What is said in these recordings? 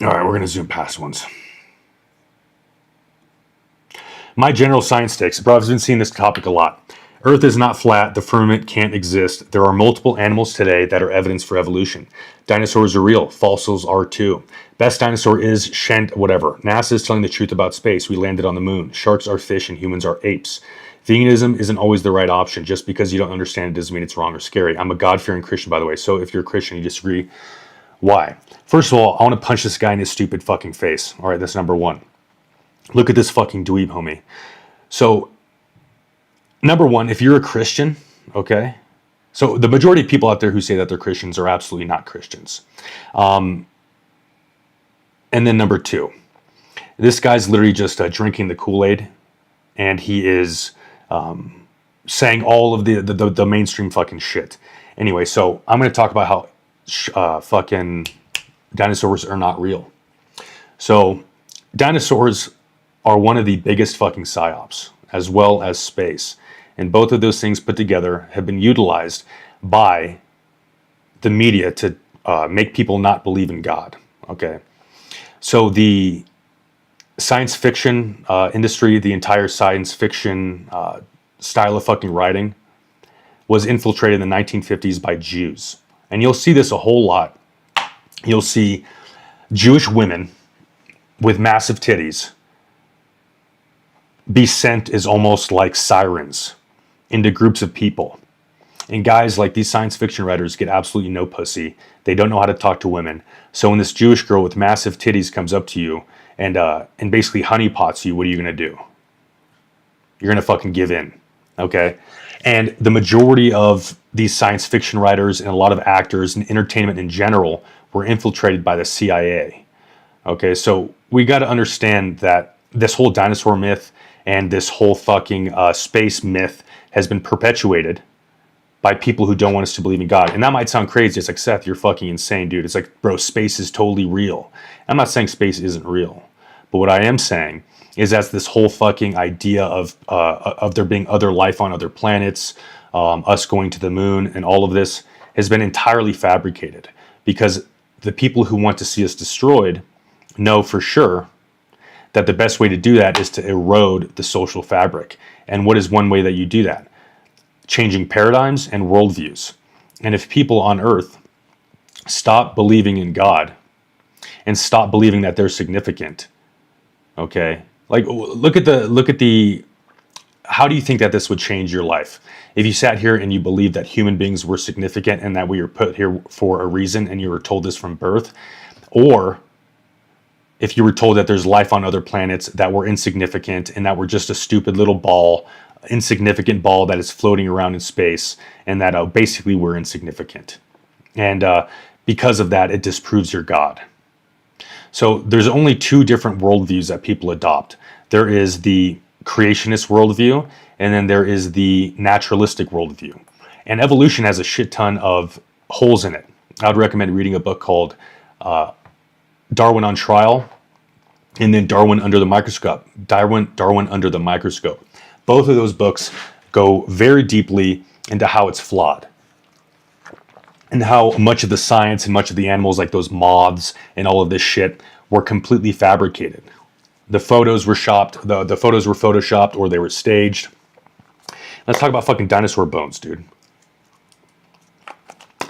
All right, we're going to zoom past ones. My general science takes, bro, I've been seeing this topic a lot. Earth is not flat. The firmament can't exist. There are multiple animals today that are evidence for evolution. Dinosaurs are real. Fossils are too. Best dinosaur is Shant whatever. NASA is telling the truth about space. We landed on the moon. Sharks are fish and humans are apes. Veganism isn't always the right option. Just because you don't understand it doesn't mean it's wrong or scary. I'm a God-fearing Christian, by the way. So if you're a Christian, you disagree. Why? First of all, I want to punch this guy in his stupid fucking face. All right, that's number one. Look at this fucking dweeb, homie. So, number one, if you're a Christian, okay? So the majority of people out there who say that they're Christians are absolutely not Christians. And then number two, this guy's literally just drinking the Kool-Aid, and he is saying all of the mainstream fucking shit. Anyway, so I'm going to talk about how fucking dinosaurs are not real. So dinosaurs are one of the biggest fucking psyops, as well as space. And both of those things put together have been utilized by the media to make people not believe in God. Okay. So the science fiction industry, the entire science fiction style of fucking writing was infiltrated in the 1950s by Jews. And you'll see this a whole lot. You'll see Jewish women with massive titties be sent as almost like sirens into groups of people. And guys like these science fiction writers get absolutely no pussy. They don't know how to talk to women. So when this Jewish girl with massive titties comes up to you and basically honeypots you, what are you going to do? You're going to fucking give in, okay? And the majority of these science fiction writers and a lot of actors and entertainment in general were infiltrated by the CIA, okay? So we got to understand that this whole dinosaur myth and this whole fucking space myth has been perpetuated by people who don't want us to believe in God. And that might sound crazy. It's like, Seth, you're fucking insane, dude. It's like, bro, space is totally real. I'm not saying space isn't real. But what I am saying is that this whole fucking idea of there being other life on other planets, us going to the moon, and all of this has been entirely fabricated. Because the people who want to see us destroyed know for sure that the best way to do that is to erode the social fabric. And what is one way that you do that? Changing paradigms and worldviews. And if people on Earth stop believing in God and stop believing that they're significant, okay? Like, look at the, how do you think that this would change your life? If you sat here and you believed that human beings were significant and that we were put here for a reason and you were told this from birth, or if you were told that there's life on other planets that were insignificant and that we're just a stupid little ball, insignificant ball that is floating around in space, and that basically we're insignificant. And because of that, it disproves your God. So there's only two different worldviews that people adopt. There is the creationist worldview, and then there is the naturalistic worldview. And evolution has a shit ton of holes in it. I would recommend reading a book called Darwin on Trial, and then Darwin Under the Microscope. Darwin Under the Microscope. Both of those books go very deeply into how it's flawed, and how much of the science and much of the animals, like those moths and all of this shit, were completely fabricated. The photos were shopped, the photos were photoshopped, or they were staged. Let's talk about fucking dinosaur bones, dude.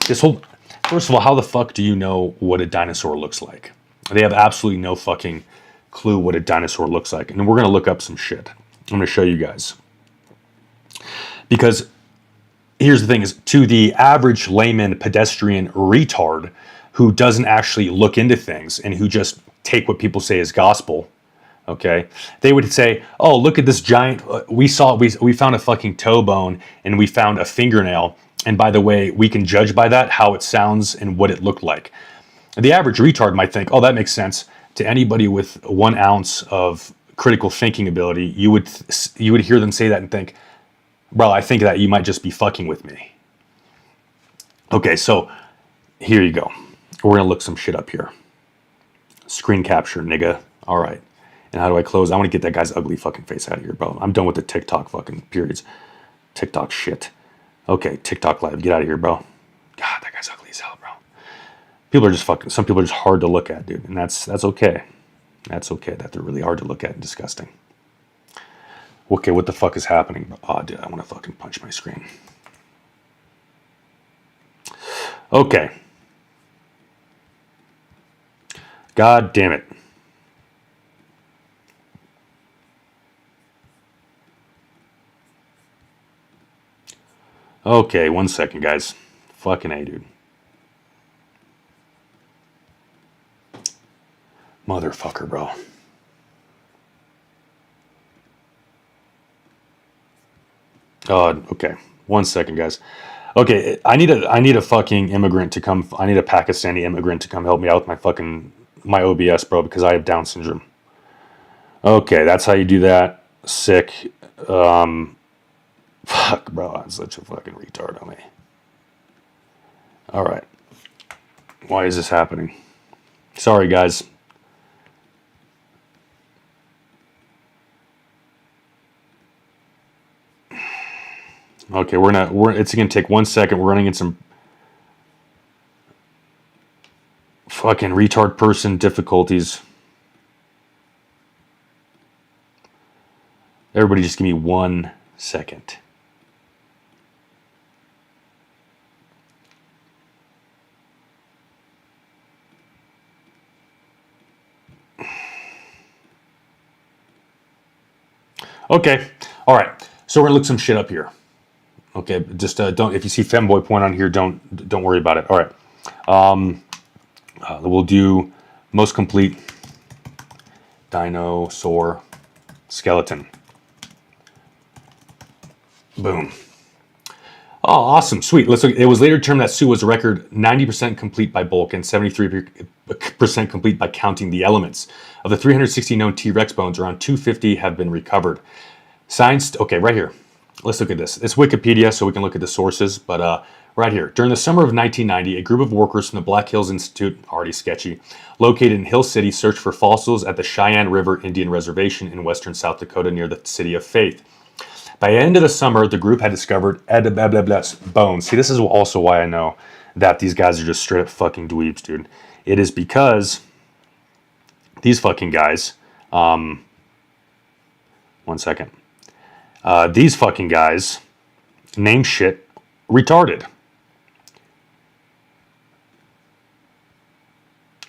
First of all, how the fuck do you know what a dinosaur looks like? They have absolutely no fucking clue what a dinosaur looks like. And we're going to look up some shit. I'm going to show you guys. Because here's the thing, is to the average layman, pedestrian, retard who doesn't actually look into things and who just take what people say as gospel, okay, they would say, oh, look at this giant, we found a fucking toe bone and we found a fingernail. And by the way, we can judge by that how it sounds and what it looked like. The average retard might think, oh, that makes sense. To anybody with 1 ounce of critical thinking ability, you would hear them say that and think, well, I think that you might just be fucking with me. Okay, so here you go. We're going to look some shit up here. Screen capture, nigga. All right. And how do I close? I want to get that guy's ugly fucking face out of here, bro. I'm done with the TikTok fucking periods. TikTok shit. Okay, TikTok live. Get out of here, bro. God, that guy's ugly as hell, bro. some people are just hard to look at, dude. And that's okay. That's okay that they're really hard to look at and disgusting. Okay, what the fuck is happening? Oh, dude, I want to fucking punch my screen. Okay. God damn it. Okay, 1 second, guys. Fucking A, dude. Motherfucker, bro. Okay. 1 second, guys. Okay, I need a fucking immigrant to come. I need a Pakistani immigrant to come help me out with my OBS, bro, because I have Down syndrome. Okay, that's how you do that. Sick. Fuck, bro, I'm such a fucking retard on me. All right. Why is this happening? Sorry, guys. Okay, it's gonna take 1 second. We're running into some fucking retard person difficulties. Everybody just give me 1 second. Okay, all right. So we're gonna look some shit up here. Okay, just don't. If you see femboy point on here, don't worry about it. All right. We'll do most complete dinosaur skeleton. Boom. Oh, awesome, sweet. Let's look. It was later determined that Sue was a record 90% complete by bulk and 73% complete by counting the elements. Of the 360 known T-Rex bones, around 250 have been recovered. Science. Okay, right here. Let's look at this. It's Wikipedia, so we can look at the sources. But right here, during the summer of 1990, a group of workers from the Black Hills Institute, already sketchy, located in Hill City, searched for fossils at the Cheyenne River Indian Reservation in western South Dakota near the City of Faith. By the end of the summer, the group had discovered bones. See, this is also why I know that these guys are just straight up fucking dweebs, dude. It is because these fucking guys, 1 second. These fucking guys name shit retarded.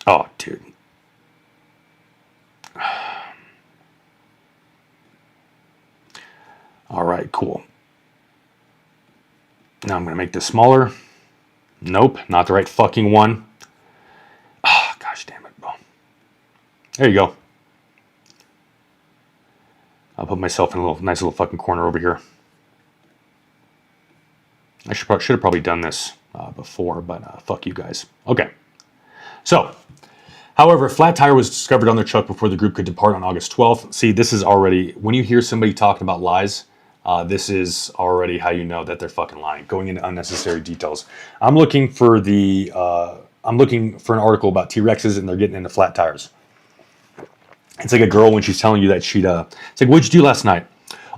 Oh, dude. All right, cool. Now I'm going to make this smaller. Nope, not the right fucking one. Ah, gosh damn it, bro. There you go. I'll put myself in a nice little fucking corner over here. I should have probably done this before, but fuck you guys. Okay. So, however, a flat tire was discovered on their truck before the group could depart on August 12th. See, this is already, when you hear somebody talking about lies, this is already how you know that they're fucking lying, going into unnecessary details. I'm looking for an article about T-Rexes and they're getting into flat tires. It's like a girl when she's telling you that it's like, what'd you do last night?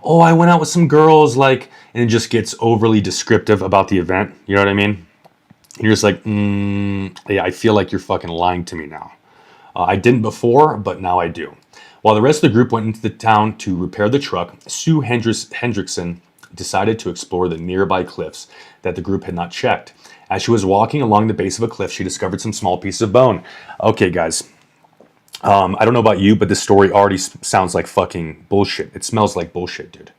Oh, I went out with some girls, and it just gets overly descriptive about the event. You know what I mean? And you're just like, yeah, I feel like you're fucking lying to me now. I didn't before, but now I do. While the rest of the group went into the town to repair the truck, Sue Hendrickson decided to explore the nearby cliffs that the group had not checked. As she was walking along the base of a cliff, she discovered some small pieces of bone. Okay, guys. I don't know about you, but this story already sounds like fucking bullshit. It smells like bullshit, dude.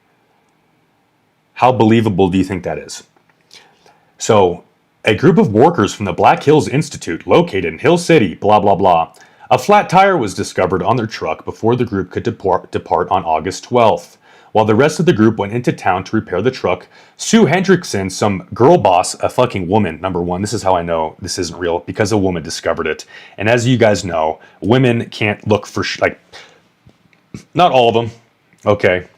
How believable do you think that is? So, a group of workers from the Black Hills Institute, located in Hill City, blah, blah, blah. A flat tire was discovered on their truck before the group could depart on August 12th. While the rest of the group went into town to repair the truck, Sue Hendrickson, some girl boss, a fucking woman, number one, this is how I know this isn't real, because a woman discovered it. And as you guys know, women can't look for, not all of them, okay,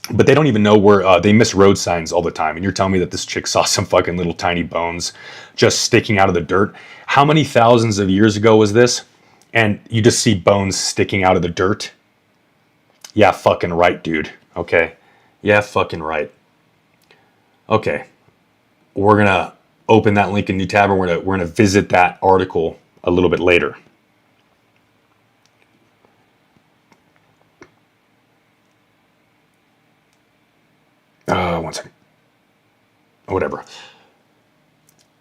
but they don't even know where, they miss road signs all the time. And you're telling me that this chick saw some fucking little tiny bones just sticking out of the dirt. How many thousands of years ago was this? And you just see bones sticking out of the dirt? Yeah, fucking right, dude. Okay. Yeah, fucking right. Okay. We're gonna open that link in new tab, and we're gonna visit that article a little bit later. One second. Whatever.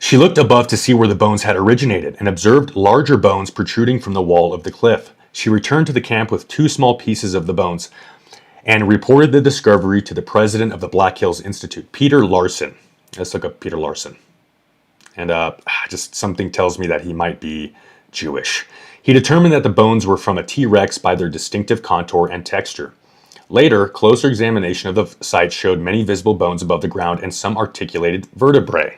She looked above to see where the bones had originated and observed larger bones protruding from the wall of the cliff. She returned to the camp with 2 small pieces of the bones and reported the discovery to the president of the Black Hills Institute, Peter Larson. Let's look up Peter Larson. And just something tells me that he might be Jewish. He determined that the bones were from a T-Rex by their distinctive contour and texture. Later, closer examination of the site showed many visible bones above the ground and some articulated vertebrae.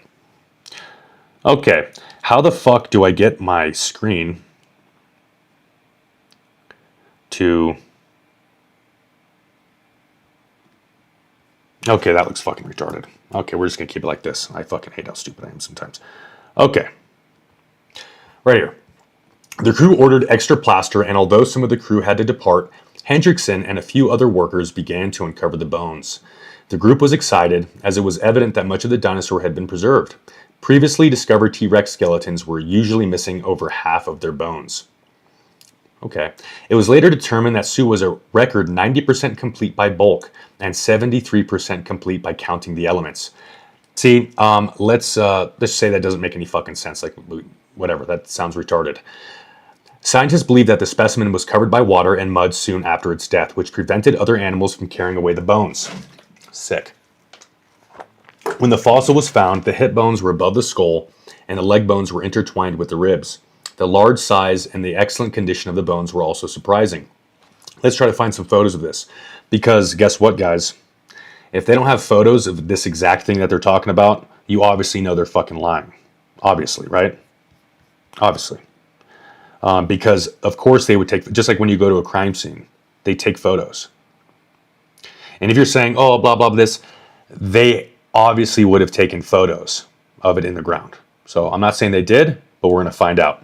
Okay, how the fuck do I get my screen to... Okay, that looks fucking retarded. Okay, we're just gonna keep it like this. I fucking hate how stupid I am sometimes. Okay, right here. The crew ordered extra plaster, and although some of the crew had to depart, Hendrickson and a few other workers began to uncover the bones. The group was excited, as it was evident that much of the dinosaur had been preserved. Previously discovered T-Rex skeletons were usually missing over half of their bones. Okay. It was later determined that Sue was a record 90% complete by bulk and 73% complete by counting the elements. See, let's say that doesn't make any fucking sense. Like, whatever, that sounds retarded. Scientists believe that the specimen was covered by water and mud soon after its death, which prevented other animals from carrying away the bones. Sick. When the fossil was found, the hip bones were above the skull and the leg bones were intertwined with the ribs. The large size and the excellent condition of the bones were also surprising. Let's try to find some photos of this, because guess what, guys? If they don't have photos of this exact thing that they're talking about, you obviously know they're fucking lying. Obviously, right? Obviously. Because, of course, they would take, just like when you go to a crime scene, they take photos. And if you're saying, oh, blah, blah, this, they obviously would have taken photos of it in the ground. So I'm not saying they did, but we're going to find out.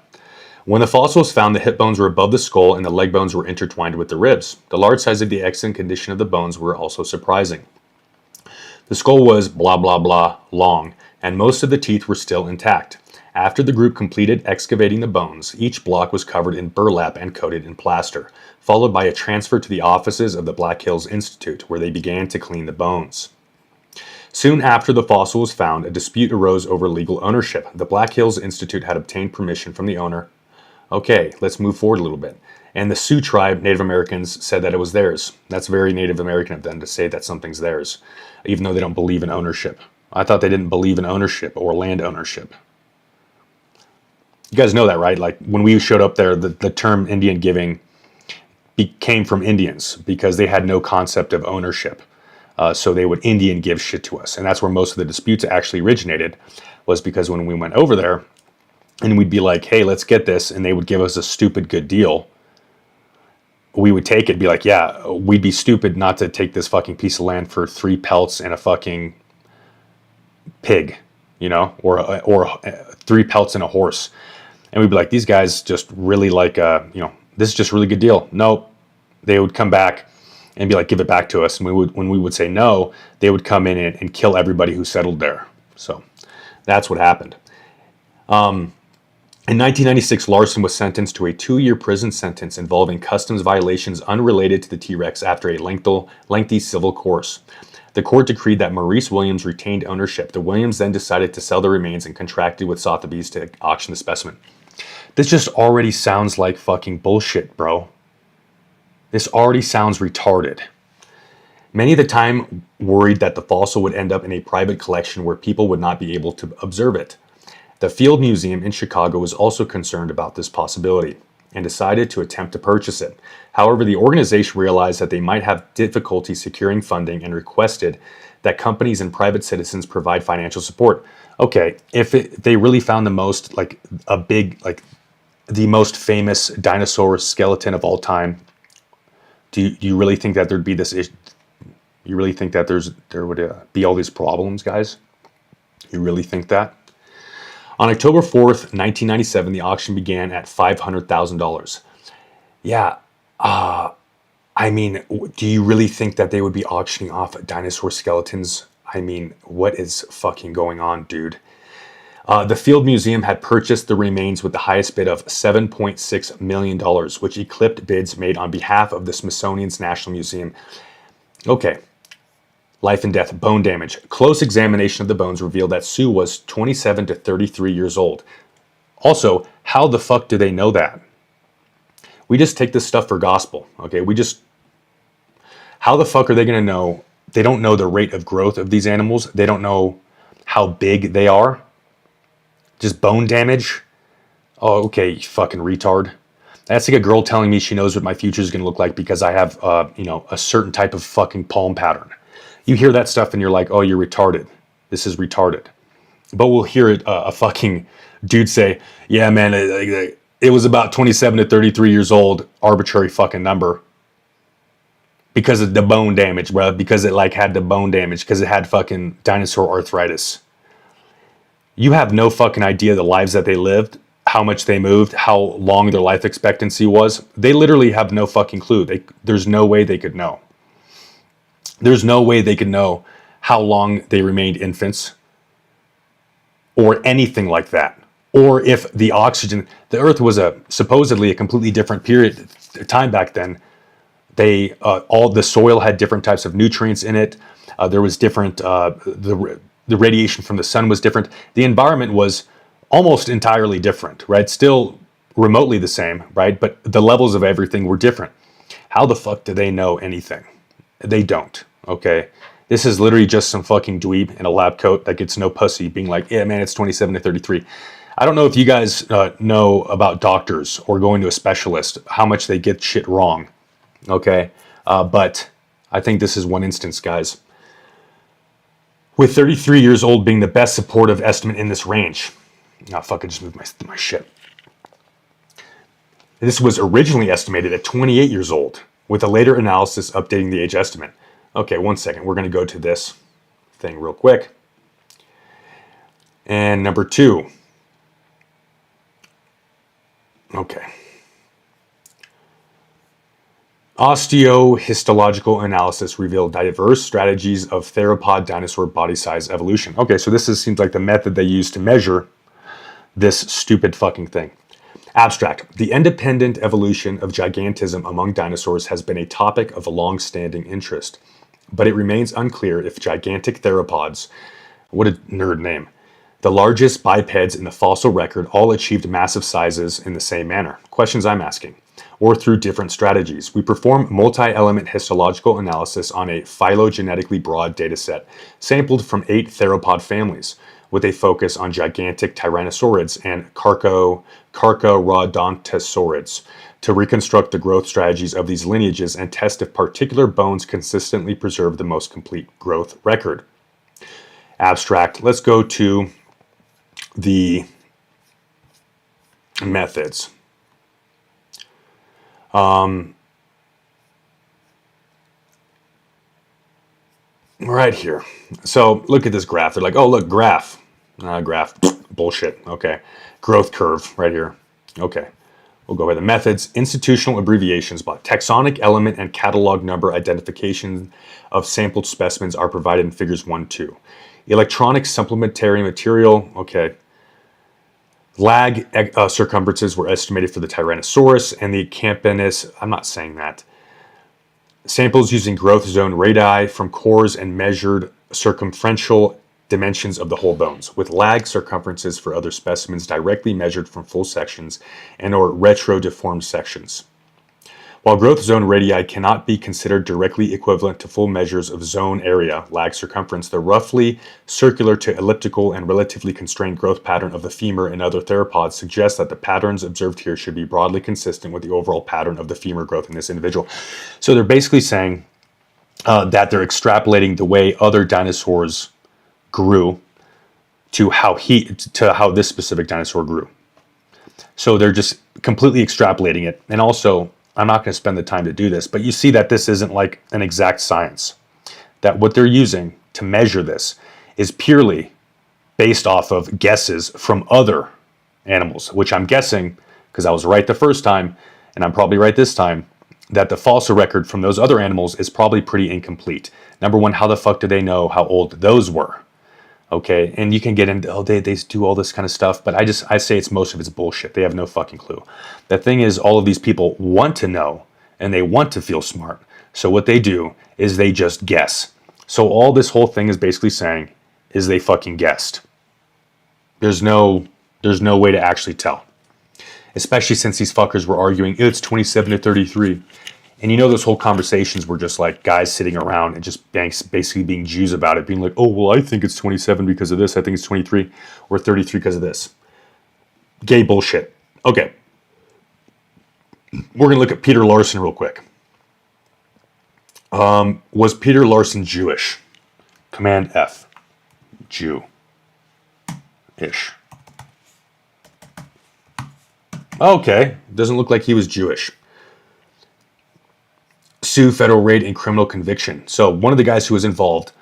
When the fossil was found, the hip bones were above the skull and the leg bones were intertwined with the ribs. The large size of the excellent condition of the bones were also surprising. The skull was blah, blah, blah long, and most of the teeth were still intact. After the group completed excavating the bones, each block was covered in burlap and coated in plaster, followed by a transfer to the offices of the Black Hills Institute, where they began to clean the bones. Soon after the fossil was found, a dispute arose over legal ownership. The Black Hills Institute had obtained permission from the owner. Okay, let's move forward a little bit. And the Sioux tribe, Native Americans, said that it was theirs. That's very Native American of them to say that something's theirs, even though they don't believe in ownership. I thought they didn't believe in ownership or land ownership. You guys know that, right? Like when we showed up there, the term Indian giving came from Indians because they had no concept of ownership. So they would Indian give shit to us. And that's where most of the disputes actually originated, was because when we went over there and we'd be like, hey, let's get this. And they would give us a stupid good deal. We would take it, be like, yeah, we'd be stupid not to take this fucking piece of land for 3 pelts and a fucking pig, you know, or 3 pelts and a horse. And we'd be like, these guys just really like, you know, this is just a really good deal. Nope. They would come back and be like, give it back to us. And when we would say no, they would come in and kill everybody who settled there. So that's what happened. In 1996, Larson was sentenced to a 2-year prison sentence involving customs violations unrelated to the T-Rex after a lengthy civil course. The court decreed that Maurice Williams retained ownership. The Williams then decided to sell the remains and contracted with Sotheby's to auction the specimen. This just already sounds like fucking bullshit, bro. This already sounds retarded. Many of the time worried that the fossil would end up in a private collection where people would not be able to observe it. The Field Museum in Chicago was also concerned about this possibility and decided to attempt to purchase it. However, the organization realized that they might have difficulty securing funding and requested that companies and private citizens provide financial support. Okay, if they really found the most, like a big, like the most famous dinosaur skeleton of all time, do you really think that there'd be this issue? You really think that there would be all these problems, guys? You really think that? On October 4th, 1997, the auction began at $500,000. Yeah, I mean, do you really think that they would be auctioning off dinosaur skeletons? I mean, what is fucking going on, dude? The Field Museum had purchased the remains with the highest bid of $7.6 million, which eclipsed bids made on behalf of the Smithsonian's National Museum. Okay. Life and death, bone damage. Close examination of the bones revealed that Sue was 27 to 33 years old. Also, how the fuck do they know that? We just take this stuff for gospel, okay? How the fuck are they going to know? They don't know the rate of growth of these animals. They don't know how big they are. Just bone damage. Oh, okay, you fucking retard. That's like a girl telling me she knows what my future is going to look like because I have, a certain type of fucking palm pattern. You hear that stuff and you're like, oh, you're retarded. This is retarded. But we'll hear it, a fucking dude say, yeah, man, it was about 27 to 33 years old, arbitrary fucking number. Because of the bone damage, bro. Because it had the bone damage. Because it had fucking dinosaur arthritis. You have no fucking idea the lives that they lived, how much they moved, how long their life expectancy was. They literally have no fucking clue. There's no way they could know. There's no way they could know how long they remained infants or anything like that. Or if the Earth was supposedly a completely different time back then. All the soil had different types of nutrients in it. There was different, the radiation from the sun was different. The environment was almost entirely different, right? Still remotely the same, right? But the levels of everything were different. How the fuck do they know anything? They don't, okay? This is literally just some fucking dweeb in a lab coat that gets no pussy being like, yeah, man, it's 27 to 33. I don't know if you guys know about doctors or going to a specialist, how much they get shit wrong, okay? But I think this is one instance, guys. With 33 years old being the best supportive estimate in this range. Now, fuck, I just moved my shit. This was originally estimated at 28 years old, with a later analysis updating the age estimate. Okay, one second. We're going to go to this thing real quick. And number 2. Okay. Osteohistological analysis revealed diverse strategies of theropod dinosaur body size evolution. Okay, so seems like the method they use to measure this stupid fucking thing. Abstract. The independent evolution of gigantism among dinosaurs has been a topic of long-standing interest, but it remains unclear if gigantic theropods, what a nerd name, the largest bipeds in the fossil record, all achieved massive sizes in the same manner. Questions I'm asking. Or through different strategies. We perform multi-element histological analysis on a phylogenetically broad dataset, sampled from 8 theropod families, with a focus on gigantic tyrannosaurids and carcharodontosaurids, to reconstruct the growth strategies of these lineages and test if particular bones consistently preserve the most complete growth record. Abstract. Let's go to the methods. Right here. So look at this graph. They're like, oh, look, graph. Graph. Bullshit. Okay. Growth curve right here. Okay. We'll go by the methods. Institutional abbreviations, but taxonic element and catalog number identification of sampled specimens are provided in figures 1-2. Electronic supplementary material. Okay. Lag circumferences were estimated for the Tyrannosaurus and the Campanus. I'm not saying that. Samples using growth zone radii from cores and measured circumferential dimensions of the whole bones, with lag circumferences for other specimens directly measured from full sections and or retro-deformed sections. While growth zone radii cannot be considered directly equivalent to full measures of zone area, lag circumference, the roughly circular to elliptical and relatively constrained growth pattern of the femur and other theropods suggests that the patterns observed here should be broadly consistent with the overall pattern of the femur growth in this individual. So they're basically saying that they're extrapolating the way other dinosaurs grew to how this specific dinosaur grew. So they're just completely extrapolating it. And also, I'm not going to spend the time to do this, but you see that this isn't like an exact science. That what they're using to measure this is purely based off of guesses from other animals, which I'm guessing, because I was right the first time, and I'm probably right this time, that the fossil record from those other animals is probably pretty incomplete. Number one, how the fuck do they know how old those were? Okay, and you can get into, oh, they do all this kind of stuff, but I say most of it's bullshit. They have no fucking clue. The thing is, all of these people want to know and they want to feel smart. So what they do is they just guess. So all this whole thing is basically saying is they fucking guessed. There's no way to actually tell. Especially since these fuckers were arguing it's 27 to 33. And those whole conversations were just like guys sitting around and just basically being Jews about it, being like, oh, well, I think it's 27 because of this. I think it's 23 or 33 because of this. Gay bullshit. Okay. We're going to look at Peter Larson real quick. Was Peter Larson Jewish? Command F. Jew-ish. Okay. Doesn't look like he was Jewish. Sioux federal raid and criminal conviction. So one of the guys who was involved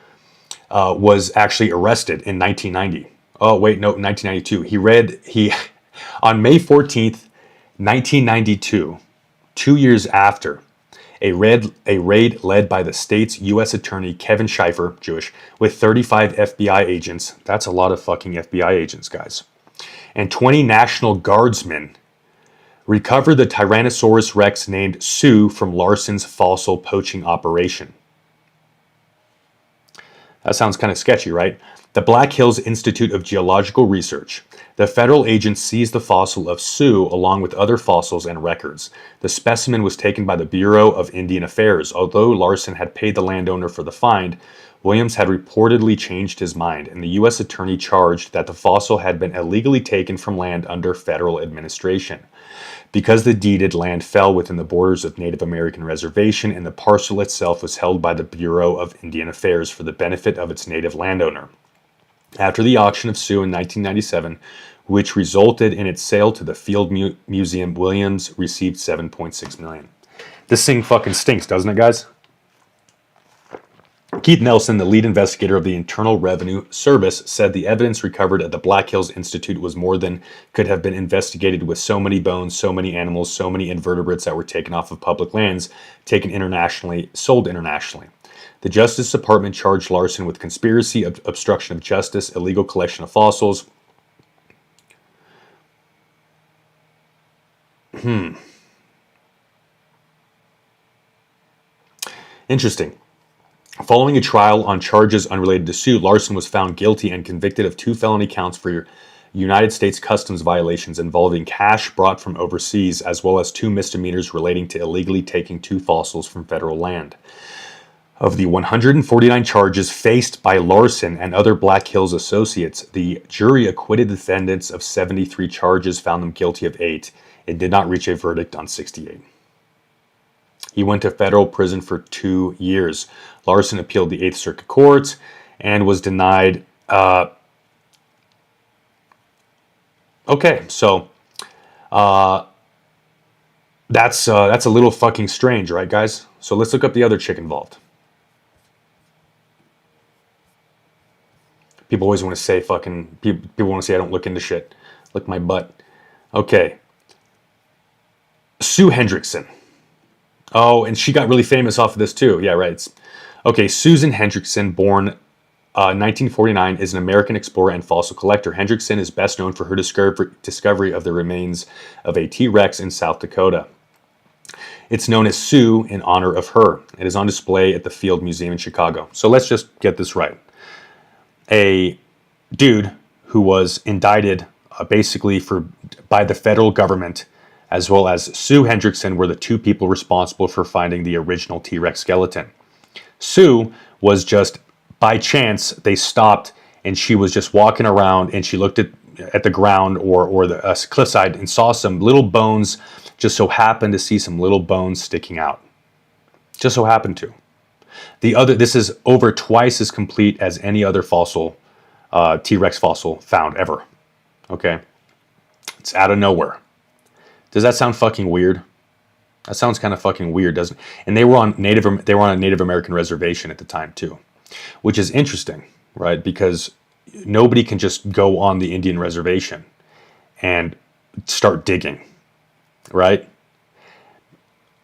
was actually arrested in 1990. Oh, wait, no, 1992. He on May 14th, 1992, 2 years after, a raid led by the state's U.S. attorney, Kevin Schiffer, Jewish, with 35 FBI agents. That's a lot of fucking FBI agents, guys. And 20 National Guardsmen recovered the Tyrannosaurus Rex named Sue from Larson's fossil poaching operation. That sounds kind of sketchy, right? The Black Hills Institute of Geological Research. The federal agents seized the fossil of Sue along with other fossils and records. The specimen was taken by the Bureau of Indian Affairs. Although Larson had paid the landowner for the find, Williams had reportedly changed his mind, and the U.S. attorney charged that the fossil had been illegally taken from land under federal administration. Because the deeded land fell within the borders of Native American reservation and the parcel itself was held by the Bureau of Indian Affairs for the benefit of its native landowner. After the auction of Sioux in 1997, which resulted in its sale to the Field Museum, Williams received $7.6 million. This thing fucking stinks, doesn't it, guys? Keith Nelson, the lead investigator of the Internal Revenue Service, said the evidence recovered at the Black Hills Institute was more than could have been investigated, with so many bones, so many animals, so many invertebrates that were taken off of public lands, taken internationally, sold internationally. The Justice Department charged Larson with conspiracy, obstruction of justice, illegal collection of fossils. Interesting. Following a trial on charges unrelated to Sioux, Larson was found guilty and convicted of 2 felony counts for United States customs violations involving cash brought from overseas, as well as 2 misdemeanors relating to illegally taking 2 fossils from federal land. Of the 149 charges faced by Larson and other Black Hills associates, the jury acquitted defendants of 73 charges, found them guilty of 8, and did not reach a verdict on 68. He went to federal prison for 2 years. Larson appealed the 8th Circuit Court and was denied. Okay, so that's a little fucking strange, right, guys? So let's look up the other chick involved. People always want to say people want to say I don't look into shit. Look my butt. Okay. Sue Hendrickson. Oh, and she got really famous off of this too. Yeah, right. Okay, Susan Hendrickson, born 1949, is an American explorer and fossil collector. Hendrickson is best known for her discovery of the remains of a T-Rex in South Dakota. It's known as Sue in honor of her. It is on display at the Field Museum in Chicago. So let's just get this right. A dude who was indicted basically by the federal government, as well as Sue Hendrickson, were the 2 people responsible for finding the original T-Rex skeleton. Sue was just, by chance, they stopped and she was just walking around and she looked at the ground or the cliffside and saw some little bones, just so happened to see some little bones sticking out. Just so happened to. This is over twice as complete as any other fossil, T-Rex fossil found ever. Okay? It's out of nowhere. Does that sound fucking weird? That sounds kind of fucking weird, doesn't it? And they were on a Native American reservation at the time too, which is interesting, right? Because nobody can just go on the Indian reservation and start digging, right?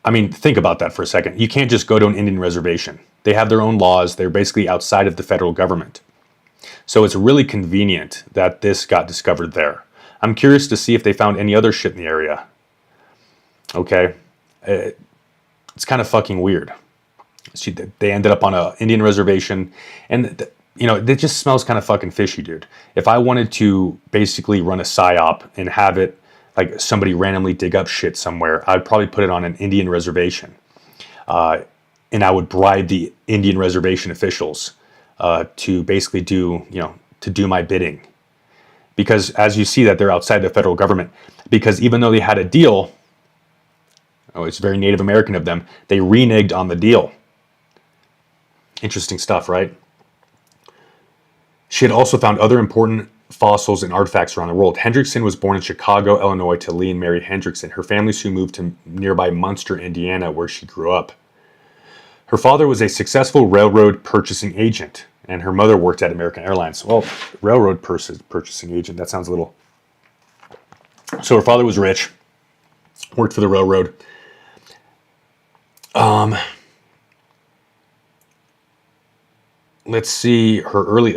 I mean, think about that for a second. You can't just go to an Indian reservation. They have their own laws. They're basically outside of the federal government. So it's really convenient that this got discovered there. I'm curious to see if they found any other shit in the area. Okay. It's kind of fucking weird. They ended up on a Indian reservation, and it just smells kind of fucking fishy, dude. If I wanted to basically run a psyop and have it like somebody randomly dig up shit somewhere, I'd probably put it on an Indian reservation, and I would bribe the Indian reservation officials to basically do my bidding, because as you see that they're outside the federal government, because even though they had a deal, it's very Native American of them, they reneged on the deal. Interesting stuff, right? She had also found other important fossils and artifacts around the world. Hendrickson was born in Chicago, Illinois, to Lee and Mary Hendrickson. Her family soon moved to nearby Munster, Indiana, where she grew up. Her father was a successful railroad purchasing agent, and her mother worked at American Airlines. Well, railroad purchasing agent, that sounds a little... So her father was rich, worked for the railroad. Let's see her early.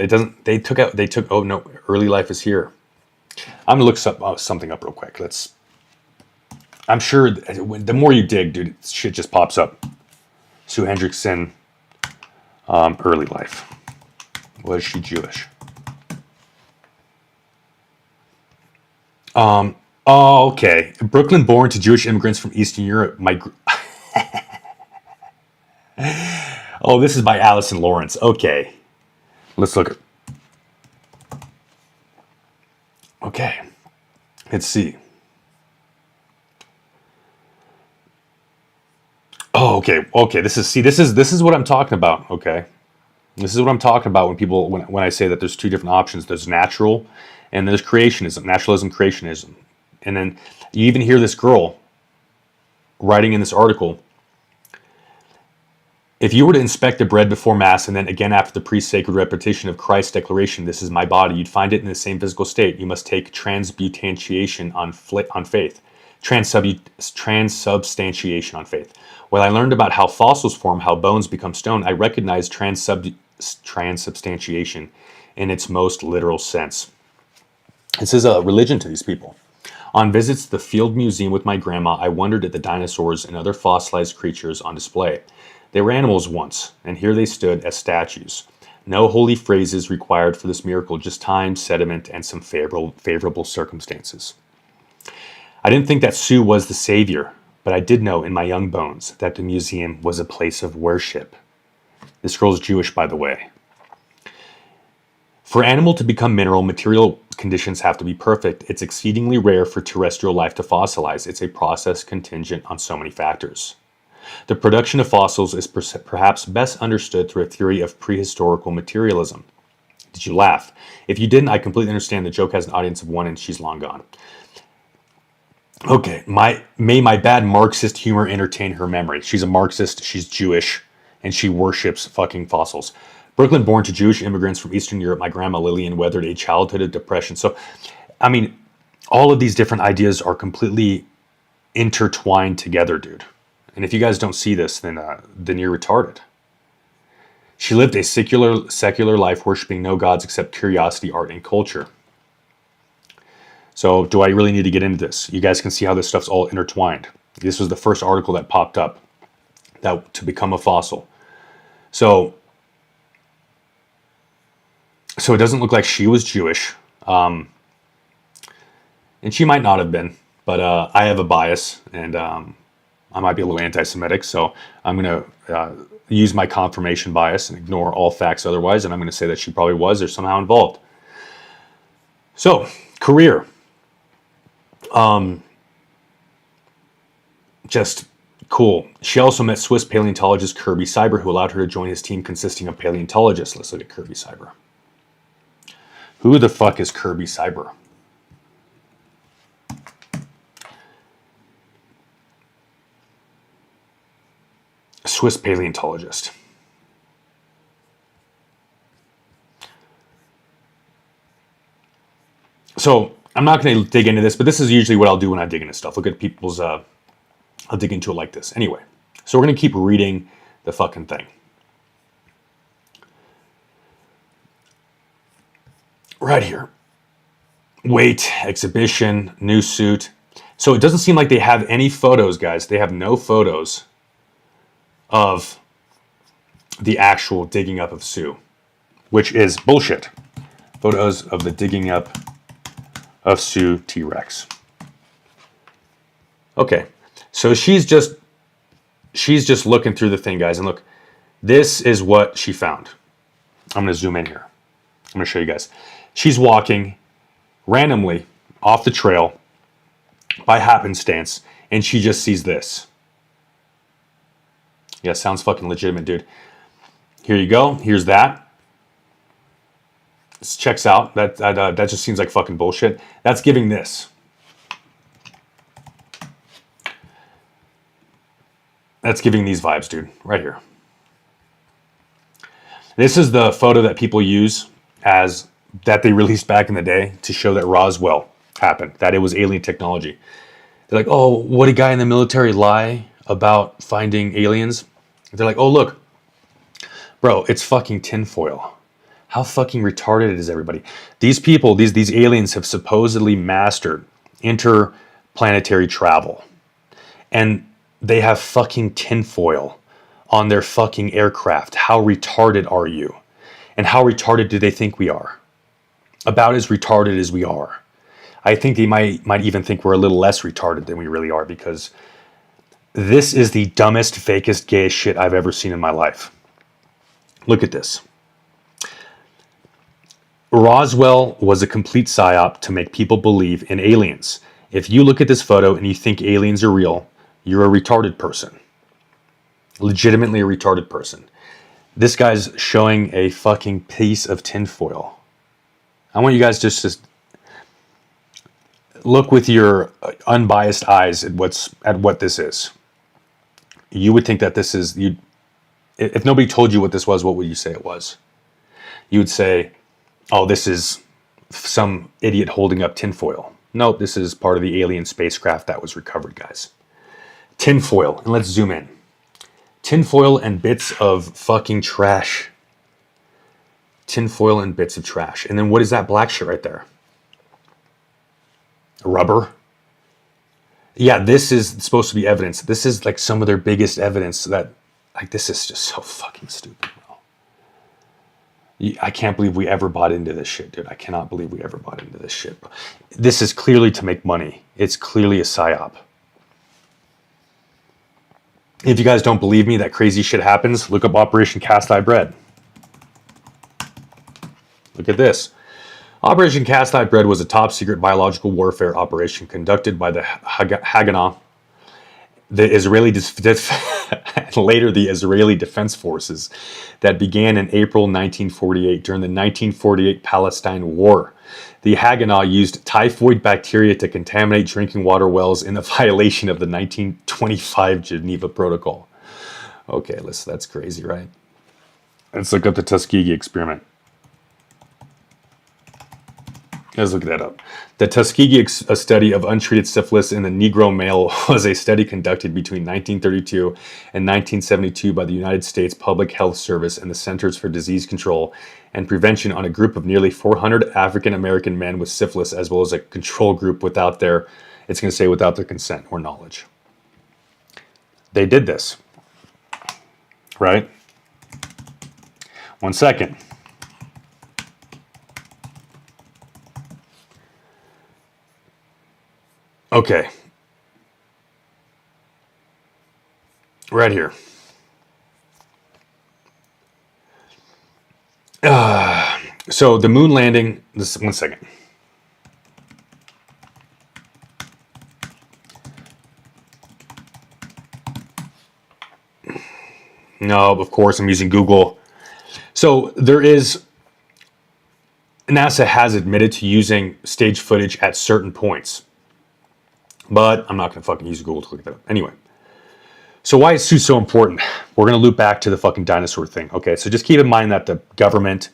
Early life is here. I'm gonna look something up real quick. I'm sure the more you dig, dude, shit just pops up. Sue Hendrickson, early life. Was she Jewish? Oh, okay. Brooklyn born to Jewish immigrants from Eastern Europe. Oh, this is by Allison Lawrence. Okay. Let's look at... Okay. Let's see. Oh, okay. Okay. This is what I'm talking about. Okay. This is what I'm talking about when I say that there's two different options. There's natural and there's creationism, naturalism, creationism. And then you even hear this girl writing in this article, if you were to inspect the bread before Mass and then again after the pre-sacred repetition of Christ's declaration, "This is my body," you'd find it in the same physical state. You must take transubstantiation on faith. Transubstantiation on faith. When I learned about how fossils form, how bones become stone, I recognized transubstantiation in its most literal sense. This is a religion to these people. On visits to the Field Museum with my grandma, I wondered at the dinosaurs and other fossilized creatures on display. They were animals once, and here they stood as statues. No holy phrases required for this miracle, just time, sediment, and some favorable circumstances. I didn't think that Sue was the savior, but I did know in my young bones that the museum was a place of worship. This girl's Jewish, by the way. For an animal to become mineral, material conditions have to be perfect. It's exceedingly rare for terrestrial life to fossilize. It's a process contingent on so many factors. The production of fossils is perhaps best understood through a theory of prehistorical materialism. Did you laugh? If you didn't, I completely understand. The joke has an audience of one and she's long gone. Okay, may my bad Marxist humor entertain her memory. She's a Marxist, she's Jewish, and she worships fucking fossils. Brooklyn born to Jewish immigrants from Eastern Europe. My grandma Lillian weathered a childhood of depression. So, I mean, all of these different ideas are completely intertwined together, dude. And if you guys don't see this, then you're retarded. She lived a secular life, worshiping no gods except curiosity, art, and culture. So do I really need to get into this? You guys can see how this stuff's all intertwined. This was the first article that popped up to become a fossil. So it doesn't look like she was Jewish. And she might not have been, but I have a bias, and I might be a little anti-Semitic, so I'm going to use my confirmation bias and ignore all facts otherwise, and I'm going to say that she probably was or somehow involved. So, career. Just cool. She also met Swiss paleontologist Kirby Seiber, who allowed her to join his team consisting of paleontologists. Let's look at Kirby Seiber. Who the fuck is Kirby Seiber? Swiss paleontologist. So I'm not going to dig into this, but this is usually what I'll do when I dig into stuff. Look at people's, I'll dig into it like this. Anyway, so we're going to keep reading the fucking thing. right here. Weight, exhibition, new suit. So it doesn't seem like they have any photos, guys. They have no photos of the actual digging up of Sue, which is bullshit. Photos of the digging up of Sue T-Rex. Okay, so she's just looking through the thing, guys, and look, this is what she found. I'm going to zoom in here. I'm going to show you guys. She's walking randomly off the trail by happenstance, and she just sees this. Yeah, sounds fucking legitimate, dude. Here you go. Here's that. This checks out. That just seems like fucking bullshit. That's giving this. That's giving these vibes, dude. Right here. This is the photo that people use as that they released back in the day to show that Roswell happened, that it was alien technology. They're like, oh, would a guy in the military lie about finding aliens? They're like, oh, look, bro, it's fucking tinfoil. How fucking retarded is everybody? These people, these aliens have supposedly mastered interplanetary travel. And they have fucking tinfoil on their fucking aircraft. How retarded are you? And how retarded do they think we are? About as retarded as we are. I think they might even think we're a little less retarded than we really are, because this is the dumbest, fakest, gayest shit I've ever seen in my life. Look at this. Roswell was a complete psyop to make people believe in aliens. If you look at this photo and you think aliens are real, you're a retarded person. Legitimately a retarded person. This guy's showing a fucking piece of tinfoil. I want you guys just to look with your unbiased eyes at what this is. You would think that this is, if nobody told you what this was, what would you say it was? You would say, oh, this is some idiot holding up tinfoil. Nope, this is part of the alien spacecraft that was recovered, guys. Tinfoil, and let's zoom in. Tinfoil and bits of fucking trash. Tinfoil and bits of trash. And then what is that black shit right there? Rubber? Yeah, this is supposed to be evidence. This is like some of their biggest evidence that, like, this is just so fucking stupid, bro. I can't believe we ever bought into this shit, dude. I cannot believe we ever bought into this shit. This is clearly to make money. It's clearly a psyop. If you guys don't believe me that crazy shit happens, look up Operation Cast Eye Bread. Look at this. Operation Cast Eye Bread was a top secret biological warfare operation conducted by the Haganah, the Israeli later the Israeli Defense Forces, that began in April 1948 during the 1948 Palestine War. The Haganah used typhoid bacteria to contaminate drinking water wells in a violation of the 1925 Geneva Protocol. Okay, that's crazy, right? Let's look up the Tuskegee experiment. Let's look that up. The Tuskegee study of untreated syphilis in the Negro male was a study conducted between 1932 and 1972 by the United States Public Health Service and the Centers for Disease Control and Prevention on a group of nearly 400 African American men with syphilis, as well as a control group without their consent or knowledge. They did this, right? 1 second. Okay. Right here. So the moon landing, this 1 second. No, of course I'm using Google. So NASA has admitted to using stage footage at certain points. But I'm not going to fucking use Google to look that up. Anyway. So why is Sue so important? We're going to loop back to the fucking dinosaur thing. Okay, so just keep in mind that the government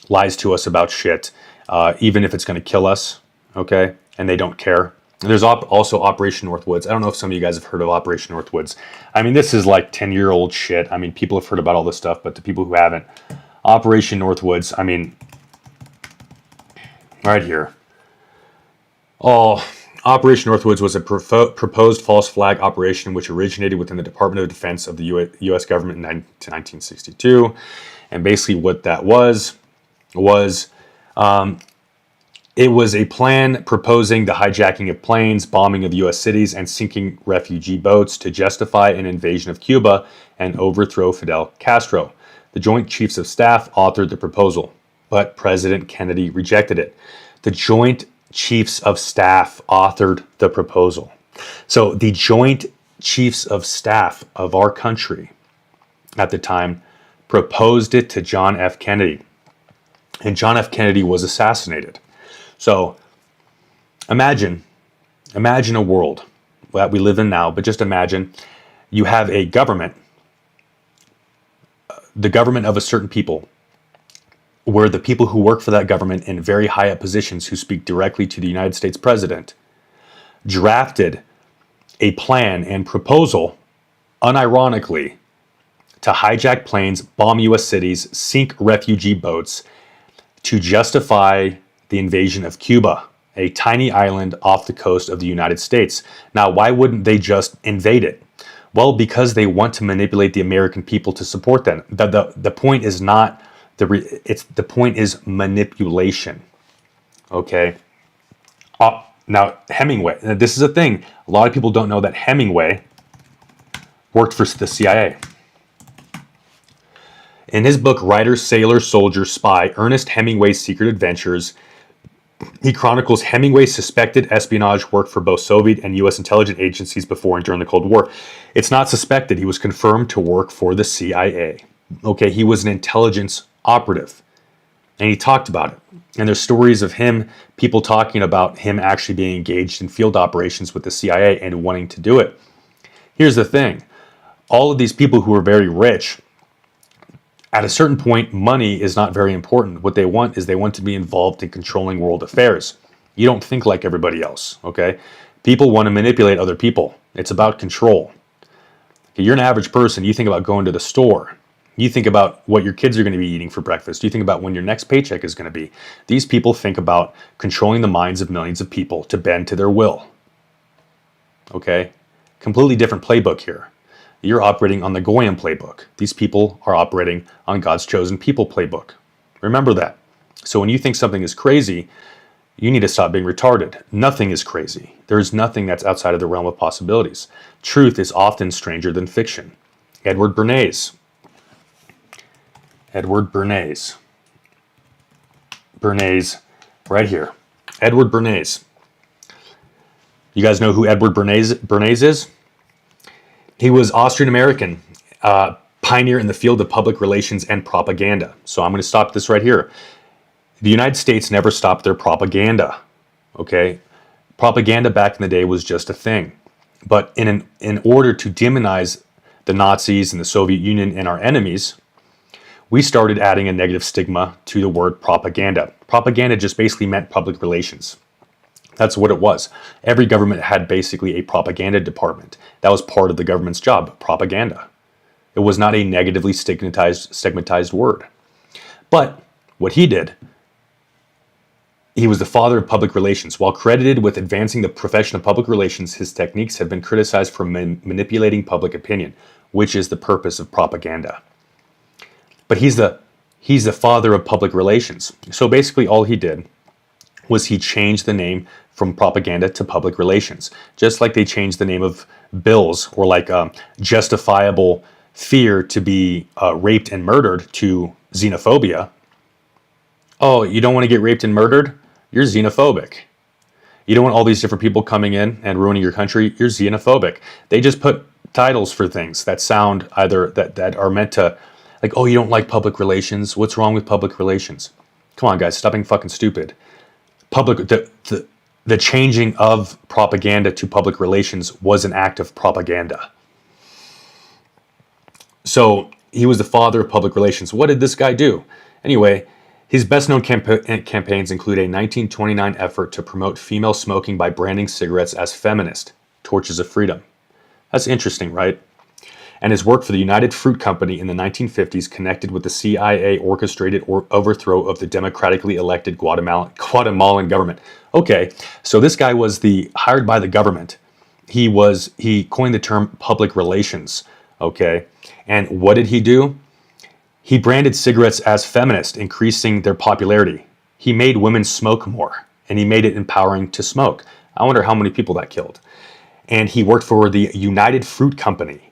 lies to us about shit, even if it's going to kill us, okay? And they don't care. There's also Operation Northwoods. I don't know if some of you guys have heard of Operation Northwoods. I mean, this is like 10-year-old shit. I mean, people have heard about all this stuff, but to people who haven't, Operation Northwoods, I mean, right here. Oh, Operation Northwoods was a proposed false flag operation which originated within the Department of Defense of the U.S. government in 1962. And basically what that was it was a plan proposing the hijacking of planes, bombing of U.S. cities, and sinking refugee boats to justify an invasion of Cuba and overthrow Fidel Castro. The Joint Chiefs of Staff authored the proposal, but President Kennedy rejected it. The Joint Chiefs of Staff authored the proposal. So the Joint Chiefs of Staff of our country at the time proposed it to John F. Kennedy. And John F. Kennedy was assassinated. So imagine a world that we live in now, but just imagine you have a government, the government of a certain people, where the people who work for that government in very high up positions who speak directly to the United States president drafted a plan and proposal, unironically, to hijack planes, bomb U.S. cities, sink refugee boats to justify the invasion of Cuba, a tiny island off the coast of the United States. Now, why wouldn't they just invade it? Well, because they want to manipulate the American people to support them. The point is not the point is manipulation. Okay. Now Hemingway. This is a thing. A lot of people don't know that Hemingway worked for the CIA. In his book, Writer, Sailor, Soldier, Spy, Ernest Hemingway's Secret Adventures, he chronicles Hemingway's suspected espionage work for both Soviet and U.S. intelligence agencies before and during the Cold War. It's not suspected. He was confirmed to work for the CIA. Okay, he was an intelligence operative. And he talked about it. And there's stories of him, people talking about him actually being engaged in field operations with the CIA and wanting to do it. Here's the thing. All of these people who are very rich, at a certain point, money is not very important. What they want is they want to be involved in controlling world affairs. You don't think like everybody else, okay? People want to manipulate other people. It's about control. Okay, you're an average person. You think about going to the store. You think about what your kids are going to be eating for breakfast. You think about when your next paycheck is going to be. These people think about controlling the minds of millions of people to bend to their will. Okay? Completely different playbook here. You're operating on the Goyim playbook. These people are operating on God's chosen people playbook. Remember that. So when you think something is crazy, you need to stop being retarded. Nothing is crazy. There is nothing that's outside of the realm of possibilities. Truth is often stranger than fiction. Edward Bernays. Bernays, right here. Edward Bernays. You guys know who Edward Bernays is? He was Austrian-American, pioneer in the field of public relations and propaganda. So I'm going to stop this right here. The United States never stopped their propaganda. Okay? Propaganda back in the day was just a thing. But in order to demonize the Nazis and the Soviet Union and our enemies, we started adding a negative stigma to the word propaganda. Propaganda just basically meant public relations. That's what it was. Every government had basically a propaganda department. That was part of the government's job, propaganda. It was not a negatively stigmatized word. But what he did, he was the father of public relations. While credited with advancing the profession of public relations, his techniques have been criticized for manipulating public opinion, which is the purpose of propaganda. But he's the father of public relations. So basically all he did was he changed the name from propaganda to public relations. Just like they changed the name of bills, or like justifiable fear to be raped and murdered, to xenophobia. Oh, you don't want to get raped and murdered? You're xenophobic. You don't want all these different people coming in and ruining your country? You're xenophobic. They just put titles for things that sound either that are meant to, like, oh, you don't like public relations? What's wrong with public relations? Come on, guys, stop being fucking stupid. The changing of propaganda to public relations was an act of propaganda. So he was the father of public relations. What did this guy do? Anyway, his best-known campaigns include a 1929 effort to promote female smoking by branding cigarettes as feminist, torches of freedom. That's interesting, right? and his work for the United Fruit Company in the 1950s connected with the CIA orchestrated overthrow of the democratically elected Guatemalan government. Okay, so this guy was hired by the government. He coined the term public relations. Okay, and what did he do? He branded cigarettes as feminist, increasing their popularity. He made women smoke more, and he made it empowering to smoke. I wonder how many people that killed. And he worked for the United Fruit Company,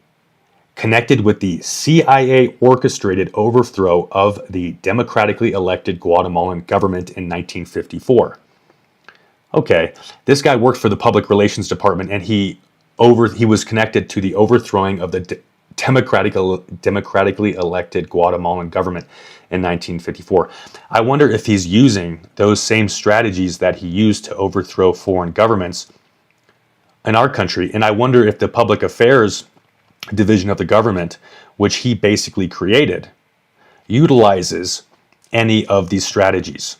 connected with the CIA orchestrated overthrow of the democratically elected Guatemalan government in 1954. Okay, this guy worked for the public relations department, and he was connected to the overthrowing of the democratically elected Guatemalan government in 1954. I wonder if he's using those same strategies that he used to overthrow foreign governments in our country. And I wonder if the public affairs division of the government, which he basically created, utilizes any of these strategies.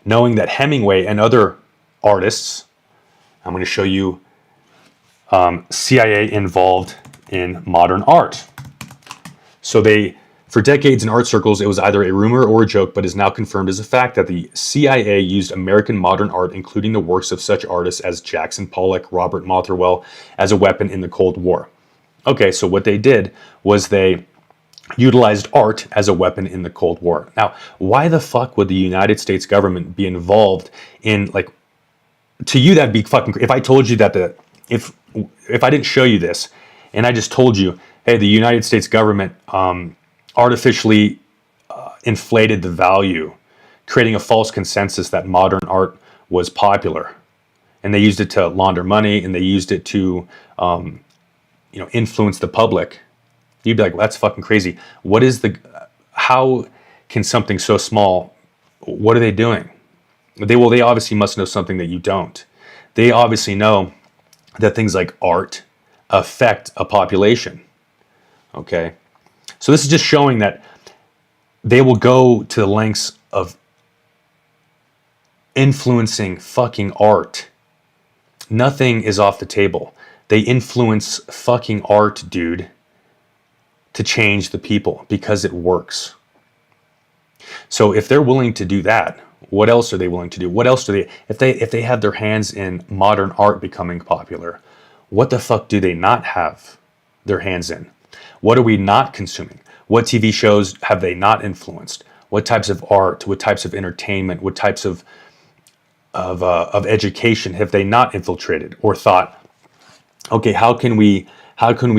Knowing that Hemingway and other artists, I'm going to show you CIA involved in modern art. So for decades in art circles, it was either a rumor or a joke, but is now confirmed as a fact that the CIA used American modern art, including the works of such artists as Jackson Pollock, Robert Motherwell, as a weapon in the Cold War. Okay, so what they did was they utilized art as a weapon in the Cold War. Now, why the fuck would the United States government be involved in, like, to you that'd be fucking, if I told you that if I didn't show you this, and I just told you, hey, the United States government artificially inflated the value, creating a false consensus that modern art was popular. And they used it to launder money, and they used it to influence the public. You'd be like, well, that's fucking crazy. How can something so small, what are they doing? They obviously must know something that you don't. They obviously know that things like art affect a population. Okay, so this is just showing that they will go to the lengths of influencing fucking art. Nothing is off the table. They influence fucking art, dude, to change the people because it works. So if they're willing to do that, what else are they willing to do? What else do they, if they have their hands in modern art becoming popular, what the fuck do they not have their hands in? What are we not consuming? What TV shows have they not influenced? What types of art, what types of entertainment, what types of education have they not infiltrated or thought, okay, how can we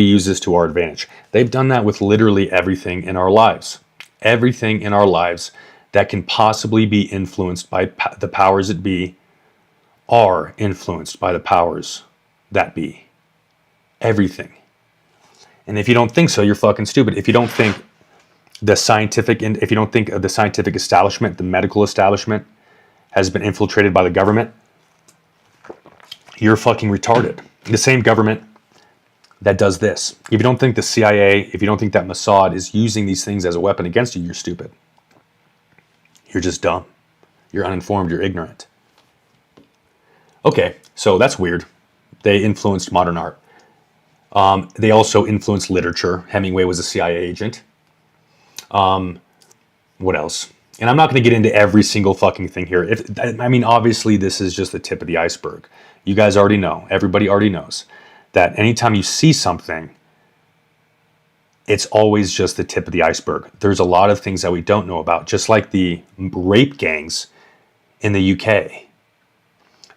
use this to our advantage? They've done that with literally everything in our lives. Everything in our lives that can possibly be influenced by the powers that be are influenced by the powers that be. Everything. And if you don't think so, you're fucking stupid. If you don't think if you don't think of the scientific establishment, the medical establishment has been infiltrated by the government, you're fucking retarded. The same government that does this. If you don't think the CIA, if you don't think that Mossad is using these things as a weapon against you, you're stupid. You're just dumb. You're uninformed. You're ignorant. Okay, so that's weird. They influenced modern art. They also influenced literature. Hemingway was a CIA agent. What else? And I'm not going to get into every single fucking thing here. Obviously, this is just the tip of the iceberg. You guys already know. Everybody already knows that anytime you see something, it's always just the tip of the iceberg. There's a lot of things that we don't know about, just like the rape gangs in the UK.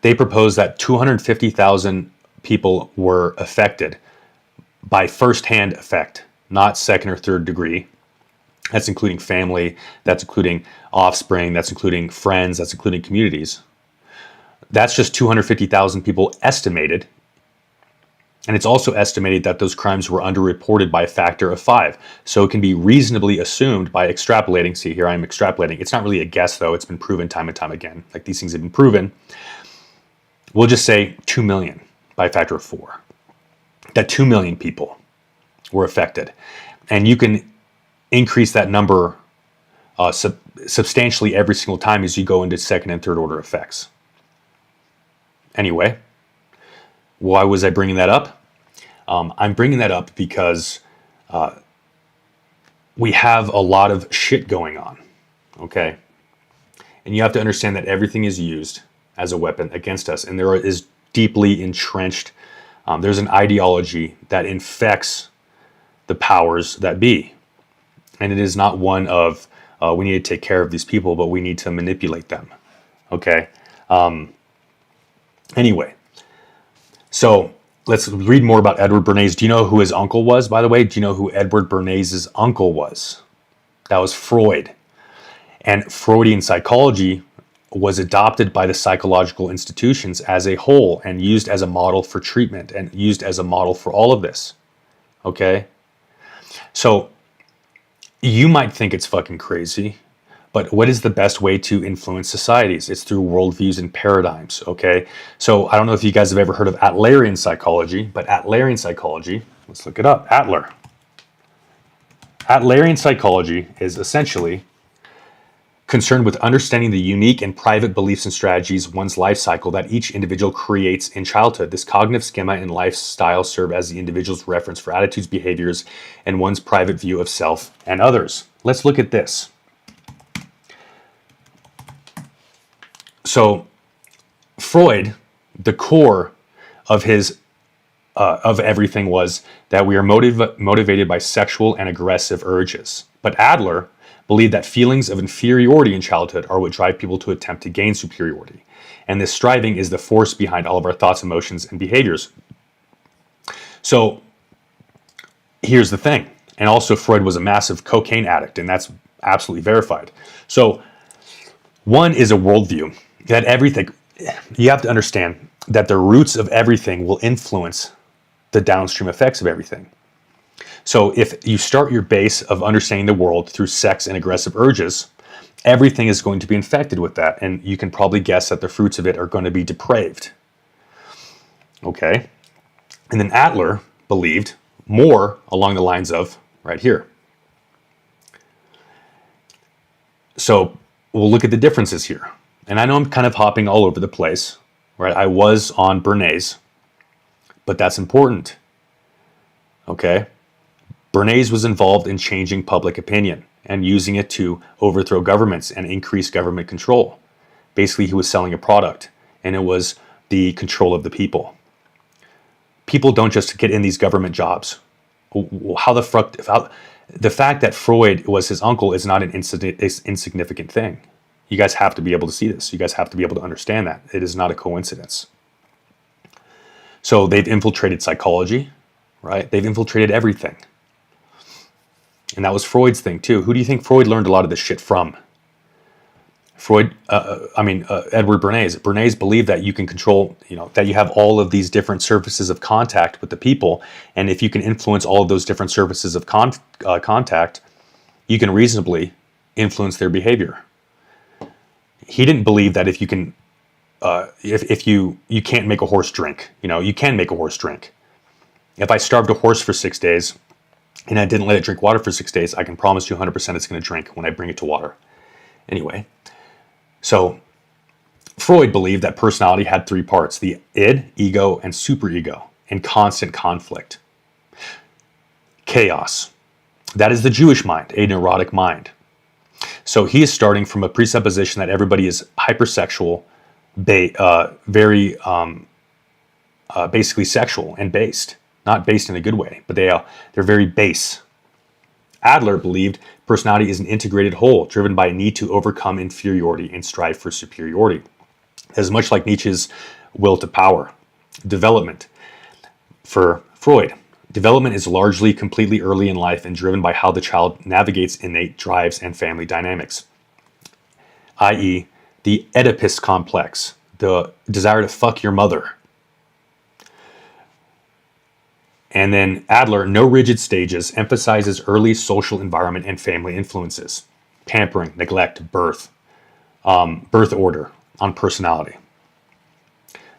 They proposed that 250,000 people were affected by first-hand effect, not second or third degree. That's including family, that's including offspring, that's including friends, that's including communities. That's just 250,000 people estimated. And it's also estimated that those crimes were underreported by a factor of 5. So it can be reasonably assumed by extrapolating. See, here I am extrapolating. It's not really a guess, though. It's been proven time and time again. Like, these things have been proven. We'll just say 2 million by a factor of 4. That 2 million people were affected. And you can increase that number substantially every single time as you go into second and third order effects. Anyway, why was I bringing that up? I'm bringing that up because we have a lot of shit going on, okay? And you have to understand that everything is used as a weapon against us, and there is deeply entrenched, there's an ideology that infects the powers that be. And it is not one of, we need to take care of these people, but we need to manipulate them, okay? Anyway, so let's read more about Edward Bernays. Do you know who his uncle was, by the way? Do you know who Edward Bernays' uncle was? That was Freud. And Freudian psychology was adopted by the psychological institutions as a whole and used as a model for treatment and used as a model for all of this. Okay? So you might think it's fucking crazy, but what is the best way to influence societies? It's through worldviews and paradigms, okay? So I don't know if you guys have ever heard of Adlerian psychology, but Adlerian psychology, let's look it up, Adler. Adlerian psychology is essentially concerned with understanding the unique and private beliefs and strategies one's life cycle that each individual creates in childhood. This cognitive schema and lifestyle serve as the individual's reference for attitudes, behaviors, and one's private view of self and others. Let's look at this. So Freud, the core of his of everything was that we are motivated by sexual and aggressive urges. But Adler believed that feelings of inferiority in childhood are what drive people to attempt to gain superiority. And this striving is the force behind all of our thoughts, emotions, and behaviors. So here's the thing. And also Freud was a massive cocaine addict, and that's absolutely verified. So one is a worldview that everything, you have to understand that the roots of everything will influence the downstream effects of everything. So if you start your base of understanding the world through sex and aggressive urges, everything is going to be infected with that. And you can probably guess that the fruits of it are going to be depraved. Okay. And then Adler believed more along the lines of right here. So we'll look at the differences here. And I know I'm kind of hopping all over the place, right? I was on Bernays, but that's important. Okay. Bernays was involved in changing public opinion and using it to overthrow governments and increase government control. Basically, he was selling a product, and it was the control of the people. People don't just get in these government jobs. The fact that Freud was his uncle is not an insignificant thing. You guys have to be able to see this. You guys have to be able to understand that. It is not a coincidence. So they've infiltrated psychology, right? They've infiltrated everything. And that was Freud's thing too. Who do you think Freud learned a lot of this shit from? Edward Bernays. Bernays believed that you can control, that you have all of these different surfaces of contact with the people. And if you can influence all of those different surfaces of contact, you can reasonably influence their behavior. He didn't believe that if you can, if you can't make a horse drink, you can make a horse drink. If I starved a horse for 6 days, and I didn't let it drink water for 6 days, I can promise you 100% it's going to drink when I bring it to water. Anyway, so Freud believed that personality had three parts: the id, ego, and superego, in constant conflict. Chaos. That is the Jewish mind, a neurotic mind. So he is starting from a presupposition that everybody is hypersexual, very basically sexual and based. Not based in a good way, but they're very base. Adler believed personality is an integrated whole, driven by a need to overcome inferiority and strive for superiority. As much like Nietzsche's will to power. Development. For Freud, development is largely completely early in life and driven by how the child navigates innate drives and family dynamics, i.e., the Oedipus complex, the desire to fuck your mother. And then Adler, no rigid stages, emphasizes early social environment and family influences, pampering, neglect, birth order on personality.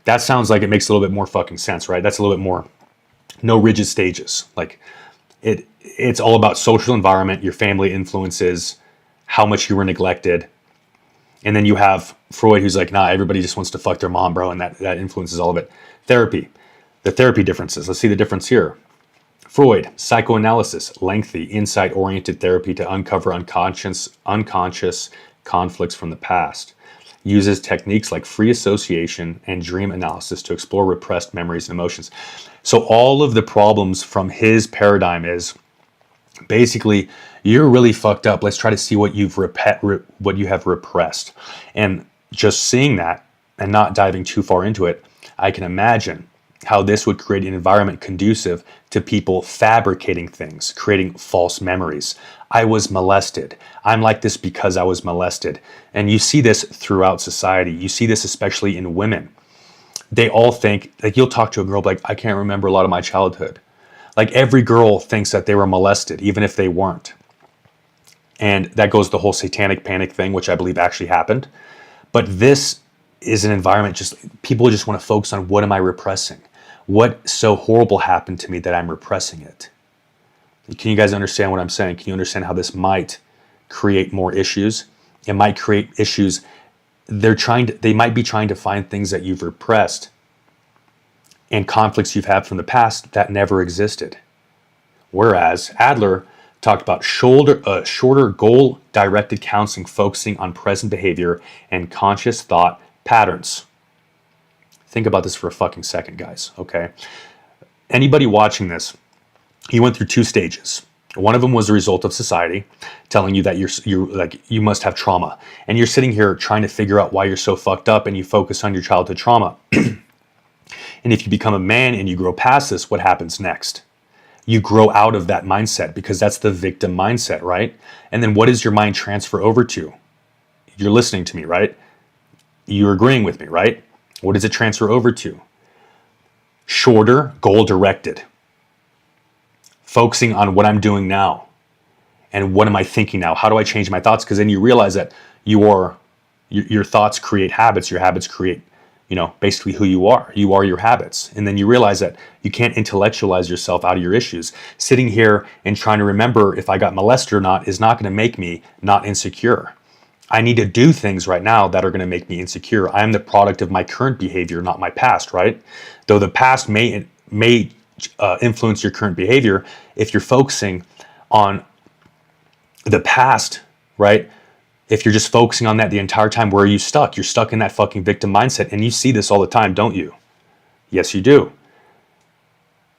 That sounds like it makes a little bit more fucking sense, right? That's a little bit more, no rigid stages. Like it's all about social environment, your family influences, how much you were neglected. And then you have Freud, who's like, nah, everybody just wants to fuck their mom, bro. And that influences all of it. Therapy. The therapy differences. Let's see the difference here. Freud, psychoanalysis, lengthy, insight-oriented therapy to uncover unconscious conflicts from the past. Uses techniques like free association and dream analysis to explore repressed memories and emotions. So all of the problems from his paradigm is basically, you're really fucked up. Let's try to see what you have repressed. And just seeing that and not diving too far into it, I can imagine how this would create an environment conducive to people fabricating things, creating false memories. I was molested. I'm like this because I was molested. And you see this throughout society. You see this especially in women. They all think, like, you'll talk to a girl like, I can't remember a lot of my childhood. Like, every girl thinks that they were molested, even if they weren't. And that goes the whole satanic panic thing, which I believe actually happened. But this is an environment, just people just want to focus on, what am I repressing? What so horrible happened to me that I'm repressing it? Can you guys understand what I'm saying? Can you understand how this might create more issues? It might create issues. They might be trying to find things that you've repressed and conflicts you've had from the past that never existed. Whereas Adler talked about shorter goal-directed counseling focusing on present behavior and conscious thought patterns. Think about this for a fucking second, guys, okay? Anybody watching this, he went through 2 stages. One of them was the result of society telling you that you must have trauma. And you're sitting here trying to figure out why you're so fucked up, and you focus on your childhood trauma. And if you become a man and you grow past this, what happens next? You grow out of that mindset, because that's the victim mindset, right? And then what does your mind transfer over to? You're listening to me, right? You're agreeing with me, right? What does it transfer over to? Shorter, goal-directed. Focusing on what I'm doing now. And what am I thinking now? How do I change my thoughts? Because then you realize that your thoughts create habits. Your habits create, basically who you are. You are your habits. And then you realize that you can't intellectualize yourself out of your issues. Sitting here and trying to remember if I got molested or not is not going to make me not insecure. I need to do things right now that are going to make me insecure. I am the product of my current behavior, not my past, right? Though the past may influence your current behavior, if you're focusing on the past, right? If you're just focusing on that the entire time, where are you stuck? You're stuck in that fucking victim mindset. And you see this all the time, don't you? Yes, you do.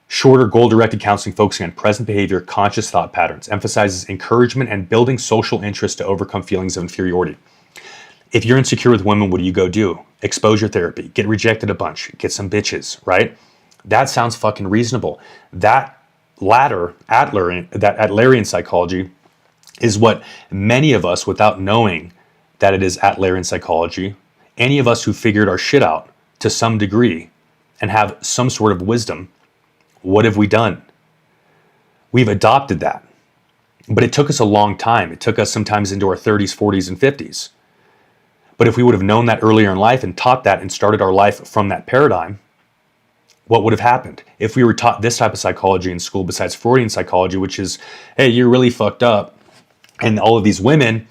Shorter goal-directed counseling focusing on present behavior, conscious thought patterns, emphasizes encouragement and building social interest to overcome feelings of inferiority. If you're insecure with women, what do you go do? Exposure therapy, get rejected a bunch, get some bitches, right? That sounds fucking reasonable. That Adlerian psychology is what many of us, without knowing that it is Adlerian psychology, any of us who figured our shit out to some degree and have some sort of wisdom, what have we done? We've adopted that. But it took us a long time. It took us sometimes into our 30s, 40s, and 50s. But if we would have known that earlier in life and taught that and started our life from that paradigm, what would have happened? If we were taught this type of psychology in school besides Freudian psychology, which is, hey, you're really fucked up, and all of these women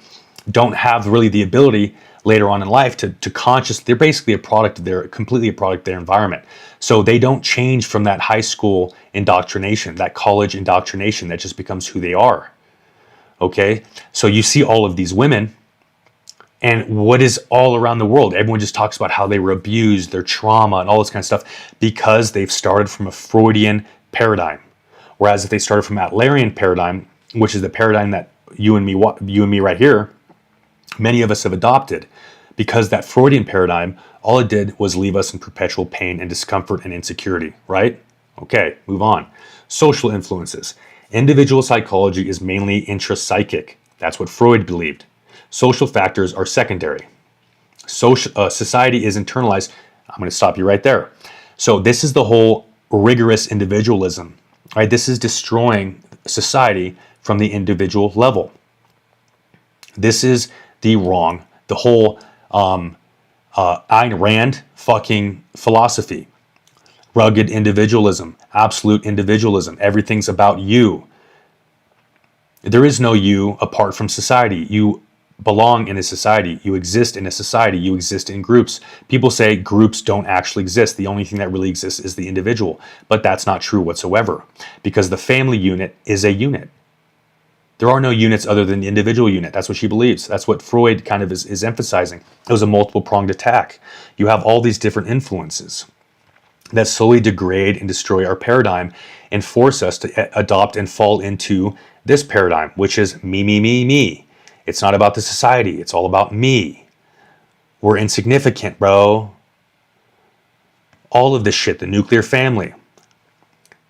don't have really the ability later on in life to they're basically completely a product of their environment. So they don't change from that high school indoctrination, that college indoctrination that just becomes who they are. Okay? So you see all of these women, and what is all around the world? Everyone just talks about how they were abused, their trauma, and all this kind of stuff, because they've started from a Freudian paradigm. Whereas if they started from Adlerian paradigm, which is the paradigm that you and me right here, many of us have adopted, because that Freudian paradigm, all it did was leave us in perpetual pain and discomfort and insecurity, right? Okay, move on. Social influences. Individual psychology is mainly intrapsychic. That's what Freud believed. Social factors are secondary. Society is internalized. I'm going to stop you right there. So this is the whole rigorous individualism, right? This is destroying society from the individual level. This is the whole Ayn Rand fucking philosophy. Rugged individualism, absolute individualism. Everything's about you. There is no you apart from society. You belong in a society. You exist in a society. You exist in groups. People say groups don't actually exist. The only thing that really exists is the individual. But that's not true whatsoever, because the family unit is a unit. There are no units other than the individual unit. That's what she believes. That's what Freud kind of is emphasizing. It was a multiple-pronged attack. You have all these different influences that slowly degrade and destroy our paradigm and force us to adopt and fall into this paradigm, which is me, me, me, me. It's not about the society. It's all about me. We're insignificant, bro. All of this shit, the nuclear family.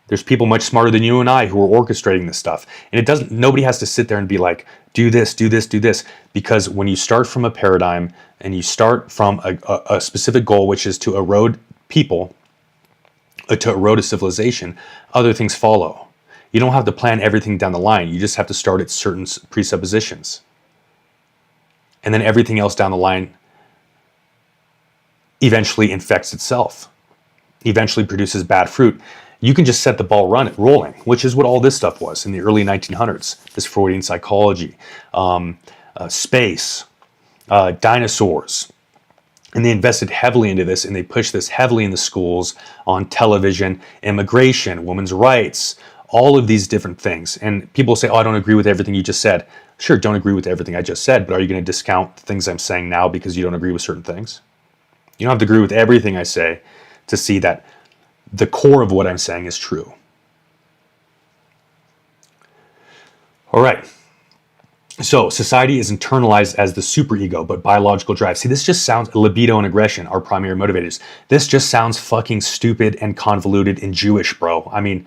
There's people much smarter than you and I who are orchestrating this stuff. And nobody has to sit there and be like, do this, do this, do this. Because when you start from a paradigm and you start from a specific goal, which is to erode people, to erode a civilization, other things follow. You don't have to plan everything down the line. You just have to start at certain presuppositions. And then everything else down the line eventually infects itself, eventually produces bad fruit. You can just set the ball rolling, which is what all this stuff was in the early 1900s, this Freudian psychology, space, dinosaurs. And they invested heavily into this, and they pushed this heavily in the schools, on television, immigration, women's rights, all of these different things. And people say, oh, I don't agree with everything you just said. Sure, don't agree with everything I just said, but are you going to discount the things I'm saying now because you don't agree with certain things? You don't have to agree with everything I say to see that the core of what I'm saying is true. All right. So society is internalized as the superego, but biological drive. See, this just sounds, libido and aggression are primary motivators. This just sounds fucking stupid and convoluted and Jewish, bro. I mean,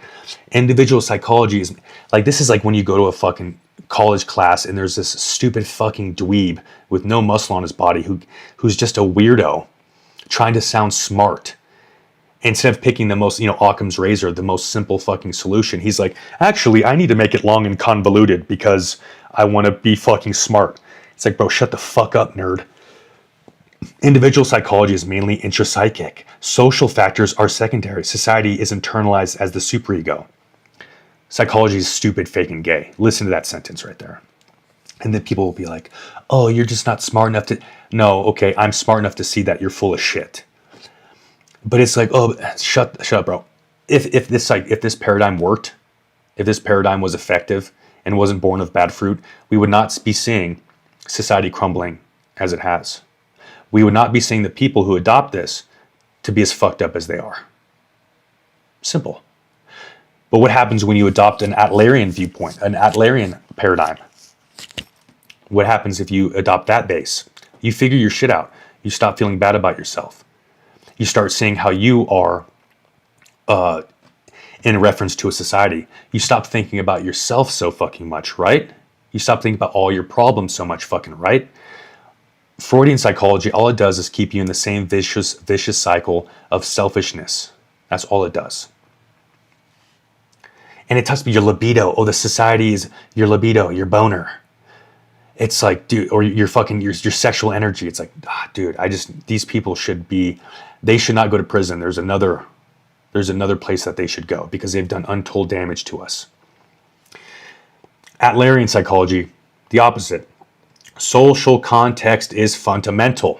individual psychology is like, this is like when you go to a fucking college class and there's this stupid fucking dweeb with no muscle on his body who's just a weirdo trying to sound smart. Instead of picking the most, Occam's razor, the most simple fucking solution, he's like, actually, I need to make it long and convoluted because I want to be fucking smart. It's like, bro, shut the fuck up, nerd. Individual psychology is mainly intrapsychic. Social factors are secondary. Society is internalized as the superego. Psychology is stupid, fake, and gay. Listen to that sentence right there. And then people will be like, oh, you're just not smart enough to... No, okay, I'm smart enough to see that you're full of shit. But it's like, oh, shut up, bro. If this paradigm worked, if this paradigm was effective and wasn't born of bad fruit, we would not be seeing society crumbling as it has. We would not be seeing the people who adopt this to be as fucked up as they are. Simple. But what happens when you adopt an Adlerian viewpoint, an Adlerian paradigm? What happens if you adopt that base? You figure your shit out. You stop feeling bad about yourself. You start seeing how you are in reference to a society. You stop thinking about yourself so fucking much, right? You stop thinking about all your problems so much fucking, right? Freudian psychology, all it does is keep you in the same vicious cycle of selfishness. That's all it does. And it touches your libido. Oh, the society is your libido, your boner. It's like, dude, or your sexual energy. It's like, dude, these people they should not go to prison. There's another place that they should go because they've done untold damage to us. Adlerian psychology, the opposite. Social context is fundamental.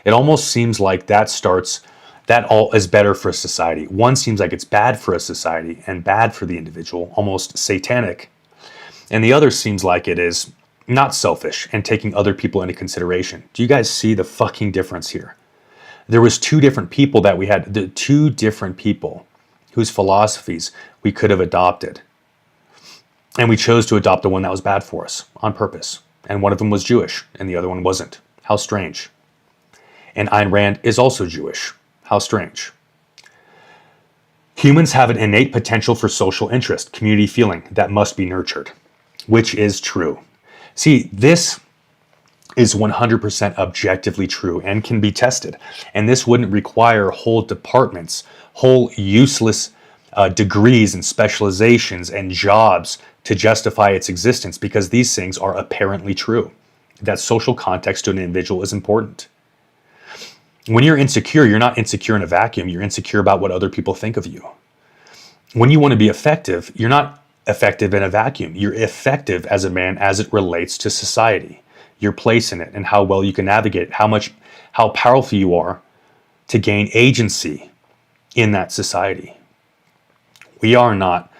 It almost seems like that all is better for a society. One seems like it's bad for a society and bad for the individual, almost satanic. And the other seems like it is not selfish and taking other people into consideration. Do you guys see the fucking difference here? There was two different people whose philosophies we could have adopted. And we chose to adopt the one that was bad for us on purpose. And one of them was Jewish and the other one wasn't. How strange. And Ayn Rand is also Jewish. How strange. Humans have an innate potential for social interest, community feeling that must be nurtured, which is true. See, this is 100% objectively true and can be tested. And this wouldn't require whole departments, whole useless degrees and specializations and jobs to justify its existence, because these things are apparently true. That social context to an individual is important. When you're insecure, you're not insecure in a vacuum. You're insecure about what other people think of you. When you want to be effective, you're not effective in a vacuum. You're effective as a man as it relates to society. your place in it and how well you can navigate it, how powerful you are to gain agency in that society. We are not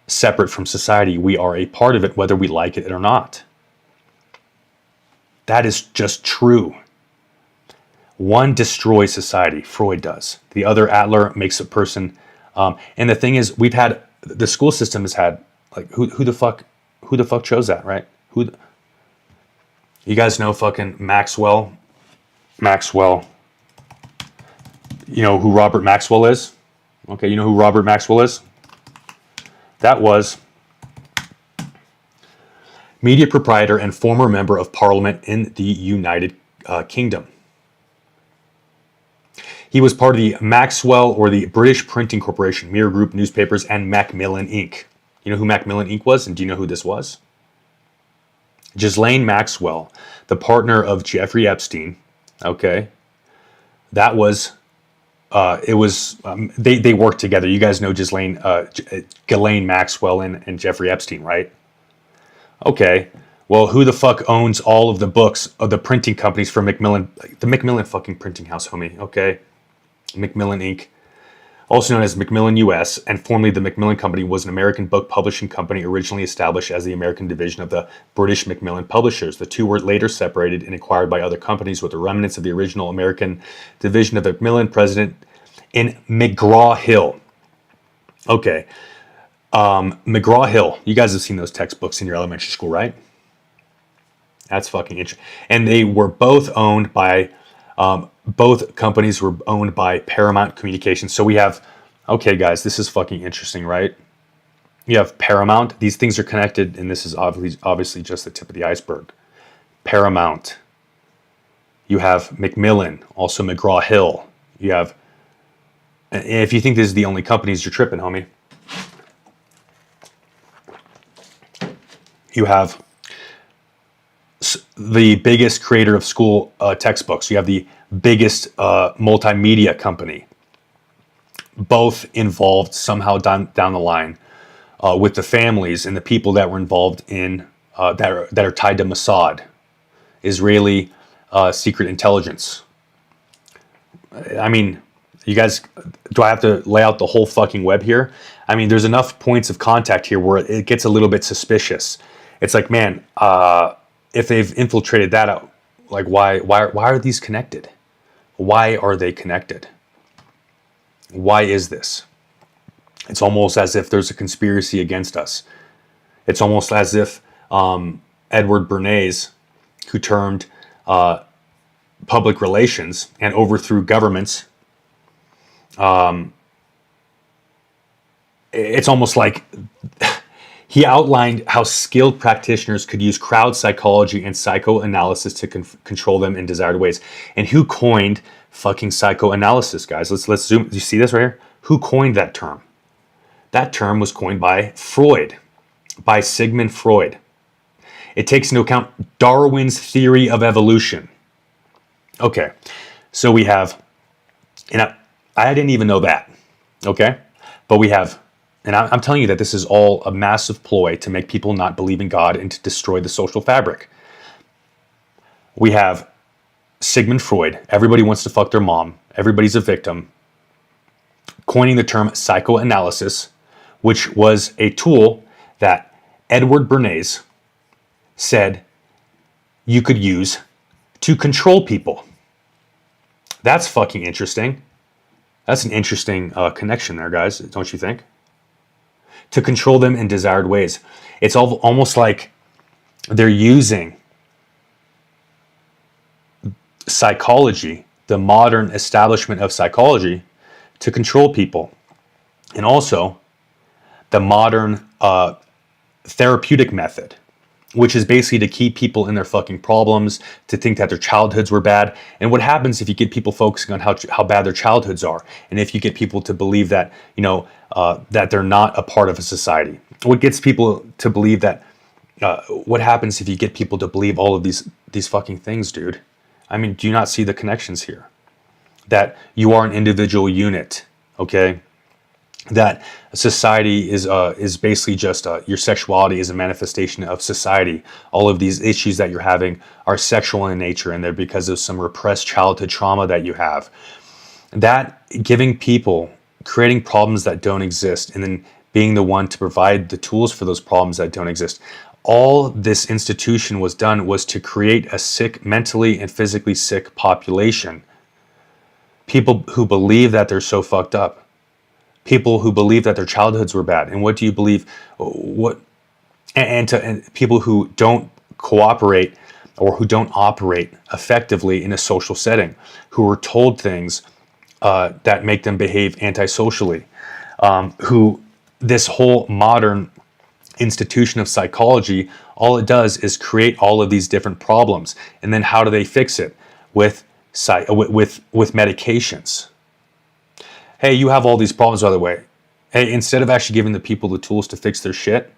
separate from society. We are a part of it, whether we like it or not. That is just true. One destroys society, Freud does. The other, Adler, makes a person. And the thing is, the school system has had, like, who the fuck chose that, right? You guys know fucking Maxwell. You know who Robert Maxwell is? Okay, you know who Robert Maxwell is? That was media proprietor and former member of parliament in the United Kingdom. He was part of the Maxwell, or the British Printing Corporation, Mirror Group Newspapers, and Macmillan Inc. You know who Macmillan Inc. was? And do you know who this was? Ghislaine Maxwell, the partner of Jeffrey Epstein. Okay. That was, they worked together. You guys know Ghislaine Maxwell and Jeffrey Epstein, right? Okay. Well, who the fuck owns all of the books of the printing companies for Macmillan? The Macmillan fucking printing house, homie. Okay. Macmillan Inc., also known as Macmillan US, and formerly the Macmillan Company, was an American book publishing company originally established as the American division of the British Macmillan Publishers. The two were later separated and acquired by other companies, with the remnants of the original American division of the Macmillan present in McGraw-Hill. Okay. McGraw-Hill. You guys have seen those textbooks in your elementary school, right? That's fucking interesting. And they were both owned by... both companies were owned by Paramount Communications. So we have, okay, guys, this is fucking interesting, right? You have Paramount. These things are connected, and this is obviously just the tip of the iceberg. Paramount. You have Macmillan, also McGraw-Hill. You have, and if you think this is the only companies, you're tripping, homie. You have the biggest creator of school textbooks. You have the biggest multimedia company. Both involved somehow down the line with the families and the people that were involved in that are tied to Mossad, Israeli secret intelligence. I mean, you guys, do I have to lay out the whole fucking web here? I mean, there's enough points of contact here where it gets a little bit suspicious. It's like, man, if they've infiltrated that out, like, why are these connected? Why are they connected? Why is this? It's almost as if there's a conspiracy against us. It's almost as if Edward Bernays, who turned public relations and overthrew governments, it's almost like he outlined how skilled practitioners could use crowd psychology and psychoanalysis to control them in desired ways. And who coined fucking psychoanalysis, guys? Let's zoom. You see this right here? Who coined that term? That term was coined by Freud, by Sigmund Freud. It takes into account Darwin's theory of evolution. Okay, so we have, and I didn't even know that, okay? But we have, and I'm telling you that this is all a massive ploy to make people not believe in God and to destroy the social fabric. We have Sigmund Freud. Everybody wants to fuck their mom. Everybody's a victim. Coining the term psychoanalysis, which was a tool that Edward Bernays said you could use to control people. That's fucking interesting. That's an interesting connection there, guys, don't you think? To control them in desired ways. It's almost like they're using psychology, the modern establishment of psychology, to control people. And also the modern therapeutic method, which is basically to keep people in their fucking problems, to think that their childhoods were bad. And what happens if you get people focusing on how bad their childhoods are, and if you get people to believe that, that they're not a part of a society? What gets people to believe that, what happens if you get people to believe all of these fucking things, dude? I mean, do you not see the connections here? That you are an individual unit, okay? that society is basically just your sexuality is a manifestation of society. All of these issues that you're having are sexual in nature, and they're because of some repressed childhood trauma that you have. That giving people, creating problems that don't exist, and then being the one to provide the tools for those problems that don't exist. All this institution was done was to create a sick, mentally and physically sick population. People who believe that they're so fucked up. People who believe that their childhoods were bad. And what do you believe? And people who don't cooperate or who don't operate effectively in a social setting, who are told things that make them behave antisocially, who this whole modern institution of psychology, all it does is create all of these different problems. And then how do they fix it? With medications. Hey, you have all these problems, by the way. Hey, instead of actually giving the people the tools to fix their shit,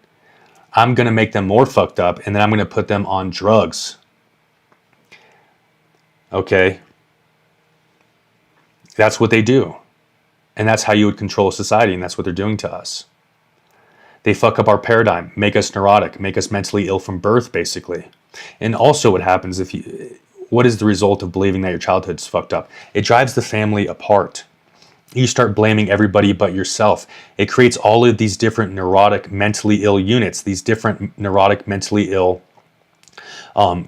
I'm going to make them more fucked up, and then I'm going to put them on drugs. Okay? That's what they do. And that's how you would control society, and that's what they're doing to us. They fuck up our paradigm, make us neurotic, make us mentally ill from birth, basically. And also what happens what is the result of believing that your childhood's fucked up? It drives the family apart. You start blaming everybody but yourself. It creates all of these different neurotic, mentally ill units, these different neurotic, mentally ill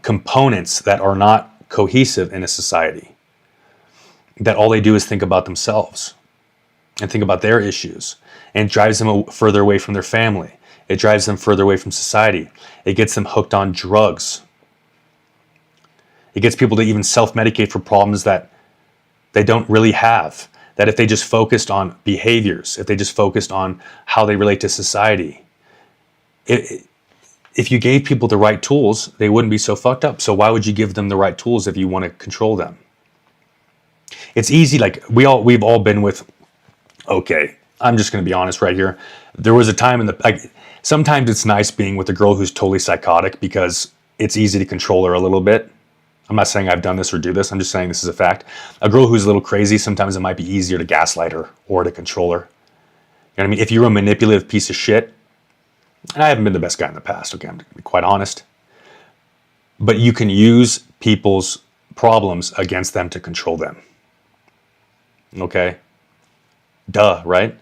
components that are not cohesive in a society. That all they do is think about themselves and think about their issues. And it drives them further away from their family. It drives them further away from society. It gets them hooked on drugs. It gets people to even self-medicate for problems that they don't really have. That if they just focused on behaviors, if they just focused on how they relate to society, if you gave people the right tools, they wouldn't be so fucked up. So why would you give them the right tools if you want to control them? It's easy, like we've all been with, okay, I'm just going to be honest right here. There was a time sometimes it's nice being with a girl who's totally psychotic because it's easy to control her a little bit. I'm not saying I've done this or do this. I'm just saying this is a fact. A girl who's a little crazy, sometimes it might be easier to gaslight her or to control her. You know what I mean? If you're a manipulative piece of shit, and I haven't been the best guy in the past, okay, I'm going to be quite honest. But you can use people's problems against them to control them. Okay? Duh, right?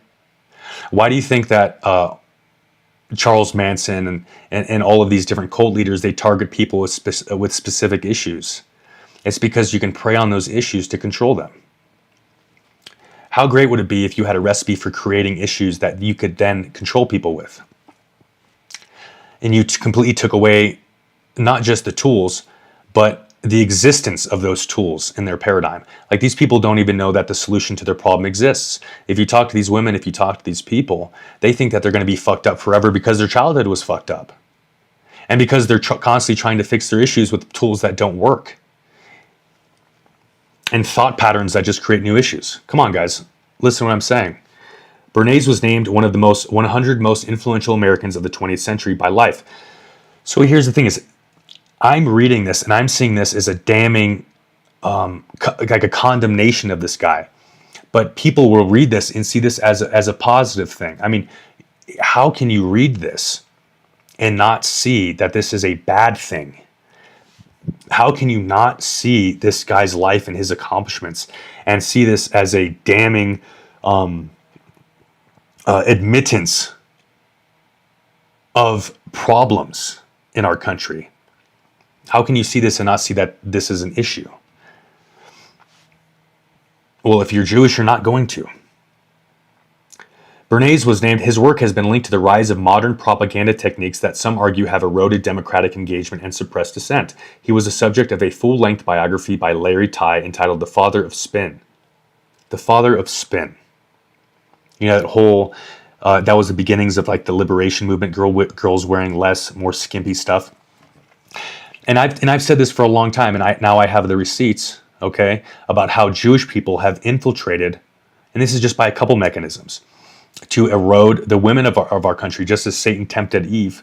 Why do you think that Charles Manson and all of these different cult leaders, they target people with specific issues? It's because you can prey on those issues to control them. How great would it be if you had a recipe for creating issues that you could then control people with? And you completely took away not just the tools, but the existence of those tools in their paradigm. Like, these people don't even know that the solution to their problem exists. If you talk to these women, if you talk to these people, they think that they're going to be fucked up forever because their childhood was fucked up. And because they're constantly trying to fix their issues with tools that don't work. And thought patterns that just create new issues. Come on, guys. Listen to what I'm saying. Bernays was named one of the 100 most influential Americans of the 20th century by Life. So here's the thing is, I'm reading this and I'm seeing this as a damning, like a condemnation of this guy. But people will read this and see this as a positive thing. I mean, how can you read this and not see that this is a bad thing? How can you not see this guy's life and his accomplishments and see this as a damning admittance of problems in our country? How can you see this and not see that this is an issue? Well, if you're Jewish, you're not going to. Bernays was named, his work has been linked to the rise of modern propaganda techniques that some argue have eroded democratic engagement and suppressed dissent. He was the subject of a full-length biography by Larry Tye entitled The Father of Spin. The Father of Spin. You know, that whole, that was the beginnings of like the liberation movement, girls wearing less, more skimpy stuff. And I've said this for a long time, and now I have the receipts, okay, about how Jewish people have infiltrated, and this is just by a couple mechanisms, to erode the women of our country, just as Satan tempted Eve.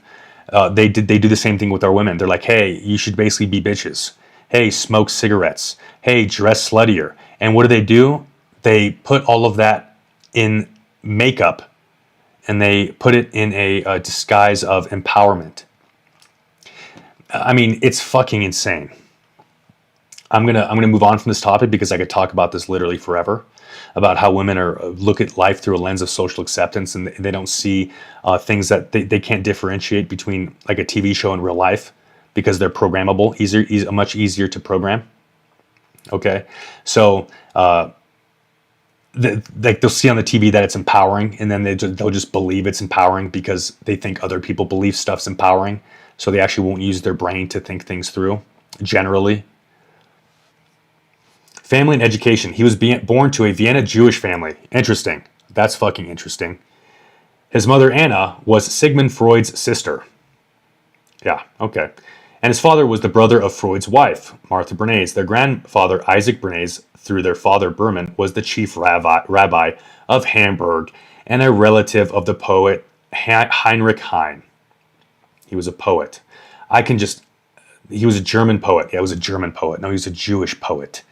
They do the same thing with our women. They're like, hey, you should basically be bitches. Hey, smoke cigarettes. Hey, dress sluttier. And what do? They put all of that in makeup and they put it in a disguise of empowerment. I mean, it's fucking insane. I'm gonna move on from this topic because I could talk about this literally forever, about how women look at life through a lens of social acceptance, and they don't see things that they can't differentiate between like a TV show and real life because they're programmable, much easier to program. Okay, so like they'll see on the TV that it's empowering, and then they'll just believe it's empowering because they think other people believe stuff's empowering. So they actually won't use their brain to think things through, generally. Family and education. He was born to a Vienna Jewish family. Interesting. That's fucking interesting. His mother, Anna, was Sigmund Freud's sister. Yeah, okay. And his father was the brother of Freud's wife, Martha Bernays. Their grandfather, Isaac Bernays, through their father, Berman, was the chief rabbi of Hamburg and a relative of the poet Heinrich Heine. He was a poet. He was a German poet. Yeah, he was a German poet. No, he was a Jewish poet.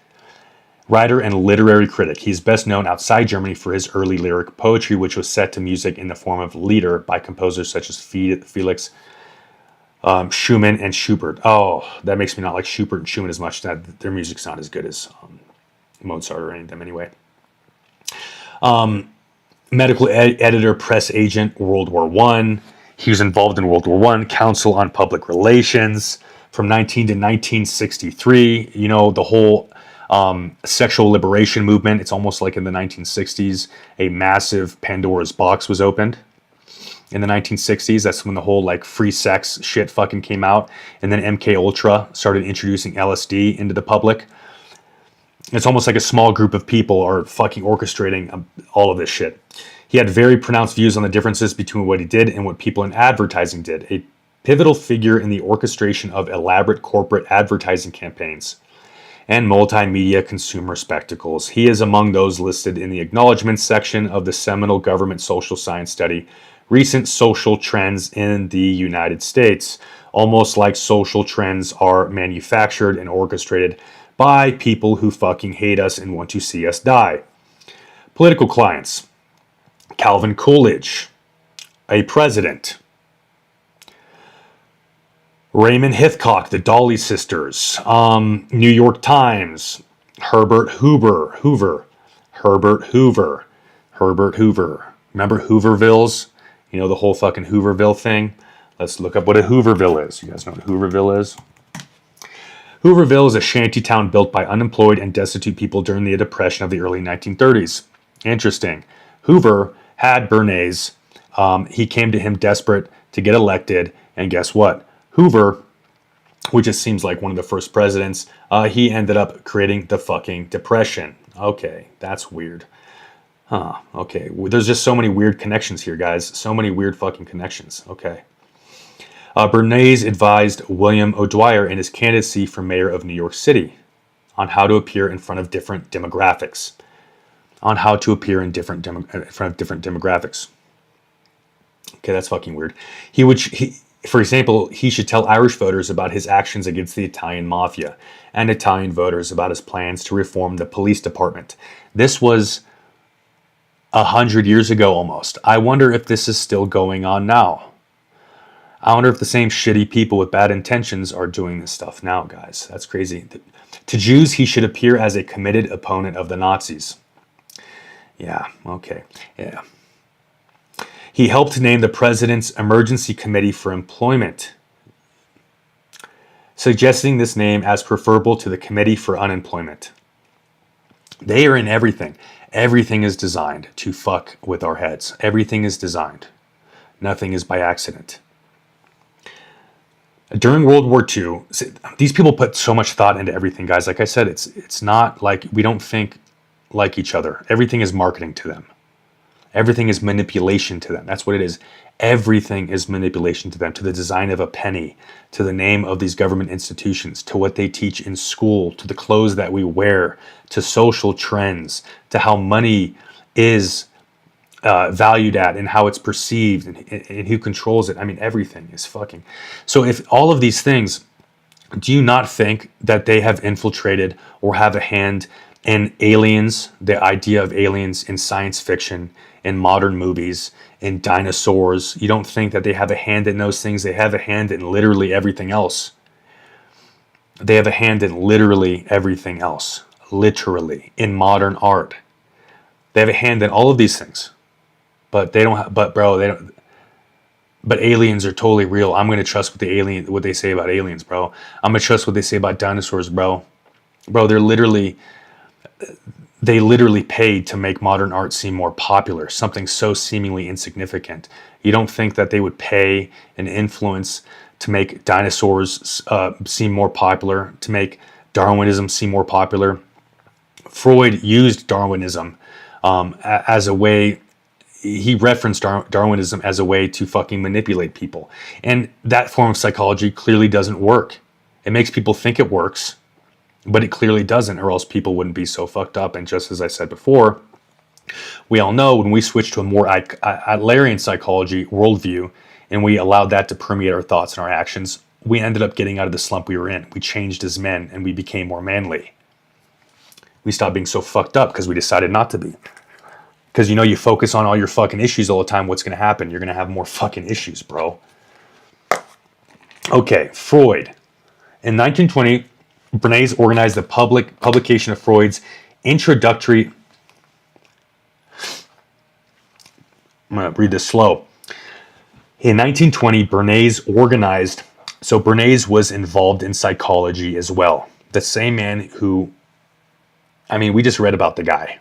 Writer and literary critic. He's best known outside Germany for his early lyric poetry, which was set to music in the form of lieder by composers such as Felix Schumann and Schubert. Oh, that makes me not like Schubert and Schumann as much. Their music's not as good as Mozart or any of them anyway. Medical editor, press agent, World War I. He was involved in World War I, Council on Public Relations from 19 to 1963. You know, the whole sexual liberation movement. It's almost like in the 1960s, a massive Pandora's box was opened. In the 1960s, that's when the whole like free sex shit fucking came out. And then MK Ultra started introducing LSD into the public. It's almost like a small group of people are fucking orchestrating all of this shit. He had very pronounced views on the differences between what he did and what people in advertising did. A pivotal figure in the orchestration of elaborate corporate advertising campaigns and multimedia consumer spectacles. He is among those listed in the acknowledgments section of the seminal government social science study, Recent Social Trends in the United States. Almost like social trends are manufactured and orchestrated by people who fucking hate us and want to see us die. Political clients. Calvin Coolidge, a president. Raymond Hitchcock, the Dolly sisters. New York Times. Herbert Hoover. Remember Hoovervilles? You know, the whole fucking Hooverville thing? Let's look up what a Hooverville is. You guys know what Hooverville is? Hooverville is a shanty town built by unemployed and destitute people during the Depression of the early 1930s. Interesting. Hoover had Bernays. He came to him desperate to get elected. And guess what? Hoover, which just seems like one of the first presidents, he ended up creating the fucking Depression. Okay, that's weird. Huh, okay. There's just so many weird connections here, guys. So many weird fucking connections. Okay. Bernays advised William O'Dwyer in his candidacy for mayor of New York City on how to appear in front of different demographics. Okay, that's fucking weird. For example, he should tell Irish voters about his actions against the Italian mafia and Italian voters about his plans to reform the police department. This was 100 years ago almost. I wonder if this is still going on now. I wonder if the same shitty people with bad intentions are doing this stuff now, guys. That's crazy. To Jews, he should appear as a committed opponent of the Nazis. Yeah, okay. Yeah. He helped name the president's emergency committee for employment, suggesting this name as preferable to the committee for unemployment. They are in everything. Everything is designed to fuck with our heads. Everything is designed. Nothing is by accident. During World War II, these people put so much thought into everything, guys. Like I said, it's not like we don't think like each other. Everything is marketing to them. Everything is manipulation to them. That's what it is. Everything is manipulation to them, to the design of a penny, to the name of these government institutions, to what they teach in school, to the clothes that we wear, to social trends, to how money is valued at and how it's perceived and who controls it. I mean, everything is fucking. So if all of these things, do you not think that they have infiltrated or have a hand And aliens, the idea of aliens in science fiction, in modern movies, in dinosaurs, you don't think that they have a hand in those things. They have a hand in literally everything else. They have a hand in literally everything else. Literally. In modern art. They have a hand in all of these things. But they don't but bro, they don't. But aliens are totally real. I'm going to trust what they say about aliens, bro. I'm going to trust what they say about dinosaurs, bro. Bro, they literally paid to make modern art seem more popular, something so seemingly insignificant. You don't think that they would pay an influence to make dinosaurs seem more popular, to make Darwinism seem more popular? Freud used Darwinism as a way, he referenced Darwinism as a way to fucking manipulate people. And that form of psychology clearly doesn't work. It makes people think it works, but it clearly doesn't, or else people wouldn't be so fucked up. And just as I said before, we all know when we switched to a more Adlerian psychology worldview and we allowed that to permeate our thoughts and our actions, we ended up getting out of the slump we were in. We changed as men and we became more manly. We stopped being so fucked up because we decided not to be. Because you focus on all your fucking issues all the time, what's going to happen? You're going to have more fucking issues, bro. Okay, Freud. In 1920, Bernays organized the publication of Freud's introductory. I'm going to read this slow. In 1920, Bernays organized. So Bernays was involved in psychology as well. The same man who, we just read about the guy.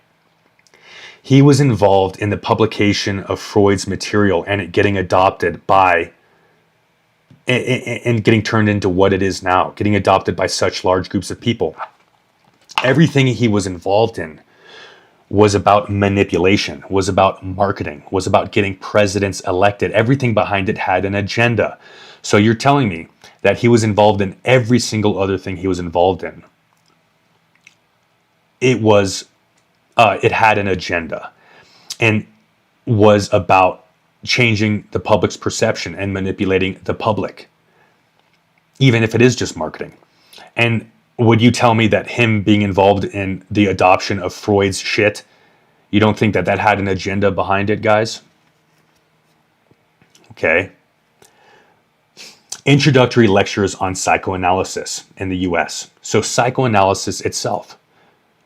He was involved in the publication of Freud's material and it getting adopted by, and getting turned into what it is now, getting adopted by such large groups of people. Everything he was involved in was about manipulation, was about marketing, was about getting presidents elected. Everything behind it had an agenda. So you're telling me that he was involved in every single other thing he was involved in. It had an agenda and was about changing the public's perception and manipulating the public, even if it is just marketing. And would you tell me that him being involved in the adoption of Freud's shit, you don't think that had an agenda behind it, guys? Okay. Introductory lectures on psychoanalysis in the US. So psychoanalysis itself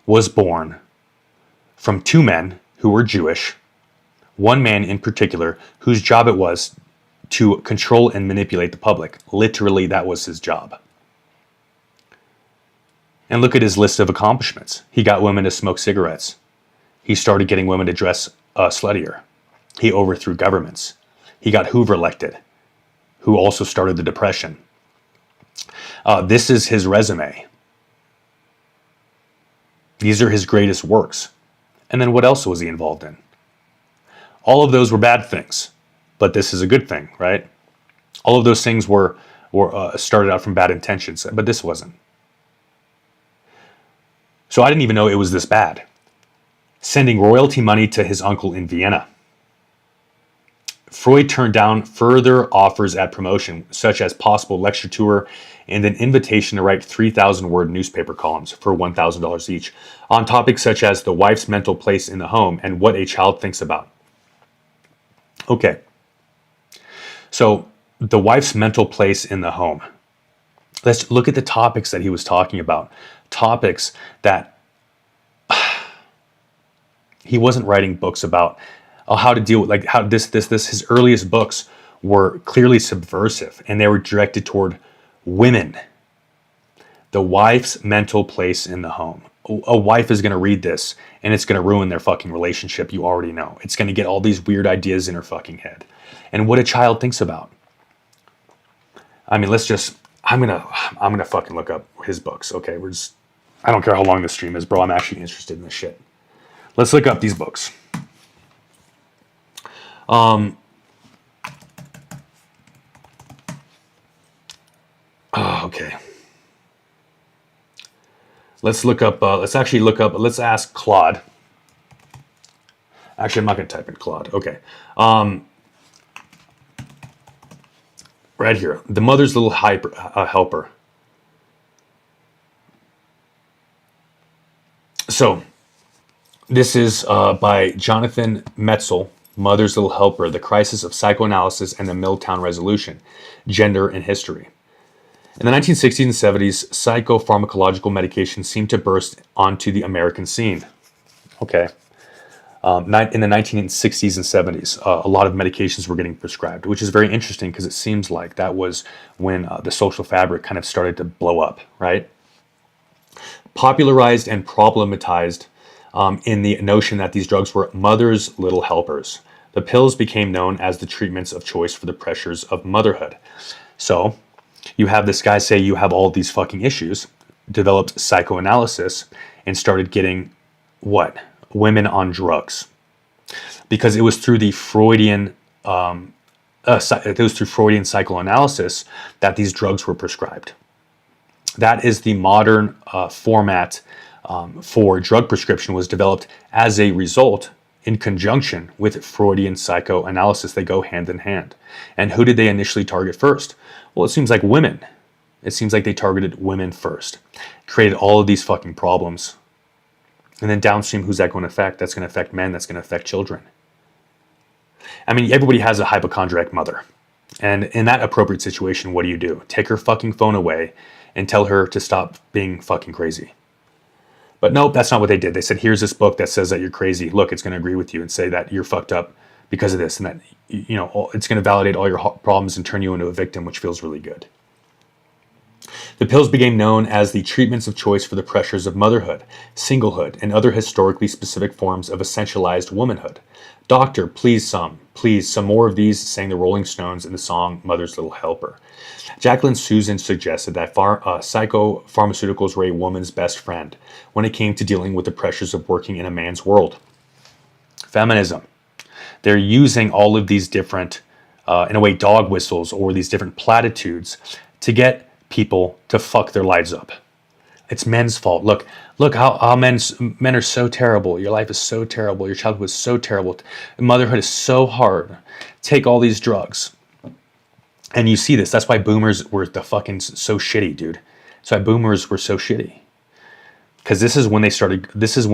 was born from two men who were Jewish, one man in particular whose job it was to control and manipulate the public. Literally, that was his job. And look at his list of accomplishments. He got women to smoke cigarettes. He started getting women to dress sluttier. He overthrew governments. He got Hoover elected, who also started the Depression. This is his resume. These are his greatest works. And then what else was he involved in? All of those were bad things, but this is a good thing, right? All of those things were started out from bad intentions, but this wasn't. So I didn't even know it was this bad. Sending royalty money to his uncle in Vienna. Freud turned down further offers at promotion, such as possible lecture tour and an invitation to write 3,000-word newspaper columns for $1,000 each on topics such as the wife's mental place in the home and what a child thinks about. Okay, so the wife's mental place in the home. Let's look at the topics that he was talking about. Topics that he wasn't writing books about how to deal with, like how this. His earliest books were clearly subversive and they were directed toward women. The wife's mental place in the home. A wife is going to read this and it's going to ruin their fucking relationship. You already know. It's going to get all these weird ideas in her fucking head. And what a child thinks about. I'm going to fucking look up his books. Okay. I don't care how long this stream is, bro. I'm actually interested in this shit. Let's look up these books. Okay. Let's look up, let's ask Claude. Actually, I'm not going to type in Claude. Okay. Right here. The Mother's Little Helper. So this is by Jonathan Metzl, Mother's Little Helper, The Crisis of Psychoanalysis and the Milltown Resolution, Gender and History. In the 1960s and 70s, psychopharmacological medications seemed to burst onto the American scene. Okay. In the 1960s and 70s, a lot of medications were getting prescribed, which is very interesting because it seems like that was when the social fabric kind of started to blow up, right? Popularized and problematized in the notion that these drugs were mother's little helpers. The pills became known as the treatments of choice for the pressures of motherhood. So you have this guy say you have all these fucking issues, developed psychoanalysis, and started getting what? Women on drugs. Because it was through the Freudian psychoanalysis that these drugs were prescribed. That is the modern format for drug prescription, was developed as a result in conjunction with Freudian psychoanalysis. They go hand in hand. And who did they initially target first? Well, it seems like women. It seems like they targeted women first. Created all of these fucking problems. And then downstream, who's that going to affect? That's going to affect men. That's going to affect children. I mean, everybody has a hypochondriac mother. And in that appropriate situation, what do? Take her fucking phone away and tell her to stop being fucking crazy. But nope, that's not what they did. They said, here's this book that says that you're crazy. Look, it's going to agree with you and say that you're fucked up because of this. And that, you know, it's going to validate all your problems and turn you into a victim, which feels really good. The pills became known as the treatments of choice for the pressures of motherhood, singlehood, and other historically specific forms of essentialized womanhood. Doctor, please some more of these, sang the Rolling Stones in the song Mother's Little Helper. Jacqueline Susan suggested that psychopharmaceuticals were a woman's best friend when it came to dealing with the pressures of working in a man's world. Feminism. They're using all of these different, in a way, dog whistles or these different platitudes to get people to fuck their lives up. It's men's fault. Look how men are so terrible. Your life is so terrible. Your childhood was so terrible. Motherhood is so hard. Take all these drugs. And you see this. That's why boomers were so shitty, dude. That's why boomers were so shitty. Because this is when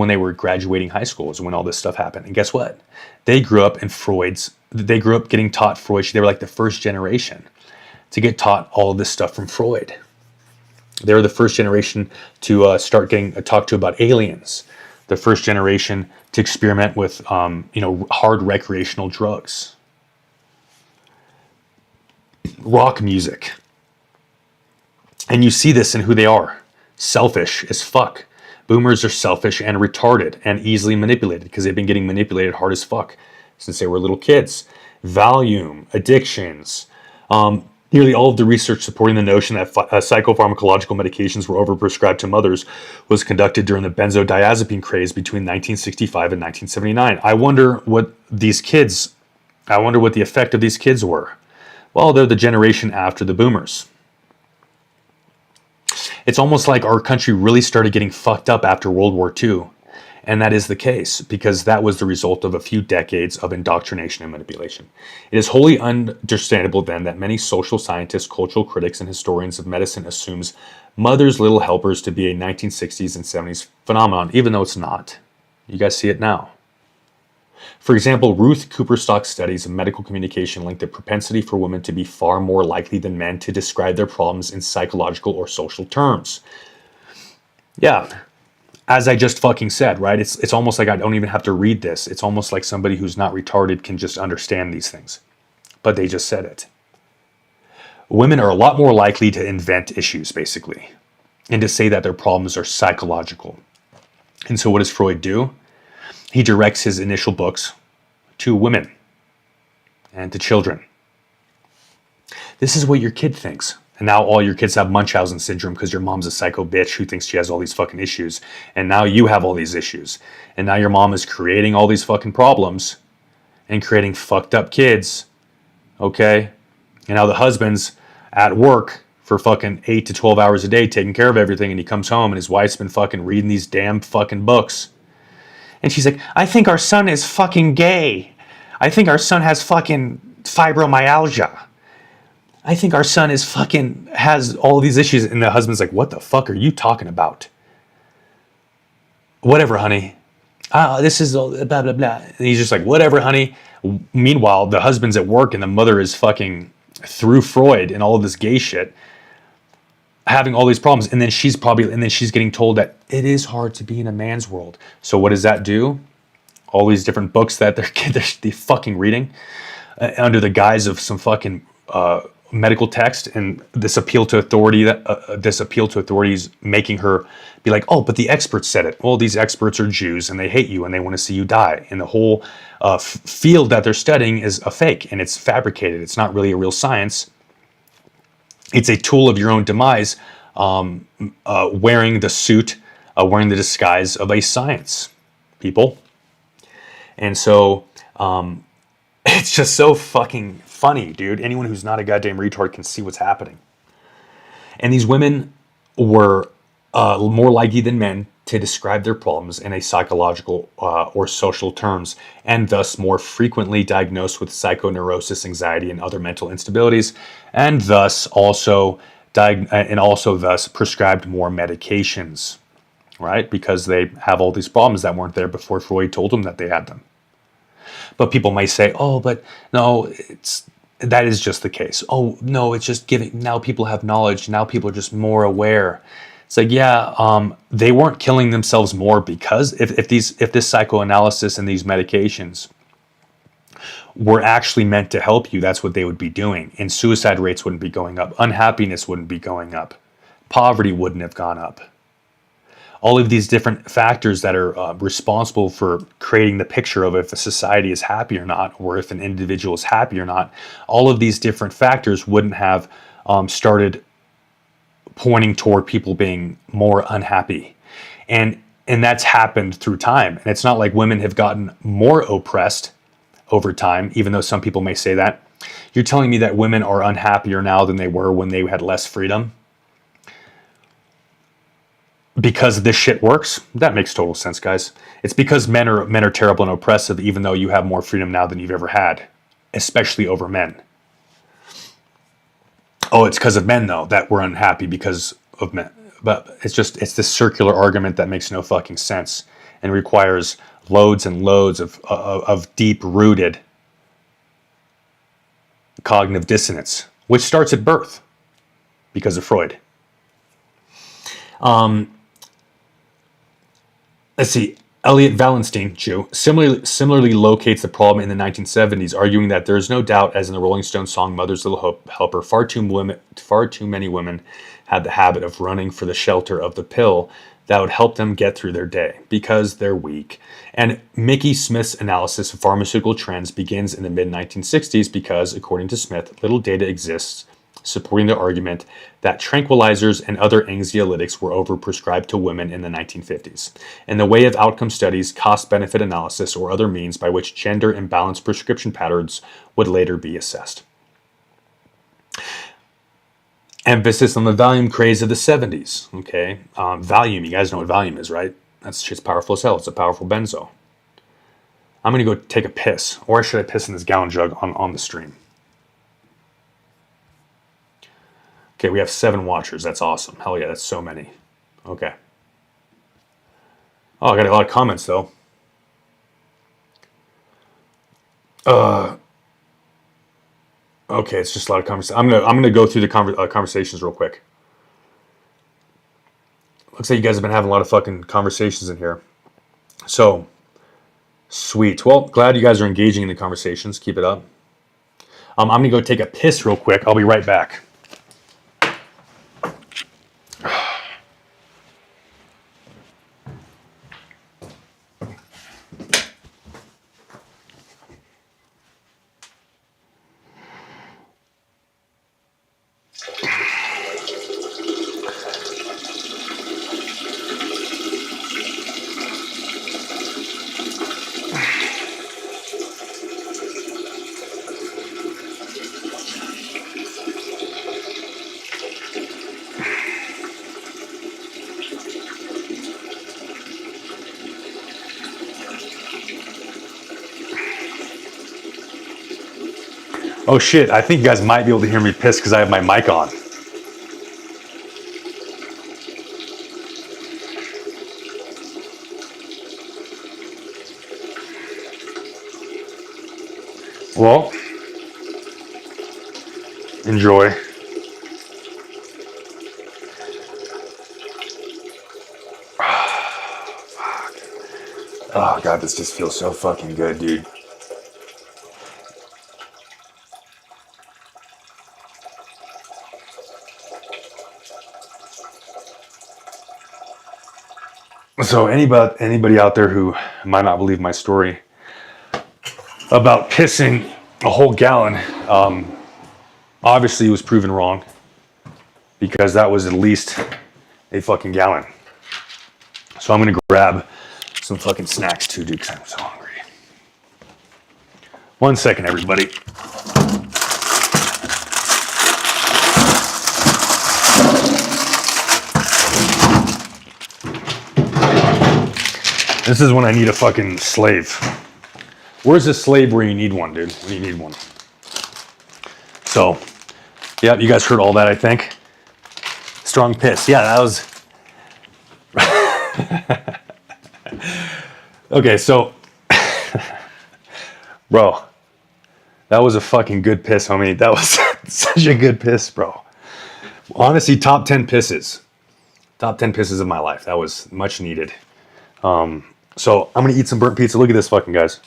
they were graduating high school, is when all this stuff happened. And guess what? They grew up getting taught Freud. They were like the first generation to get taught all of this stuff from Freud. They were the first generation to start getting talked to about aliens. The first generation to experiment with, hard recreational drugs. Rock music. And you see this in who they are. Selfish as fuck. Boomers are selfish and retarded and easily manipulated because they've been getting manipulated hard as fuck since they were little kids. Valium, addictions, nearly all of the research supporting the notion that psychopharmacological medications were overprescribed to mothers was conducted during the benzodiazepine craze between 1965 and 1979. I wonder what the effect of these kids were. Well, they're the generation after the boomers. It's almost like our country really started getting fucked up after World War II. And that is the case because that was the result of a few decades of indoctrination and manipulation. It is wholly understandable then that many social scientists, cultural critics, and historians of medicine assumes mother's little helpers to be a 1960s and 70s phenomenon, even though it's not. You guys see it now. For example, Ruth Cooperstock's studies of medical communication link the propensity for women to be far more likely than men to describe their problems in psychological or social terms. Yeah. As I just fucking said, right? It's almost like I don't even have to read this. It's almost like somebody who's not retarded can just understand these things. But they just said it. Women are a lot more likely to invent issues, basically, and to say that their problems are psychological. And so what does Freud do? He directs his initial books to women and to children. This is what your kid thinks. And now all your kids have Munchausen syndrome because your mom's a psycho bitch who thinks she has all these fucking issues. And now you have all these issues. And now your mom is creating all these fucking problems and creating fucked up kids. Okay? And now the husband's at work for fucking 8 to 12 hours a day taking care of everything. And he comes home and his wife's been fucking reading these damn fucking books. And she's like, I think our son is fucking gay. I think our son has fucking fibromyalgia. I think our son has all these issues. And the husband's like, what the fuck are you talking about? whatever, honey. This is all blah, blah, blah. And he's just like, whatever, honey. Meanwhile, the husband's at work and the mother is fucking through Freud and all of this gay shit, having all these problems. And then she's getting told that it is hard to be in a man's world. So what does that do? All these different books that they're fucking reading under the guise of some fucking medical text, and this appeal to authorities making her be like, oh, but the experts said it. Well, these experts are Jews and they hate you and they want to see you die. And the whole field that they're studying is a fake and it's fabricated. It's not really a real science. It's a tool of your own demise, wearing the suit, wearing the disguise of a science, people. And so it's just so fucking funny, dude. Anyone who's not a goddamn retard can see what's happening. And these women were more likely than men to describe their problems in a psychological or social terms, and thus more frequently diagnosed with psychoneurosis, anxiety, and other mental instabilities, and thus also thus prescribed more medications, right? Because they have all these problems that weren't there before Freud told them that they had them. But people might say, oh, but no, that is just the case. Oh, no, it's just now people have knowledge. Now people are just more aware. It's like, yeah, they weren't killing themselves more because if this psychoanalysis and these medications were actually meant to help you, that's what they would be doing. And suicide rates wouldn't be going up. Unhappiness wouldn't be going up. Poverty wouldn't have gone up. All of these different factors that are responsible for creating the picture of if a society is happy or not, or if an individual is happy or not, all of these different factors wouldn't have started pointing toward people being more unhappy. And that's happened through time. And it's not like women have gotten more oppressed over time, even though some people may say that. You're telling me that women are unhappier now than they were when they had less freedom? Because this shit works? That makes total sense, guys. It's because men are terrible and oppressive, even though you have more freedom now than you've ever had, especially over men. Oh, it's because of men, though, that we're unhappy because of men. But it's this circular argument that makes no fucking sense and requires loads and loads of deep-rooted cognitive dissonance, which starts at birth because of Freud. Let's see. Elliot Wallenstein, Jew, similarly locates the problem in the 1970s, arguing that there is no doubt, as in the Rolling Stones song "Mother's Little Helper," far too many women had the habit of running for the shelter of the pill that would help them get through their day because they're weak. And Mickey Smith's analysis of pharmaceutical trends begins in the mid-1960s because, according to Smith, little data exists supporting the argument that tranquilizers and other anxiolytics were overprescribed to women in the 1950s, in the way of outcome studies, cost-benefit analysis, or other means by which gender imbalanced prescription patterns would later be assessed. Emphasis on the Valium craze of the 70s. Okay, Valium, you guys know what Valium is, right? That shit's powerful as hell. It's a powerful benzo. I'm going to go take a piss, or should I piss in this gallon jug on the stream? Okay, we have 7 watchers. That's awesome. Hell yeah, that's so many. Okay. Oh, I got a lot of comments, though. Okay, it's just a lot of conversations. I'm gonna go through the conversations real quick. Looks like you guys have been having a lot of fucking conversations in here. So, sweet. Well, glad you guys are engaging in the conversations. Keep it up. I'm gonna go take a piss real quick. I'll be right back. Oh shit, I think you guys might be able to hear me piss because I have my mic on. Well, enjoy. Oh god, this just feels so fucking good, dude. So anybody out there who might not believe my story about pissing a whole gallon, obviously was proven wrong, because that was at least a fucking gallon. So I'm gonna grab some fucking snacks too, dude, because I'm so hungry. 1 second, everybody. This is when I need a fucking slave. Where's a slave where you need one, dude? When you need one. So, yeah, you guys heard all that, I think. Strong piss. Yeah, that was... Okay, so... Bro, that was a fucking good piss, homie. That was such a good piss, bro. Honestly, top 10 pisses. Top 10 pisses of my life. That was much needed. So I'm going to eat some burnt pizza. Look at this fucking, guys.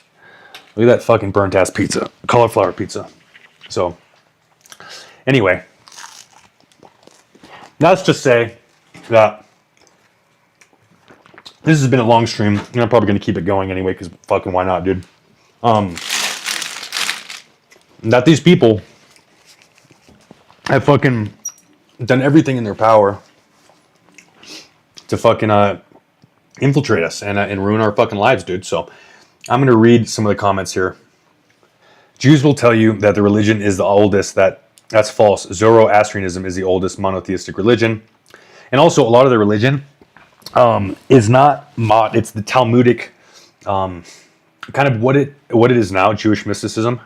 Look at that fucking burnt ass pizza. Cauliflower pizza. So, anyway. Let's just say that this has been a long stream. And I'm probably going to keep it going anyway, because fucking why not, dude? That these people have fucking done everything in their power to fucking infiltrate us and ruin our fucking lives, dude. So I'm going to read some of the comments here. Jews will tell you that the religion is the oldest. That's false. Zoroastrianism is the oldest monotheistic religion. And also a lot of the religion is not it's the Talmudic kind of what it is now, Jewish mysticism.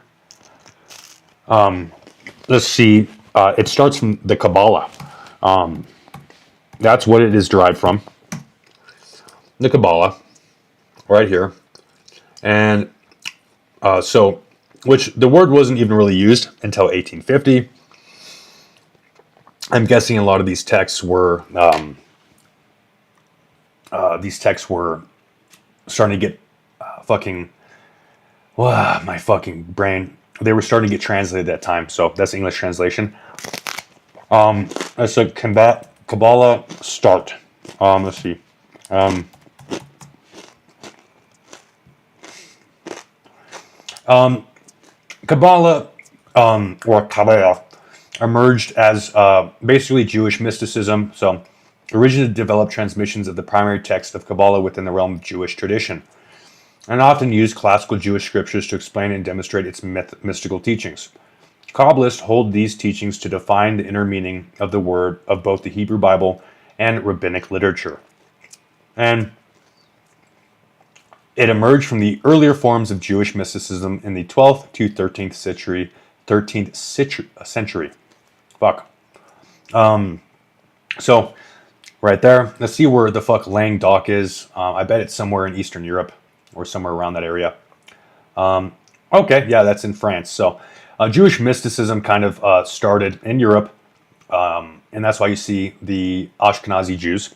Let's see. It starts from the Kabbalah. That's what it is derived from. The Kabbalah, right here. And so, which the word wasn't even really used until 1850. I'm guessing a lot of these texts were starting to get my fucking brain. They were starting to get translated at that time. So that's the English translation. That's a Kabbalah start. Let's see. Kabbalah, or Kabbalah, emerged as basically Jewish mysticism. So, originally developed transmissions of the primary text of Kabbalah within the realm of Jewish tradition, and often used classical Jewish scriptures to explain and demonstrate its mystical teachings. Kabbalists hold these teachings to define the inner meaning of the word of both the Hebrew Bible and rabbinic literature. And it emerged from the earlier forms of Jewish mysticism in the 12th to 13th century. Fuck. So, right there. Let's see where the fuck Languedoc is. I bet it's somewhere in Eastern Europe or somewhere around that area. Okay, yeah, that's in France. So, Jewish mysticism kind of started in Europe, and that's why you see the Ashkenazi Jews.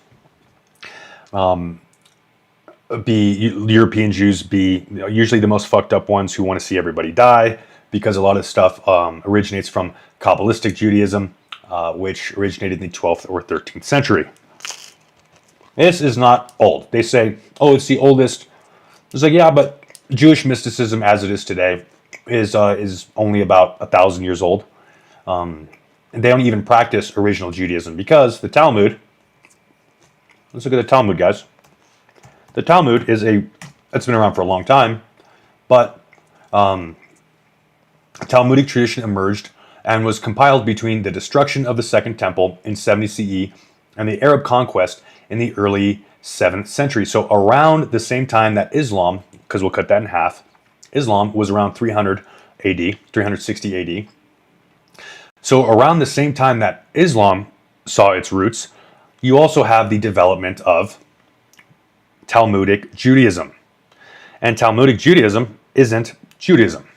European Jews be usually the most fucked up ones who want to see everybody die, because a lot of stuff originates from Kabbalistic Judaism, which originated in the 12th or 13th century. This is not old. They say, oh, it's the oldest. It's like, yeah, but Jewish mysticism as it is today is only about 1,000 years old. And they don't even practice original Judaism, because the Talmud, let's look at the Talmud, guys. The Talmud it's been around for a long time, but Talmudic tradition emerged and was compiled between the destruction of the Second Temple in 70 CE and the Arab conquest in the early 7th century. So around the same time that Islam, because we'll cut that in half, Islam was around 300 AD, 360 AD. So around the same time that Islam saw its roots, you also have the development of Talmudic Judaism. And Talmudic Judaism isn't Judaism.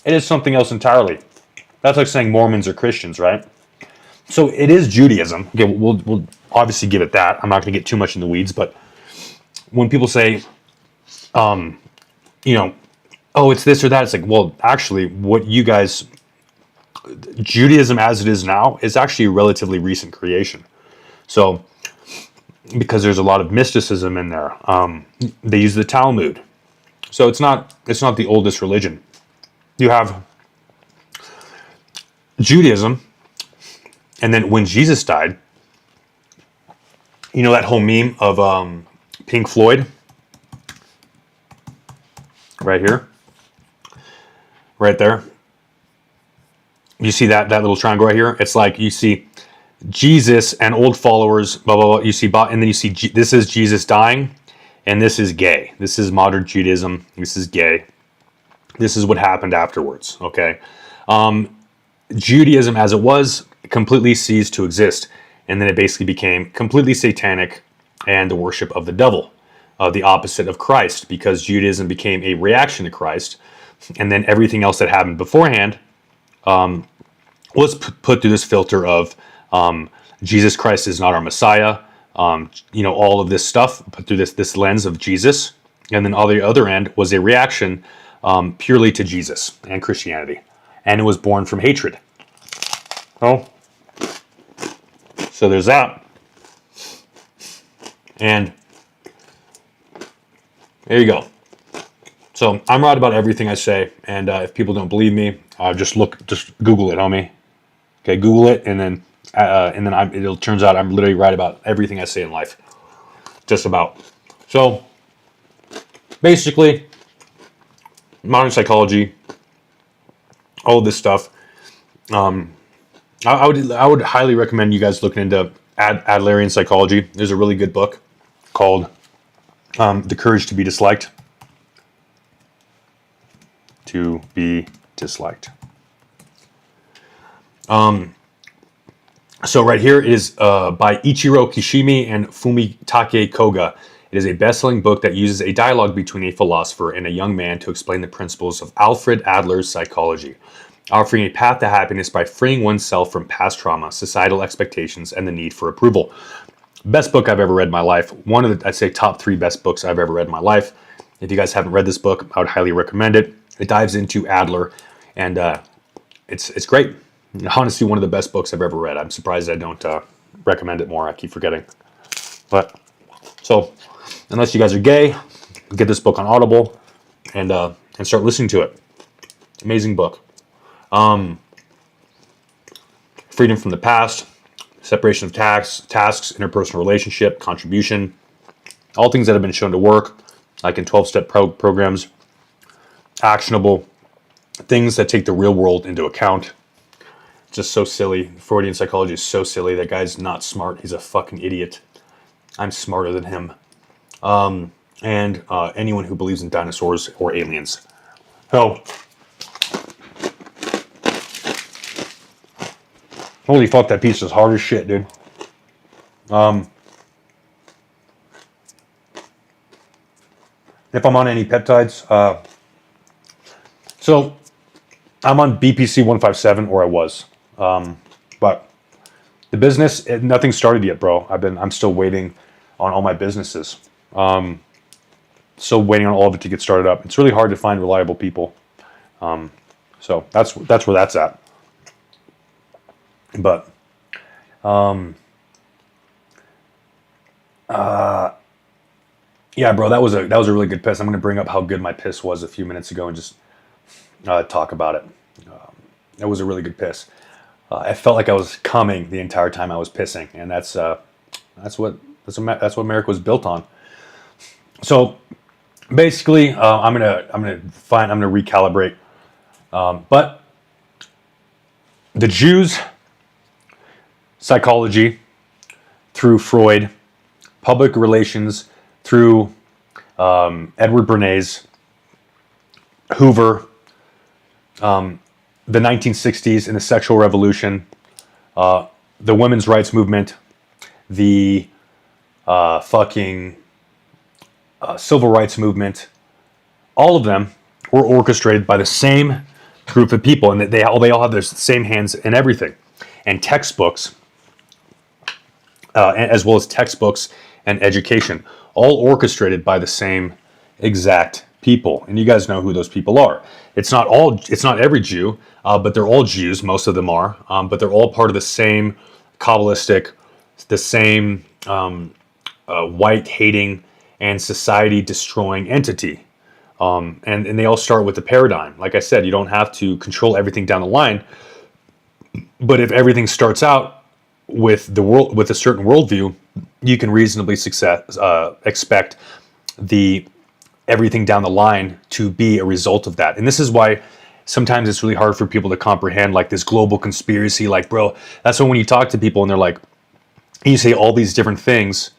It is something else entirely. That's like saying Mormons are Christians, right? So it is Judaism. Okay, we'll obviously give it that. I'm not going to get too much in the weeds, but when people say, you know, oh, it's this or that, it's like, well, actually, what you guys, Judaism as it is now, is actually a relatively recent creation. So, because there's a lot of mysticism in there, they use the Talmud. So it's not the oldest religion. You have Judaism, and then when Jesus died, you know that whole meme of Pink Floyd, right here, right there. You see that little triangle right here? It's like you see Jesus and old followers, blah blah blah. You see, and then you see this is Jesus dying, and this is gay. This is modern Judaism. This is gay. This is what happened afterwards. Okay, Judaism as it was completely ceased to exist, and then it basically became completely satanic and the worship of the devil, the opposite of Christ, because Judaism became a reaction to Christ, and then everything else that happened beforehand was put through this filter of Jesus Christ is not our Messiah. All of this stuff put through this lens of Jesus, and then on the other end was a reaction purely to Jesus and Christianity, and it was born from hatred. Oh, so there's that, and there you go. So I'm right about everything I say, and if people don't believe me, just Google it, homie. Okay, Google it, and then it turns out I'm literally right about everything I say in life, just about. So basically, modern psychology, all this stuff. I would highly recommend you guys looking into Adlerian psychology. There's a really good book called The Courage to be Disliked. To be disliked. So right here is by Ichiro Kishimi and Fumitake Koga. It is a best-selling book that uses a dialogue between a philosopher and a young man to explain the principles of Alfred Adler's psychology, offering a path to happiness by freeing oneself from past trauma, societal expectations, and the need for approval. Best book I've ever read in my life. One of the, I'd say, top 3 best books I've ever read in my life. If you guys haven't read this book, I would highly recommend it. It dives into Adler, and it's great. Honestly, one of the best books I've ever read. I'm surprised I don't recommend it more. I keep forgetting. But so, unless you guys are gay, get this book on Audible and start listening to it. Amazing book. Freedom from the past, separation of tasks, interpersonal relationship, contribution, all things that have been shown to work, like in 12-step programs. Actionable things that take the real world into account. Just so silly. Freudian psychology is so silly. That guy's not smart. He's a fucking idiot. I'm smarter than him. And anyone who believes in dinosaurs or aliens. Hell. Holy fuck, that piece is hard as shit, dude. If I'm on any peptides, so I'm on BPC 157, or I was, but the business, nothing started yet, bro. I'm still waiting on all my businesses. Still waiting on all of it to get started up. It's really hard to find reliable people. So that's where that's at. But, yeah, bro, that was a really good piss. I'm going to bring up how good my piss was a few minutes ago and just talk about it. That was a really good piss. I felt like I was coming the entire time I was pissing, and that's what America was built on. So basically, I'm gonna recalibrate. But the Jews' psychology through Freud, public relations through Edward Bernays, Hoover, the 1960s and the sexual revolution, the women's rights movement, the civil rights movement, all of them were orchestrated by the same group of people, and they all have their same hands in everything, and textbooks, as well as textbooks and education, all orchestrated by the same exact people. And you guys know who those people are. It's not every Jew, but they're all Jews. Most of them are, but they're all part of the same Kabbalistic, the same white hating and society destroying entity. And they all start with the paradigm. Like I said, you don't have to control everything down the line, but if everything starts out with a certain worldview, you can reasonably expect everything down the line to be a result of that. And this is why sometimes it's really hard for people to comprehend like this global conspiracy. Like, bro, that's when you talk to people and they're like, you say all these different things,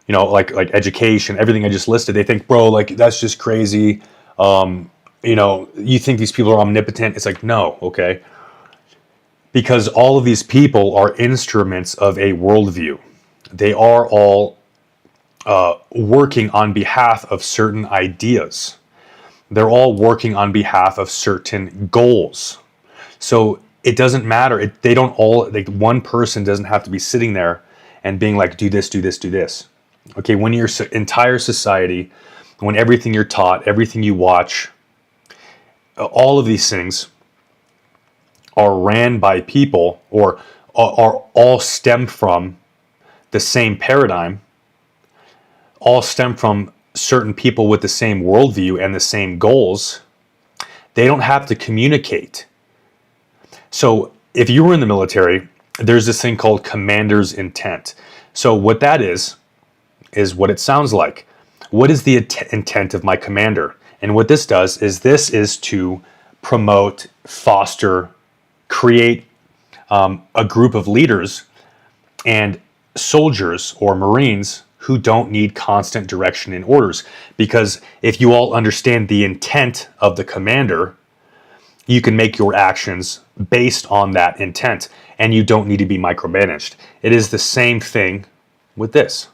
you know, like education, everything I just listed, they think, bro, like that's just crazy. You know, you think these people are omnipotent. It's like, no, okay. Because all of these people are instruments of a worldview. They are all working on behalf of certain ideas. They're all working on behalf of certain goals. So it doesn't matter. They don't all, like one person doesn't have to be sitting there and being like, do this, do this, do this. Okay, when your entire society, when everything you're taught, everything you watch, all of these things are ran by people or are all stem from the same paradigm, all stem from certain people with the same worldview and the same goals, they don't have to communicate. So if you were in the military, there's this thing called commander's intent. So what that is what it sounds like. What is the intent of my commander? And what this does is to promote, foster, create a group of leaders and soldiers or Marines who don't need constant direction and orders. Because if you all understand the intent of the commander, you can make your actions based on that intent, and you don't need to be micromanaged. It is the same thing with this.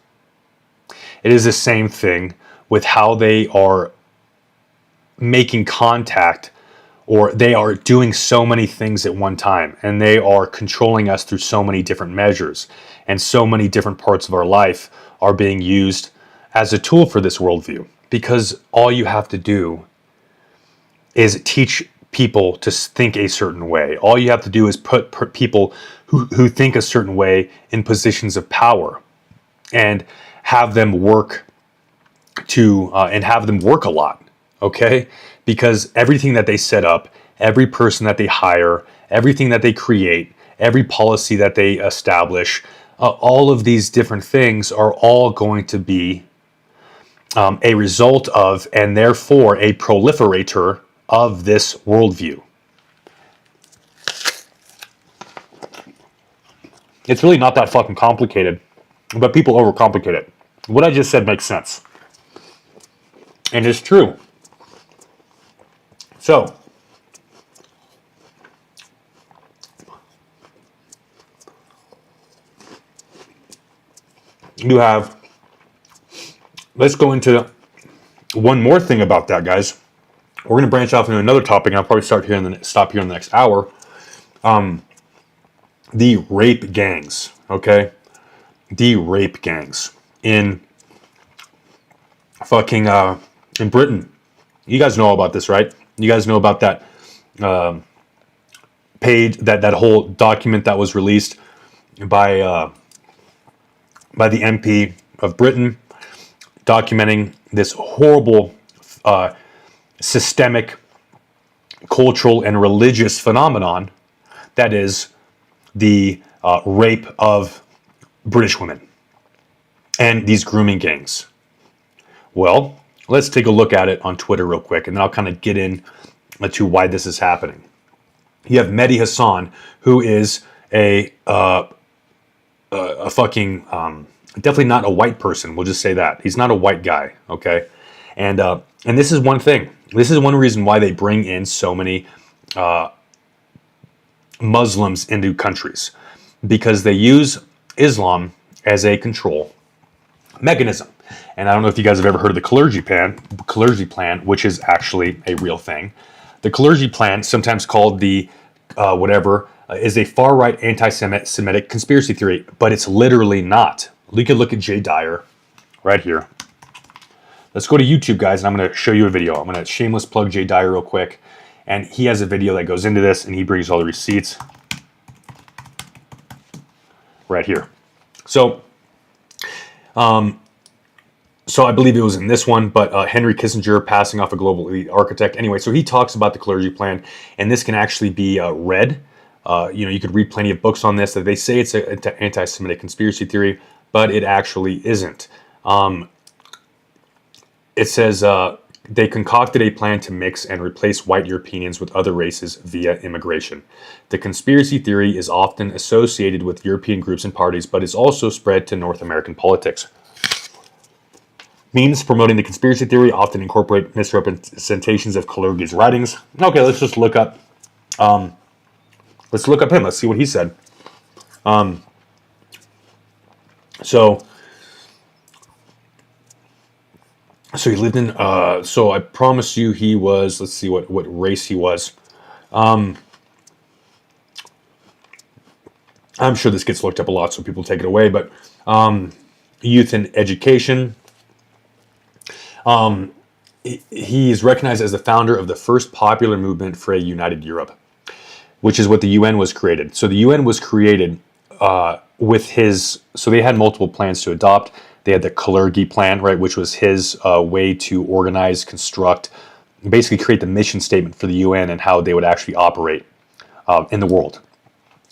It is the same thing with how they are making contact, or they are doing so many things at one time, and they are controlling us through so many different measures, and so many different parts of our life are being used as a tool for this worldview. Because all you have to do is teach people to think a certain way. All you have to do is put people who think a certain way in positions of power, and have them work a lot. Okay? Because everything that they set up, every person that they hire, everything that they create, every policy that they establish, all of these different things are all going to be a result of, and therefore a proliferator of, this worldview. It's really not that fucking complicated, but people overcomplicate it. What I just said makes sense. And it's true. So, you have, let's go into one more thing about that, guys. We're going to branch off into another topic, and I'll probably stop here in the next hour. The rape gangs, okay? The rape gangs in fucking, in Britain. You guys know all about this, right? You guys know about that page, that whole document that was released by the MP of Britain, documenting this horrible systemic, cultural, and religious phenomenon that is the rape of British women and these grooming gangs. Well, let's take a look at it on Twitter real quick, and then I'll kind of get into why this is happening. You have Mehdi Hassan, who is a fucking definitely not a white person. We'll just say that he's not a white guy. Okay, and this is one thing. This is one reason why they bring in so many Muslims into countries, because they use Islam as a control mechanism. And I don't know if you guys have ever heard of the clergy plan, which is actually a real thing. The clergy plan, sometimes called the is a far-right anti-Semitic conspiracy theory, but it's literally not. We could look at Jay Dyer right here. Let's go to YouTube, guys, and I'm going to show you a video. I'm going to shameless plug Jay Dyer real quick. And he has a video that goes into this, and he brings all the receipts right here. So I believe it was in this one, but Henry Kissinger passing off a global elite architect. Anyway, so he talks about the clergy plan, and this can actually be read. You could read plenty of books on this. That they say it's an anti-Semitic conspiracy theory, but it actually isn't. It says they concocted a plan to mix and replace white Europeans with other races via immigration. The conspiracy theory is often associated with European groups and parties, but is also spread to North American politics. Means promoting the conspiracy theory often incorporate misrepresentations of Kalergi's writings. Okay, let's just look up. Let's look up him. Let's see what he said. So he lived in. So I promise you, he was. Let's see what race he was. I'm sure this gets looked up a lot, so people take it away. But youth and education. He is recognized as the founder of the first popular movement for a united Europe, which is what the UN was created. So the UN was created with his. So they had multiple plans to adopt. They had the Kalergi plan, right, which was his way to organize, construct, basically create the mission statement for the UN and how they would actually operate in the world.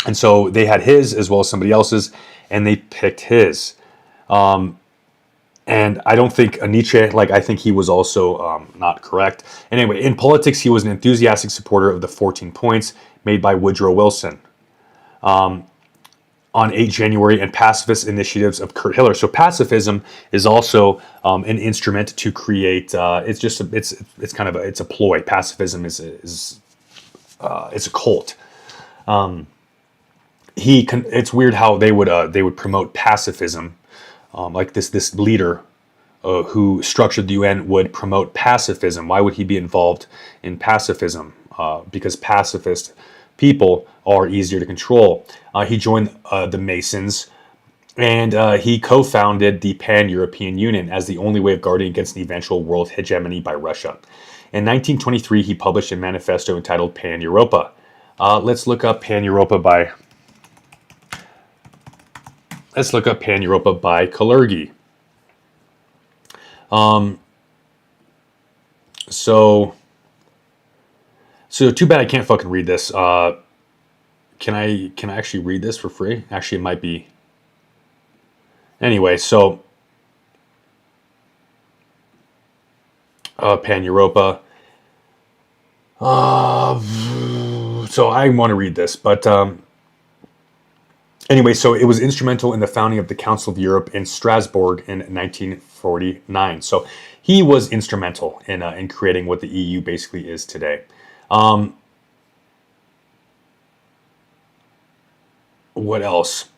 And so they had his as well as somebody else's, and they picked his. And I don't think Nietzsche, I think he was also not correct. Anyway, in politics, he was an enthusiastic supporter of the 14 points made by Woodrow Wilson on 8 January and pacifist initiatives of Kurt Hiller. So pacifism is also an instrument to create. It's kind of a ploy. Pacifism is it's a cult. It's weird how they would promote pacifism. Like this leader who structured the UN would promote pacifism. Why would he be involved in pacifism? Because pacifist people are easier to control. He joined the Masons, and he co-founded the Pan-European Union as the only way of guarding against an eventual world hegemony by Russia. In 1923, he published a manifesto entitled Pan-Europa. Let's look up Pan-Europa by Kalergi. So too bad I can't fucking read this. Can I actually read this for free? Actually, it might be. Anyway, so Pan-Europa. So I want to read this, but anyway, so it was instrumental in the founding of the Council of Europe in Strasbourg in 1949. So he was instrumental in creating what the EU basically is today. What else?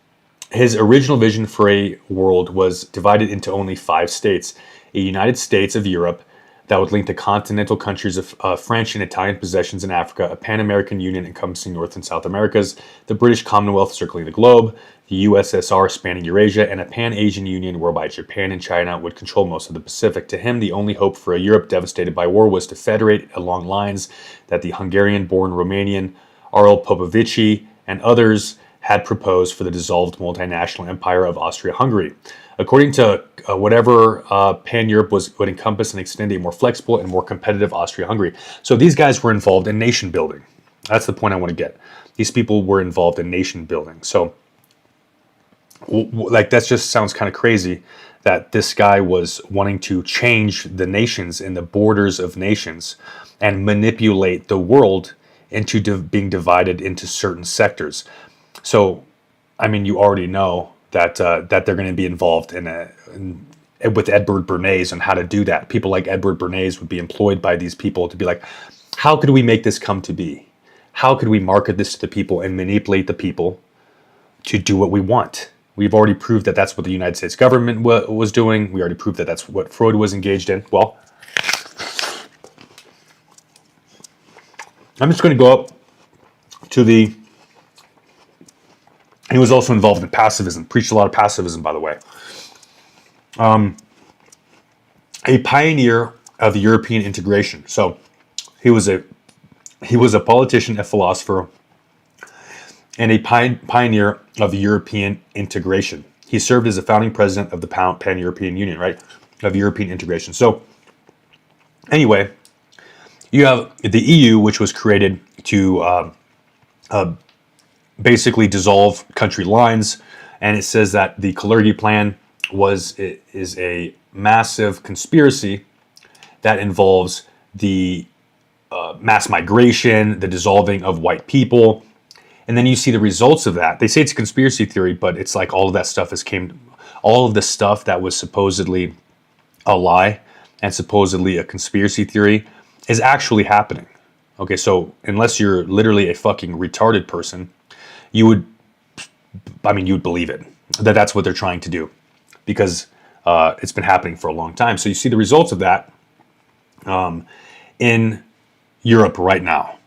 His original vision for a world was divided into only 5 states: a United States of Europe that would link the continental countries of French and Italian possessions in Africa, a Pan-American Union encompassing North and South Americas, the British Commonwealth circling the globe, the USSR spanning Eurasia, and a Pan-Asian Union whereby Japan and China would control most of the Pacific. To him, the only hope for a Europe devastated by war was to federate along lines that the Hungarian-born Romanian Arel Popovici and others had proposed for the dissolved multinational empire of Austria-Hungary. According to whatever Pan-Europe would encompass and extend a more flexible and more competitive Austria-Hungary. So these guys were involved in nation building. That's the point I want to get. These people were involved in nation building. So that just sounds kind of crazy that this guy was wanting to change the nations and the borders of nations and manipulate the world into being divided into certain sectors. So, I mean, you already know that they're going to be involved with Edward Bernays on how to do that. People like Edward Bernays would be employed by these people to be like, how could we make this come to be? How could we market this to the people and manipulate the people to do what we want? We've already proved that that's what the United States government was doing. We already proved that that's what Freud was engaged in. Well, I'm just going to go up to the... He was also involved in pacifism, preached a lot of pacifism, by the way. A pioneer of the European integration. So he was a politician, a philosopher, and a pioneer of the European integration. He served as a founding president of the Pan-European Union, right? Of European integration. So anyway, you have the EU, which was created to basically dissolve country lines, and it says that the Kalergi Plan is a massive conspiracy that involves the mass migration, the dissolving of white people, and then you see the results of that. They say it's a conspiracy theory, but it's like all of that stuff all of the stuff that was supposedly a lie and supposedly a conspiracy theory is actually happening. Okay, so unless you're literally a fucking retarded person, you would believe it, that's what they're trying to do, because it's been happening for a long time. So you see the results of that in Europe right now.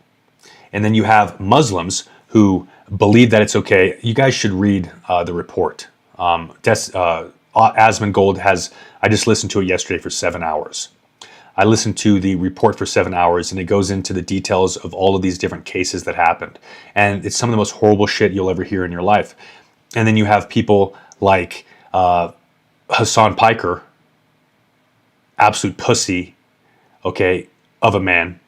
And then you have Muslims who believe that it's okay. You guys should read the report. Asmongold I just listened to it yesterday for 7 hours. I listened to the report for 7 hours, and it goes into the details of all of these different cases that happened. And it's some of the most horrible shit you'll ever hear in your life. And then you have people like Hassan Piker, absolute pussy, okay, of a man,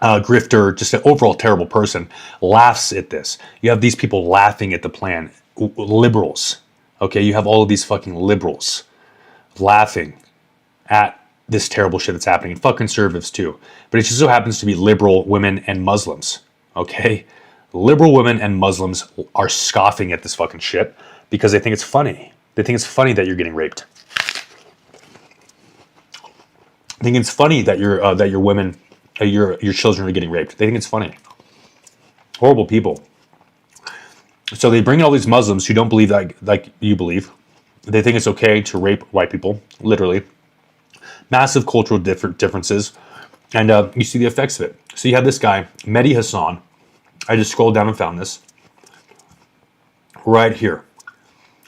grifter, just an overall terrible person, laughs at this. You have these people laughing at the plan. Liberals, okay? You have all of these fucking liberals laughing at this terrible shit that's happening, and fuck conservatives too. But it just so happens to be liberal women and Muslims, okay? Liberal women and Muslims are scoffing at this fucking shit because they think it's funny. They think it's funny that you're getting raped. They think it's funny that your women, your children are getting raped. They think it's funny. Horrible people. So they bring in all these Muslims who don't believe like you believe. They think it's okay to rape white people, literally. Massive cultural differences, and you see the effects of it. So you have this guy, Mehdi Hassan. I just scrolled down and found this right here.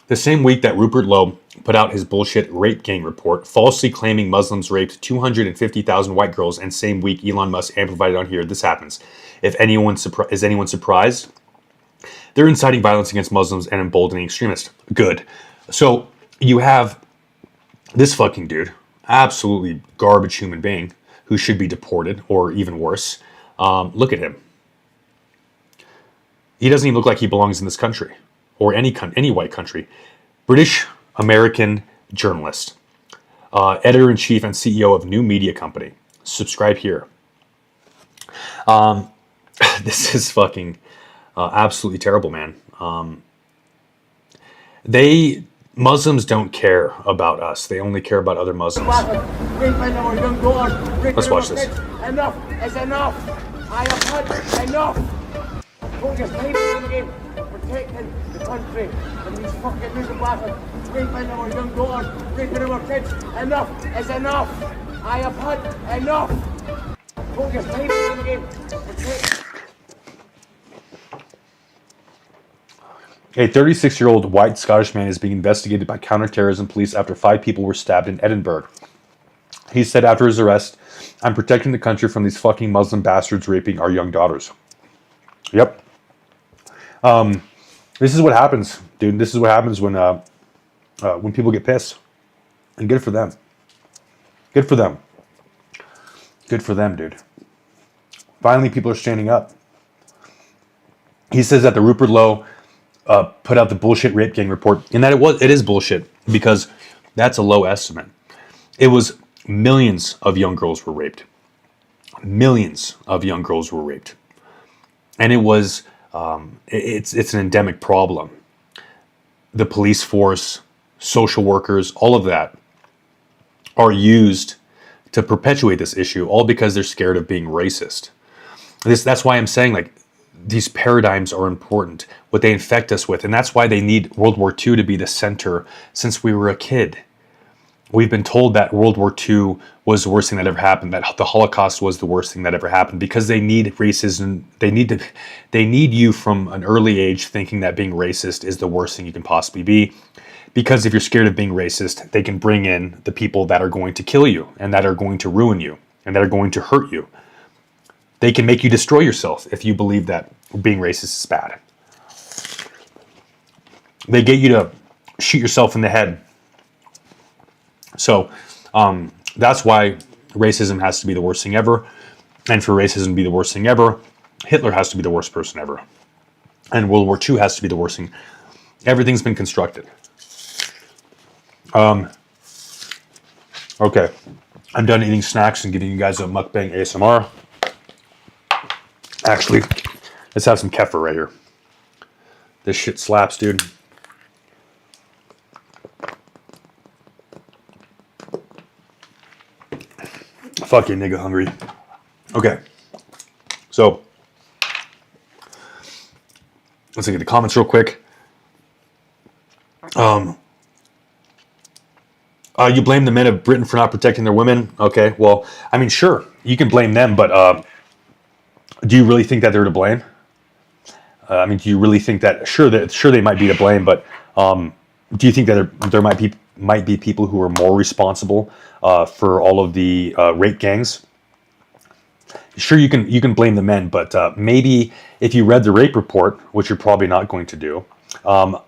The same week that Rupert Lowe put out his bullshit rape gang report, falsely claiming Muslims raped 250,000 white girls, and same week Elon Musk amplified it on here. This happens. Is anyone surprised? They're inciting violence against Muslims and emboldening extremists. Good. So you have this fucking dude, absolutely garbage human being, who should be deported, or even worse. Look at him. He doesn't even look like he belongs in this country, or any white country. British American journalist, editor-in-chief and CEO of new media company. Subscribe here. This is fucking absolutely terrible, man. Muslims don't care about us. They only care about other Muslims. Let's watch this. Enough is enough. I have had enough. Don't just leave it again. Protecting the country from these fucking miserable bastards. Raping our young daughters, raping our kids. Enough is enough. I have had enough. Don't just leave it again. A 36-year-old white Scottish man is being investigated by counterterrorism police after 5 people were stabbed in Edinburgh. He said after his arrest, "I'm protecting the country from these fucking Muslim bastards raping our young daughters." Yep. This is what happens, dude. This is what happens when people get pissed. And good for them. Good for them. Good for them, dude. Finally, people are standing up. He says that the Rupert Lowe put out the bullshit rape gang report, and that it is bullshit, because that's a low estimate. It was millions of young girls were raped. Millions of young girls were raped. And it was, it's an endemic problem. The police force, social workers, all of that are used to perpetuate this issue, all because they're scared of being racist. That's why I'm saying, like, these paradigms are important, what they infect us with. And that's why they need World War II to be the center since we were a kid. we've been told that World War II was the worst thing that ever happened, that the Holocaust was the worst thing that ever happened, because they need racism. They need you from an early age thinking that being racist is the worst thing you can possibly be. Because if you're scared of being racist, they can bring in the people that are going to kill you and that are going to ruin you and that are going to hurt you. They can make you destroy yourself if you believe that being racist is bad. They get you to shoot yourself in the head. So that's why racism has to be the worst thing ever. And for racism to be the worst thing ever, Hitler has to be the worst person ever. And World War II has to be the worst thing. Everything's been constructed. Okay. I'm done eating snacks and giving you guys a mukbang ASMR. Actually, let's have some kefir right here. This shit slaps, dude. Fuck you, nigga hungry. Okay. So, let's look at the comments real quick. You blame the men of Britain for not protecting their women. Okay, well, I mean, sure, you can blame them, but do you really think that they're to blame? I mean, do you really think that? Sure, they might be to blame, but do you think that there might be people who are more responsible for all of the rape gangs? Sure, you can blame the men, but maybe if you read the rape report, which you're probably not going to do, a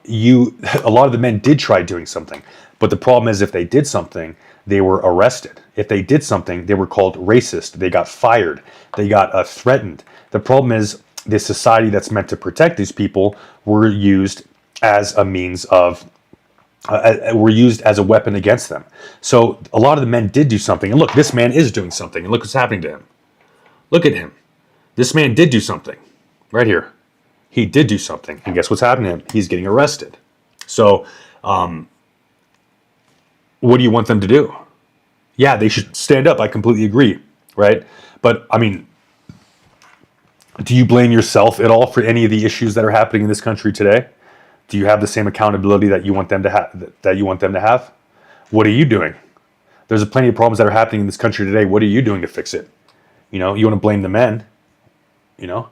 lot of the men did try doing something. But the problem is, if they did something, they were arrested. If they did something, they were called racist. They got fired. They got threatened. The problem is, the society that's meant to protect these people were used as a means of, were used as a weapon against them. So a lot of the men did do something. And look, this man is doing something. And look what's happening to him. Look at him. This man did do something. Right here. He did do something. And guess what's happening to him? He's getting arrested. So, what do you want them to do? Yeah, they should stand up. I completely agree, right? But, I mean, do you blame yourself at all for any of the issues that are happening in this country today? Do you have the same accountability that you want them to have? What are you doing? There's plenty of problems that are happening in this country today. What are you doing to fix it? You know, you want to blame the men, you know?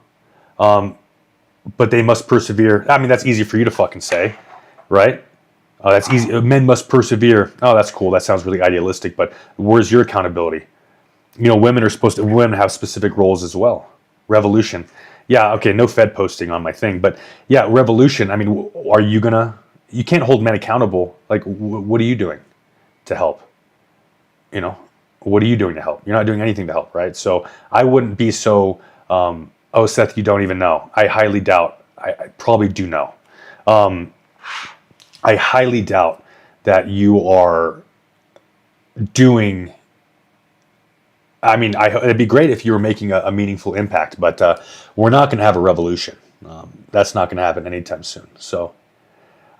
But they must persevere. I mean, that's easy for you to fucking say, right? That's easy. Men must persevere. Oh, that's cool. That sounds really idealistic, but where's your accountability? You know, women have specific roles as well. Revolution. Yeah, okay, no Fed posting on my thing, but yeah, revolution. I mean, you can't hold men accountable. Like, what are you doing to help? You know, what are you doing to help? You're not doing anything to help, right? So I wouldn't be so, oh, Seth, you don't even know. I highly doubt. I probably do know. I highly doubt that you are doing. I mean, it'd be great if you were making a meaningful impact, but we're not going to have a revolution. That's not going to happen anytime soon. So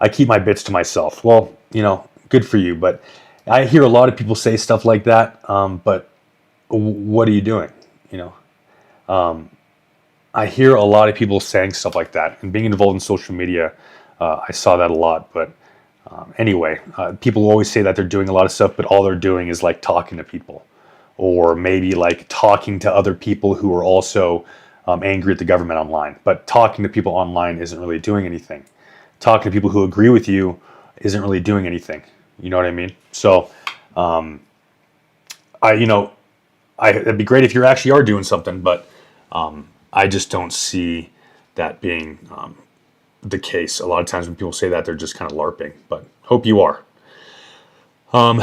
I keep my bits to myself. Well, you know, good for you. But I hear a lot of people say stuff like that. But what are you doing? You know, I hear a lot of people saying stuff like that, and being involved in social media, I saw that a lot. But anyway, people always say that they're doing a lot of stuff, but all they're doing is like talking to people. Or maybe like talking to other people who are also angry at the government online. But talking to people online isn't really doing anything. Talking to people who agree with you isn't really doing anything. You know what I mean? So, it'd be great if you actually are doing something, but I just don't see that being the case. A lot of times when people say that, they're just kind of LARPing. But hope you are.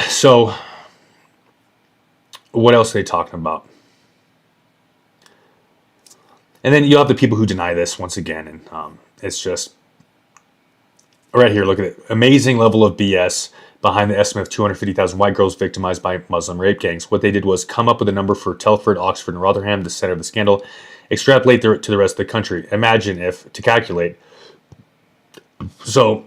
So. What else are they talking about? And then you have the people who deny this once again, and it's just right here. Look at it. Amazing level of BS behind the estimate of 250,000 white girls victimized by Muslim rape gangs. What they did was come up with a number for Telford, Oxford, and Rotherham, the center of the scandal, extrapolate to the rest of the country. Imagine if, to calculate. So,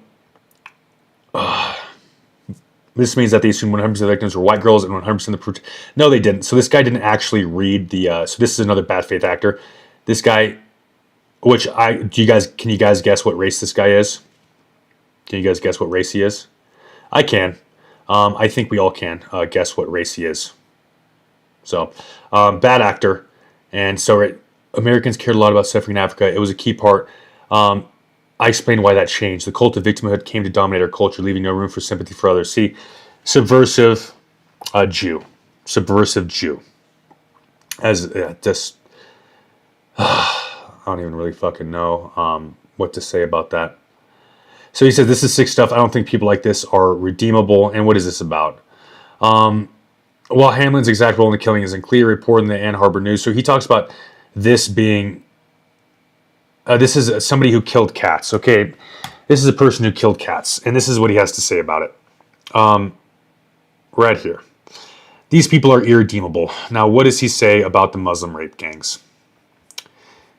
this means that they assumed 100% of the victims were white girls and 100% of the... No, they didn't. So this guy didn't actually read the... so this is another bad faith actor. This guy, can you guys guess what race this guy is? Can you guys guess what race he is? I can. I think we all can guess what race he is. So, bad actor. And so Americans cared a lot about suffering in Africa. It was a key part. I explained why that changed. The cult of victimhood came to dominate our culture, leaving no room for sympathy for others. See, subversive Jew. Subversive Jew. As just, I don't even really fucking know what to say about that. So he said, this is sick stuff. I don't think people like this are redeemable. And what is this about? While Hamlin's exact role in the killing isn't clear, reported in the Ann Arbor News. So he talks about this being, this is somebody who killed cats. Okay, this is a person who killed cats. And this is what he has to say about it. Right here. These people are irredeemable. Now, what does he say about the Muslim rape gangs?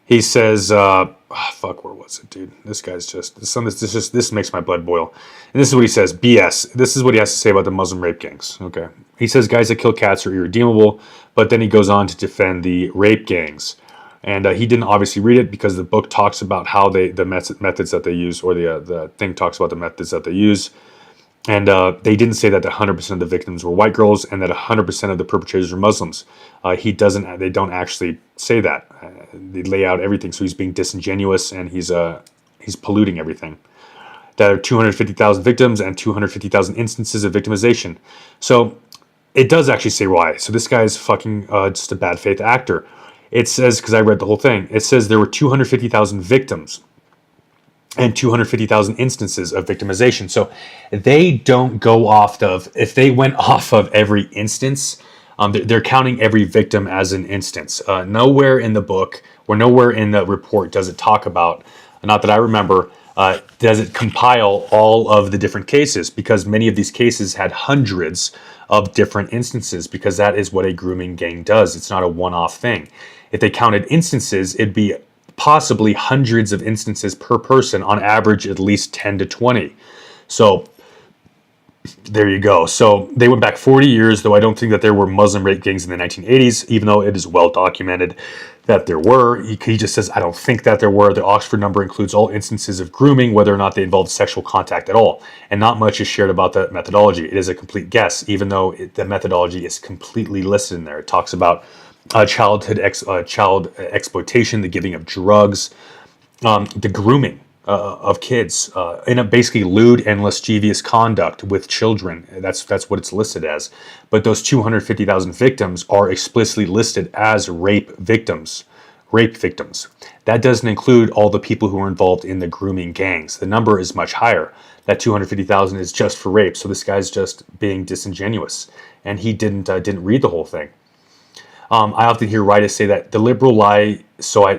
He says, fuck, where was it, dude? This guy's this makes my blood boil. And this is what he says, BS. This is what he has to say about the Muslim rape gangs. Okay. He says guys that kill cats are irredeemable, but then he goes on to defend the rape gangs. And he didn't obviously read it because the book talks about how the methods that they use, or the thing talks about the methods that they use. And they didn't say that 100% of the victims were white girls and that 100% of the perpetrators were Muslims. They don't actually say that. They lay out everything. So he's being disingenuous and he's polluting everything. There are 250,000 victims and 250,000 instances of victimization. So it does actually say why. So this guy is fucking just a bad faith actor. It says, because I read the whole thing, it says there were 250,000 victims and 250,000 instances of victimization. So they don't go off of, if they went off of every instance, they're counting every victim as an instance. Nowhere in the book or nowhere in the report does it talk about, not that I remember, does it compile all of the different cases, because many of these cases had hundreds of different instances, because that is what a grooming gang does. It's not a one-off thing. If they counted instances, it'd be possibly hundreds of instances per person, on average at least 10 to 20. So there you go. So they went back 40 years, though I don't think that there were Muslim rape gangs in the 1980s, even though it is well documented that there were. He just says, I don't think that there were. The Oxford number includes all instances of grooming, whether or not they involved sexual contact at all. And not much is shared about the methodology. It is a complete guess, even though the methodology is completely listed in there. It talks about child exploitation, the giving of drugs, the grooming of kids, and basically lewd and lascivious conduct with children. That's what it's listed as. But those 250,000 victims are explicitly listed as rape victims. That doesn't include all the people who are involved in the grooming gangs. The number is much higher. That 250,000 is just for rape. So this guy's just being disingenuous, and he didn't read the whole thing. I often hear rightists say that the liberals lie, so I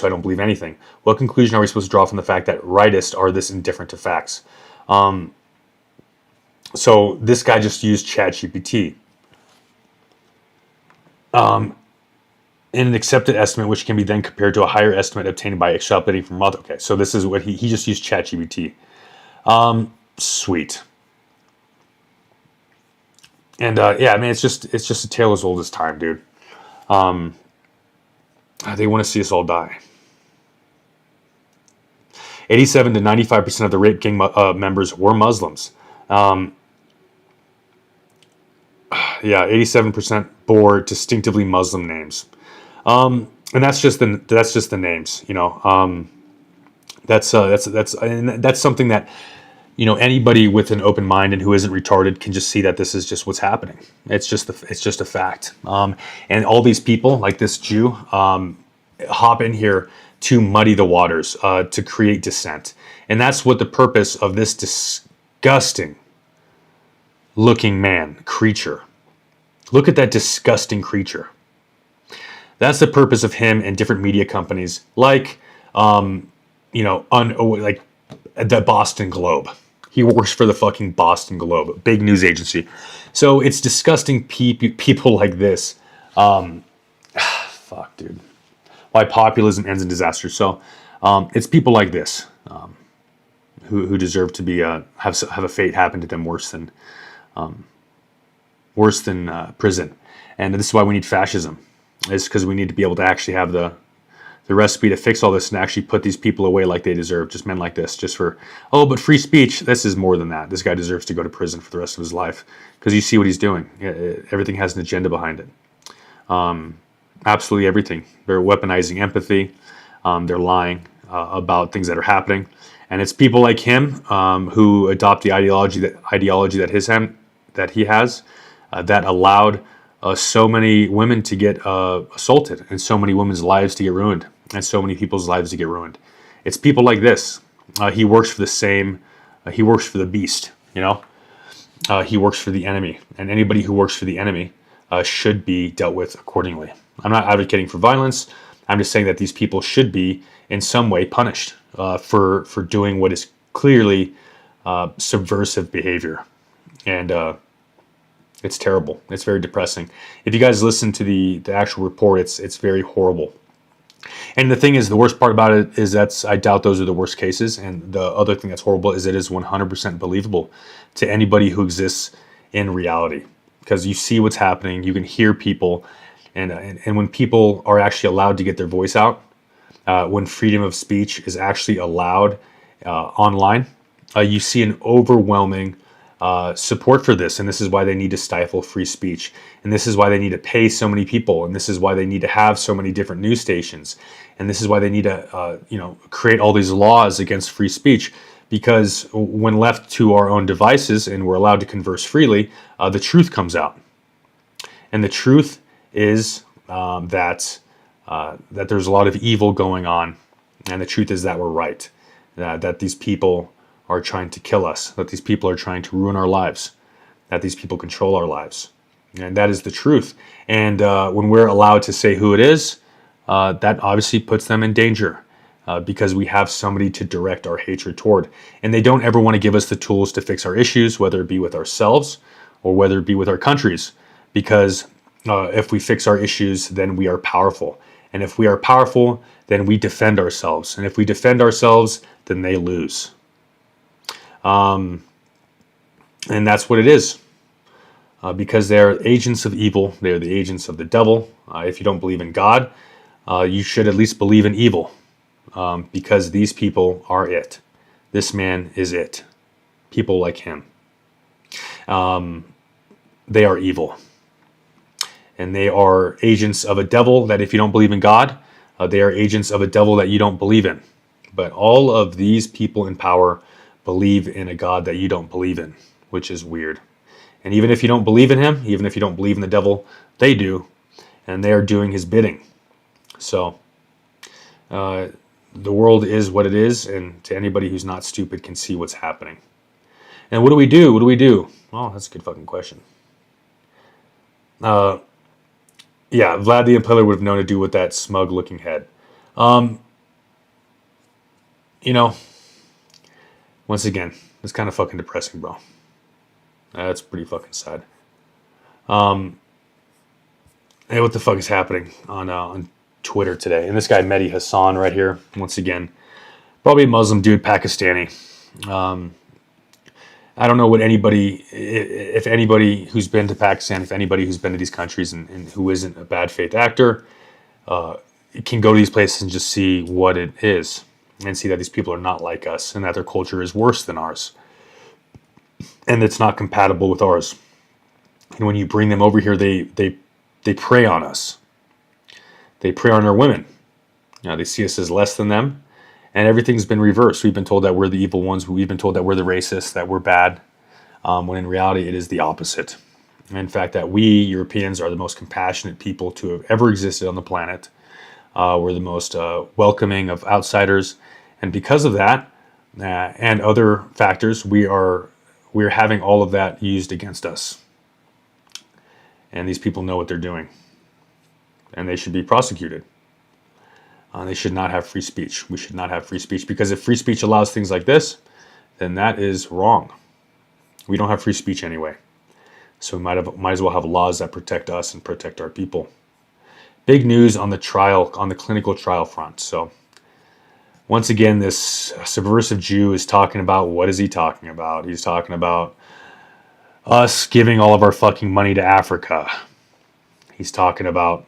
don't believe anything. What conclusion are we supposed to draw from the fact that rightists are this indifferent to facts? So this guy just used ChatGPT. In an accepted estimate, which can be then compared to a higher estimate obtained by extrapolating from other. Okay, so this is what he just used ChatGPT. Sweet. And yeah, I mean, it's just a tale as old as time, dude. They want to see us all die. 87 to 95% of the rape gang members were Muslims. Yeah, 87% bore distinctively Muslim names. And that's just the names, you know. That's something that, you know, anybody with an open mind and who isn't retarded can just see that this is just what's happening. It's just a fact. And all these people, like this Jew, hop in here to muddy the waters, to create dissent. And that's what the purpose of this disgusting looking creature. Look at that disgusting creature. That's the purpose of him and different media companies like, you know, like the Boston Globe. He works for the fucking Boston Globe, big news agency. So it's disgusting people like this. Fuck, dude. Why populism ends in disaster. So it's people like this who deserve to be have a fate happen to them worse than prison. And this is why we need fascism. It's because we need to be able to actually have the the recipe to fix all this and actually put these people away like they deserve, just men like this, just for, oh, but free speech. This is more than that. This guy deserves to go to prison for the rest of his life, because you see what he's doing. Everything has an agenda behind it. Absolutely everything. They're weaponizing empathy. They're lying about things that are happening. And it's people like him who adopt the ideology that he has that allowed so many women to get assaulted, and so many women's lives to get ruined, and so many people's lives to get ruined. It's people like this. He works for the same. He works for the beast. You know, he works for the enemy, and anybody who works for the enemy should be dealt with accordingly. I'm not advocating for violence. I'm just saying that these people should be in some way punished for doing what is clearly subversive behavior, and it's terrible. It's very depressing. If you guys listen to the actual report, it's very horrible. And the thing is, the worst part about it is I doubt those are the worst cases. And the other thing that's horrible is it is 100% believable to anybody who exists in reality, because you see what's happening. You can hear people, and when people are actually allowed to get their voice out, when freedom of speech is actually allowed online, you see an overwhelming support for this. And this is why they need to stifle free speech. And this is why they need to pay so many people. And this is why they need to have so many different news stations. And this is why they need to, create all these laws against free speech. Because when left to our own devices and we're allowed to converse freely, the truth comes out. And the truth is that there's a lot of evil going on. And the truth is that we're right. That these people are trying to kill us, that these people are trying to ruin our lives, that these people control our lives. And that is the truth. And when we're allowed to say who it is, that obviously puts them in danger because we have somebody to direct our hatred toward. And they don't ever want to give us the tools to fix our issues, whether it be with ourselves or whether it be with our countries. Because if we fix our issues, then we are powerful. And if we are powerful, then we defend ourselves. And if we defend ourselves, then they lose. And that's what it is. Because they're agents of evil. They're the agents of the devil. If you don't believe in God, you should at least believe in evil. Because these people are it. This man is it. People like him. They are evil. And they are agents of a devil that if you don't believe in God, they are agents of a devil that you don't believe in. But all of these people in power believe in a God that you don't believe in, which is weird. And even if you don't believe in him, even if you don't believe in the devil, they do. And they are doing his bidding. So the world is what it is. And to anybody who's not stupid can see what's happening. And what do we do? What do we do? Oh, that's a good fucking question. Yeah, Vlad the Impaler would have known to do with that smug-looking head. Once again, it's kind of fucking depressing, bro. That's pretty fucking sad. Hey, what the fuck is happening on Twitter today? And this guy, Mehdi Hassan, right here, once again, probably a Muslim dude, Pakistani. I don't know what if anybody who's been to Pakistan, if anybody who's been to these countries and who isn't a bad faith actor, can go to these places and just see what it is and see that these people are not like us and that their culture is worse than ours and it's not compatible with ours. And when you bring them over here, they prey on us. They prey on our women. They see us as less than them. And everything's been reversed. We've been told that we're the evil ones. We've been told that we're the racists, that we're bad, when in reality it is the opposite. In fact, that we Europeans are the most compassionate people to have ever existed on the planet. We're the most welcoming of outsiders. And because of that, and other factors, we're having all of that used against us. And these people know what they're doing. And they should be prosecuted. They should not have free speech. We should not have free speech, because if free speech allows things like this, then that is wrong. We don't have free speech anyway. So we might as well have laws that protect us and protect our people. Big news on the clinical trial front. So once again, this subversive Jew is talking about, what is he talking about? He's talking about us giving all of our fucking money to Africa. He's talking about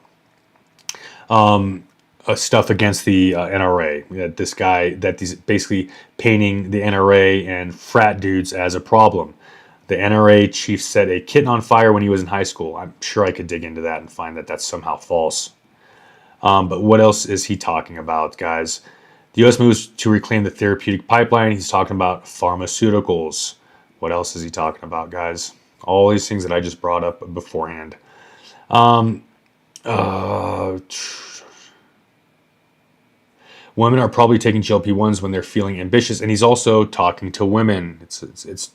stuff against the NRA. That this guy, that he's basically painting the NRA and frat dudes as a problem. The NRA chief set a kitten on fire when he was in high school. I'm sure I could dig into that and find that that's somehow false. But what else is he talking about, guys? The U.S. moves to reclaim the therapeutic pipeline. He's talking about pharmaceuticals. What else is he talking about, guys? All these things that I just brought up beforehand. Women are probably taking GLP-1s when they're feeling ambitious, and he's also talking to women. It's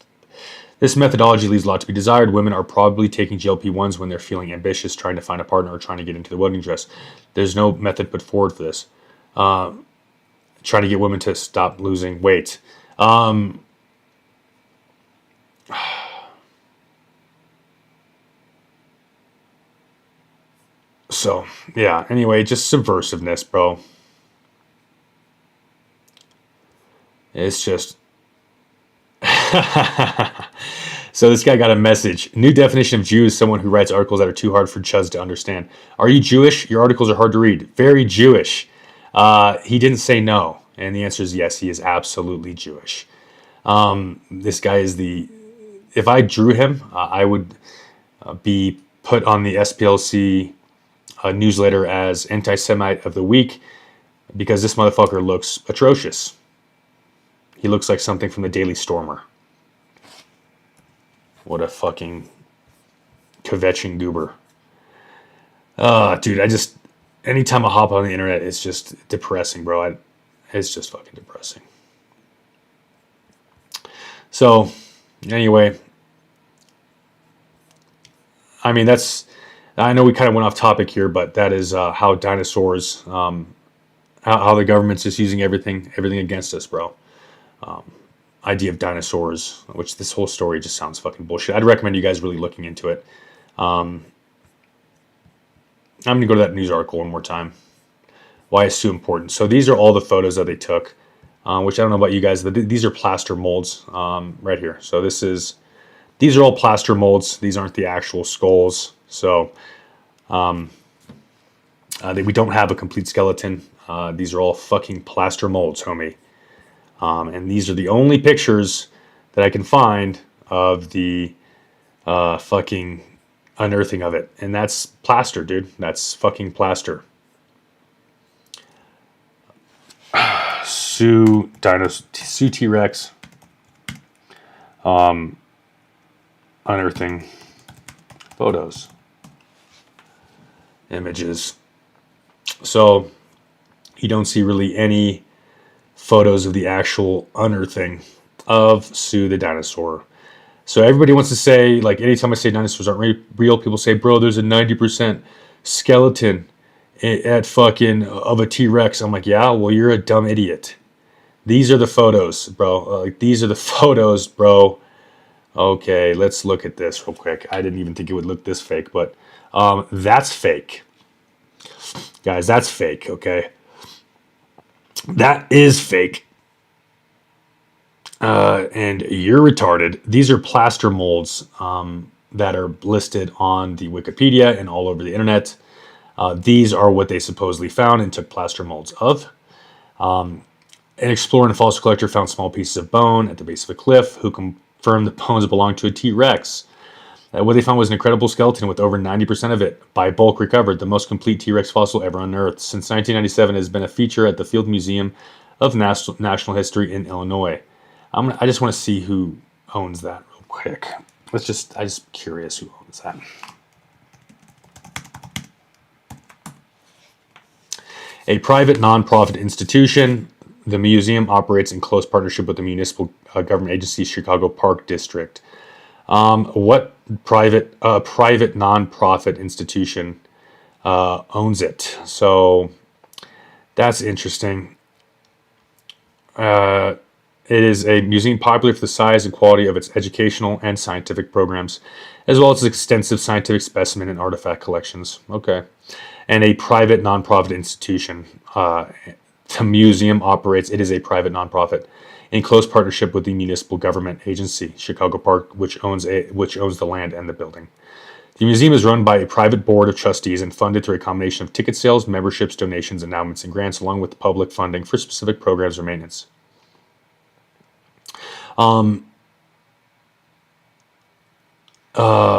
this methodology leaves a lot to be desired. Women are probably taking GLP-1s when they're feeling ambitious, trying to find a partner, or trying to get into the wedding dress. There's no method put forward for this. Trying to get women to stop losing weight. So, yeah, anyway, just subversiveness, bro. It's just... So this guy got a message. New definition of Jew is someone who writes articles that are too hard for chuds to understand. Are you Jewish? Your articles are hard to read. Very Jewish. He didn't say no. And the answer is yes, he is absolutely Jewish. This guy is the... If I drew him, I would be put on the SPLC newsletter as anti-Semite of the week because this motherfucker looks atrocious. He looks like something from the Daily Stormer. What a fucking kvetching goober. Dude, anytime I hop on the internet, it's just depressing, bro. It's just fucking depressing. So, anyway, I mean, I know we kind of went off topic here, but that is how dinosaurs, how the government's just using everything against us, bro. Idea of dinosaurs, which this whole story just sounds fucking bullshit. I'd recommend you guys really looking into it. I'm going to go to that news article one more time. Why it's so important. So these are all the photos that they took, which I don't know about you guys. These are plaster molds right here. So these are all plaster molds. These aren't the actual skulls. So we don't have a complete skeleton. These are all fucking plaster molds, homie. And these are the only pictures that I can find of the fucking unearthing of it. And that's plaster, dude. That's fucking plaster. Sioux T-Rex unearthing photos. Images. So you don't see really any photos of the actual unearthing of Sue the dinosaur. So everybody wants to say, like, anytime I say dinosaurs aren't real, people say, bro, there's a 90% skeleton at fucking of a T-Rex. I'm like, yeah, well, you're a dumb idiot. These are the photos, bro. These are the photos, bro. Okay, let's look at this real quick. I didn't even think it would look this fake, but that's fake. Guys, that's fake, okay? That is fake. And you're retarded. These are plaster molds that are listed on the Wikipedia and all over the internet. These are what they supposedly found and took plaster molds of. An explorer and fossil collector found small pieces of bone at the base of a cliff who confirmed the bones belonged to a T-Rex. What they found was an incredible skeleton with over 90% of it by bulk recovered, the most complete T-Rex fossil ever unearthed. Since 1997, it has been a feature at the Field Museum of National History in Illinois. I just want to see who owns that real quick. I'm just curious who owns that. A private non-profit institution. The museum operates in close partnership with the municipal government agency, Chicago Park District. What private non-profit institution owns it? So that's interesting. It is a museum popular for the size and quality of its educational and scientific programs, as well as its extensive scientific specimen and artifact collections. Okay. And a private non-profit institution. The museum operates, it is a private non-profit, in close partnership with the municipal government agency, Chicago Park, which owns the land and the building. The museum is run by a private board of trustees and funded through a combination of ticket sales, memberships, donations, endowments, and grants, along with public funding for specific programs or maintenance.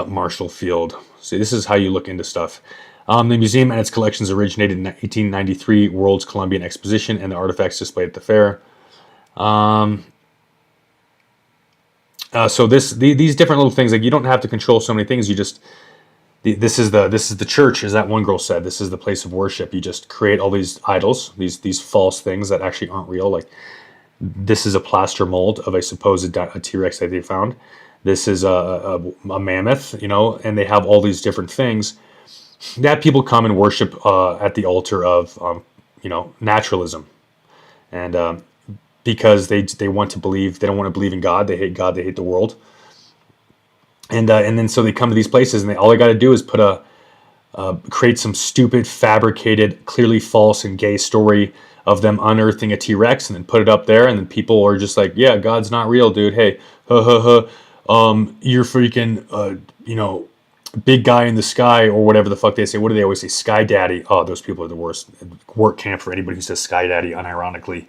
Marshall Field. See, this is how you look into stuff. The museum and its collections originated in the 1893 World's Columbian Exposition and the artifacts displayed at the fair. So these different little things, like you don't have to control so many things. You just this is the church, as that one girl said. This is the place of worship. You just create all these idols, these false things that actually aren't real. Like this is a plaster mold of a supposed T-Rex that they found. This is a mammoth, you know, and they have all these different things that people come and worship at the altar of, you know, naturalism, and because they want to believe, they don't want to believe in God. They hate God. They hate the world, and then so they come to these places, and all they got to do is put create some stupid, fabricated, clearly false and gay story of them unearthing a T-Rex, and then put it up there, and then people are just like, yeah, God's not real, dude. Hey, you're freaking, you know, big guy in the sky, or whatever the fuck they say. What do they always say? Sky daddy. Oh, those people are the worst. Workcamp for anybody who says sky daddy unironically.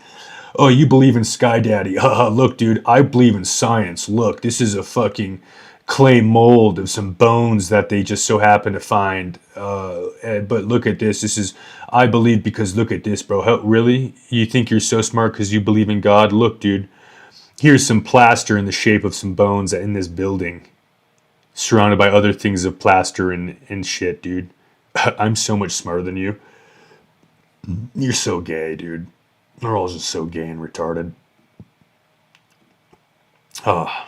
Oh, you believe in sky daddy. Look, dude, I believe in science. Look, this is a fucking clay mold of some bones that they just so happen to find. But look at this. This is, I believe because look at this, bro. How, really? You think you're so smart because you believe in God? Look, dude. Here's some plaster in the shape of some bones in this building, surrounded by other things of plaster and shit, dude. I'm so much smarter than you. You're so gay, dude. They're all just so gay and retarded. Oh,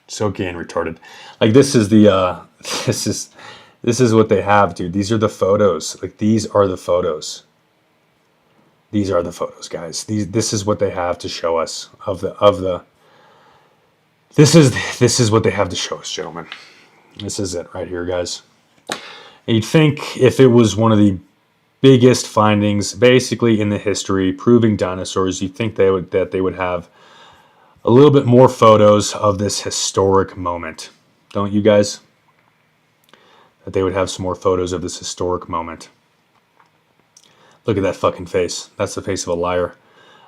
so gay and retarded. Like this is the this is what they have, dude. These are the photos. Like these are the photos. These are the photos, guys. This is what they have to show us of the. This is what they have to show us, gentlemen. This is it right here, guys. And you'd think if it was one of the biggest findings, basically in the history, proving dinosaurs, you'd think they would have a little bit more photos of this historic moment, don't you guys? That they would have some more photos of this historic moment. Look at that fucking face. That's the face of a liar.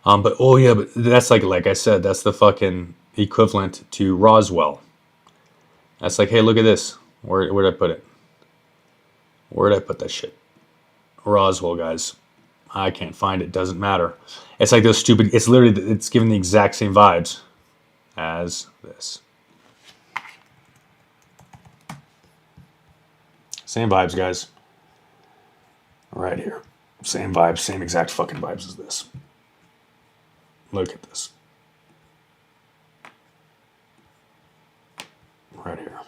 But oh yeah, but that's like I said, that's the fucking equivalent to Roswell. That's like, hey, look at this. Where did I put it? Where did I put that shit? Roswell, guys. I can't find it. Doesn't matter. It's like those stupid. It's literally. It's giving the exact same vibes as this. Same vibes, guys. Right here. Same vibes, same exact fucking vibes as this. Look at this. Right here.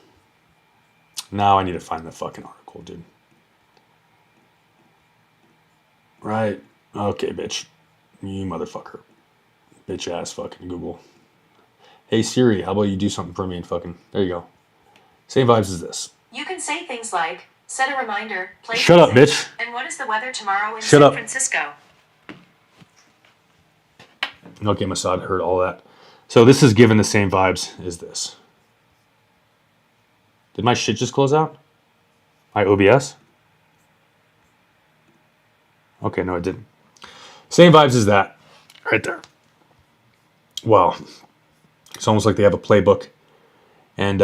Now I need to find the fucking article, dude. Right. Okay, bitch. You motherfucker. Bitch ass fucking Google. Hey Siri, how about you do something for me and fucking... There you go. Same vibes as this. You can say things like, set a reminder, play Shut up, bitch. And what is the weather tomorrow in Shut San up. Francisco? Okay, Mossad heard all that. So this is given the same vibes as this. Did my shit just close out? My OBS? Okay, no, it didn't. Same vibes as that. Right there. Wow. It's almost like they have a playbook. And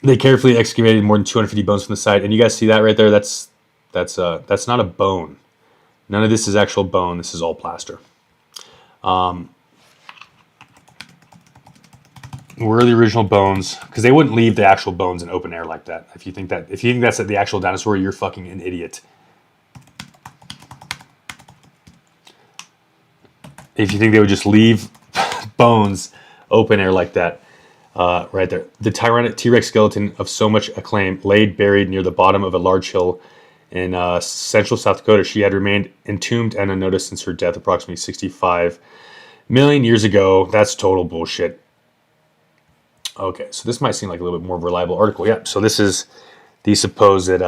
they carefully excavated more than 250 bones from the site. And you guys see that right there? That's not a bone. None of this is actual bone. This is all plaster. Where are the original bones? Because they wouldn't leave the actual bones in open air like that. If you think that's the actual dinosaur, you're fucking an idiot. If you think they would just leave bones open air like that, right there. The tyrannic T-Rex skeleton of so much acclaim laid buried near the bottom of a large hill in central South Dakota. She had remained entombed and unnoticed since her death approximately 65 million years ago. That's total bullshit. Okay, so this might seem like a little bit more reliable article. Yeah, so this is the supposed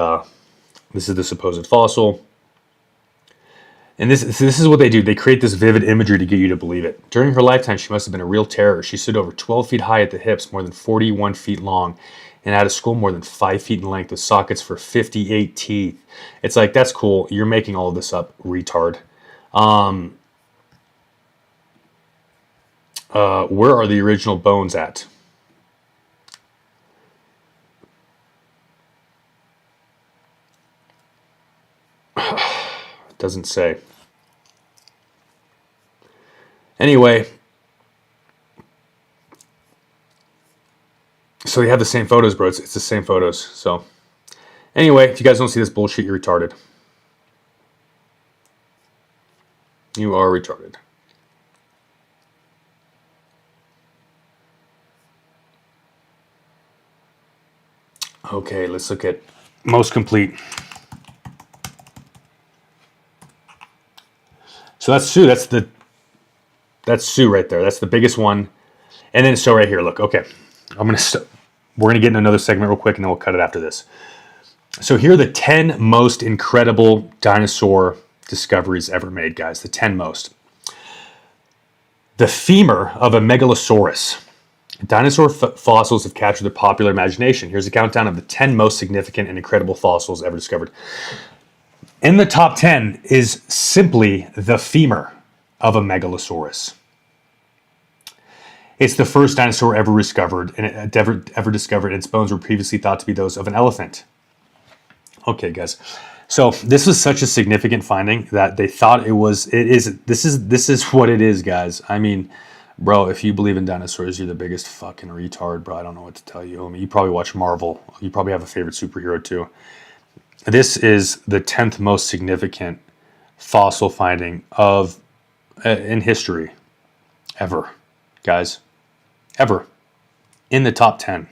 fossil. And this is what they do. They create this vivid imagery to get you to believe it. During her lifetime, she must have been a real terror. She stood over 12 feet high at the hips, more than 41 feet long, and had a skull more than 5 feet in length with sockets for 58 teeth. It's like, that's cool. You're making all of this up, retard. Where are the original bones at? Doesn't say. Anyway, so they have the same photos, bro. It's the same photos. So anyway, if you guys don't see this bullshit, you're retarded. You are retarded. Okay, let's look at most complete. So that's Sue. That's Sue right there. That's the biggest one. And then so right here, look. Okay, we're gonna get in another segment real quick, and then we'll cut it after this. So here are the 10 most incredible dinosaur discoveries ever made, guys. The 10 most. The femur of a megalosaurus. Dinosaur fossils have captured the popular imagination. Here's a countdown of the 10 most significant and incredible fossils ever discovered. In the top 10 is simply the femur of a megalosaurus. It's the first dinosaur ever discovered, and ever discovered. Its bones were previously thought to be those of an elephant. Okay, guys. So this was such a significant finding that they thought this is what it is, guys. I mean, bro, if you believe in dinosaurs, you're the biggest fucking retard, bro. I don't know what to tell you. I mean, you probably watch Marvel. You probably have a favorite superhero too. This is the 10th most significant fossil finding in history ever, guys. Ever. In the top 10.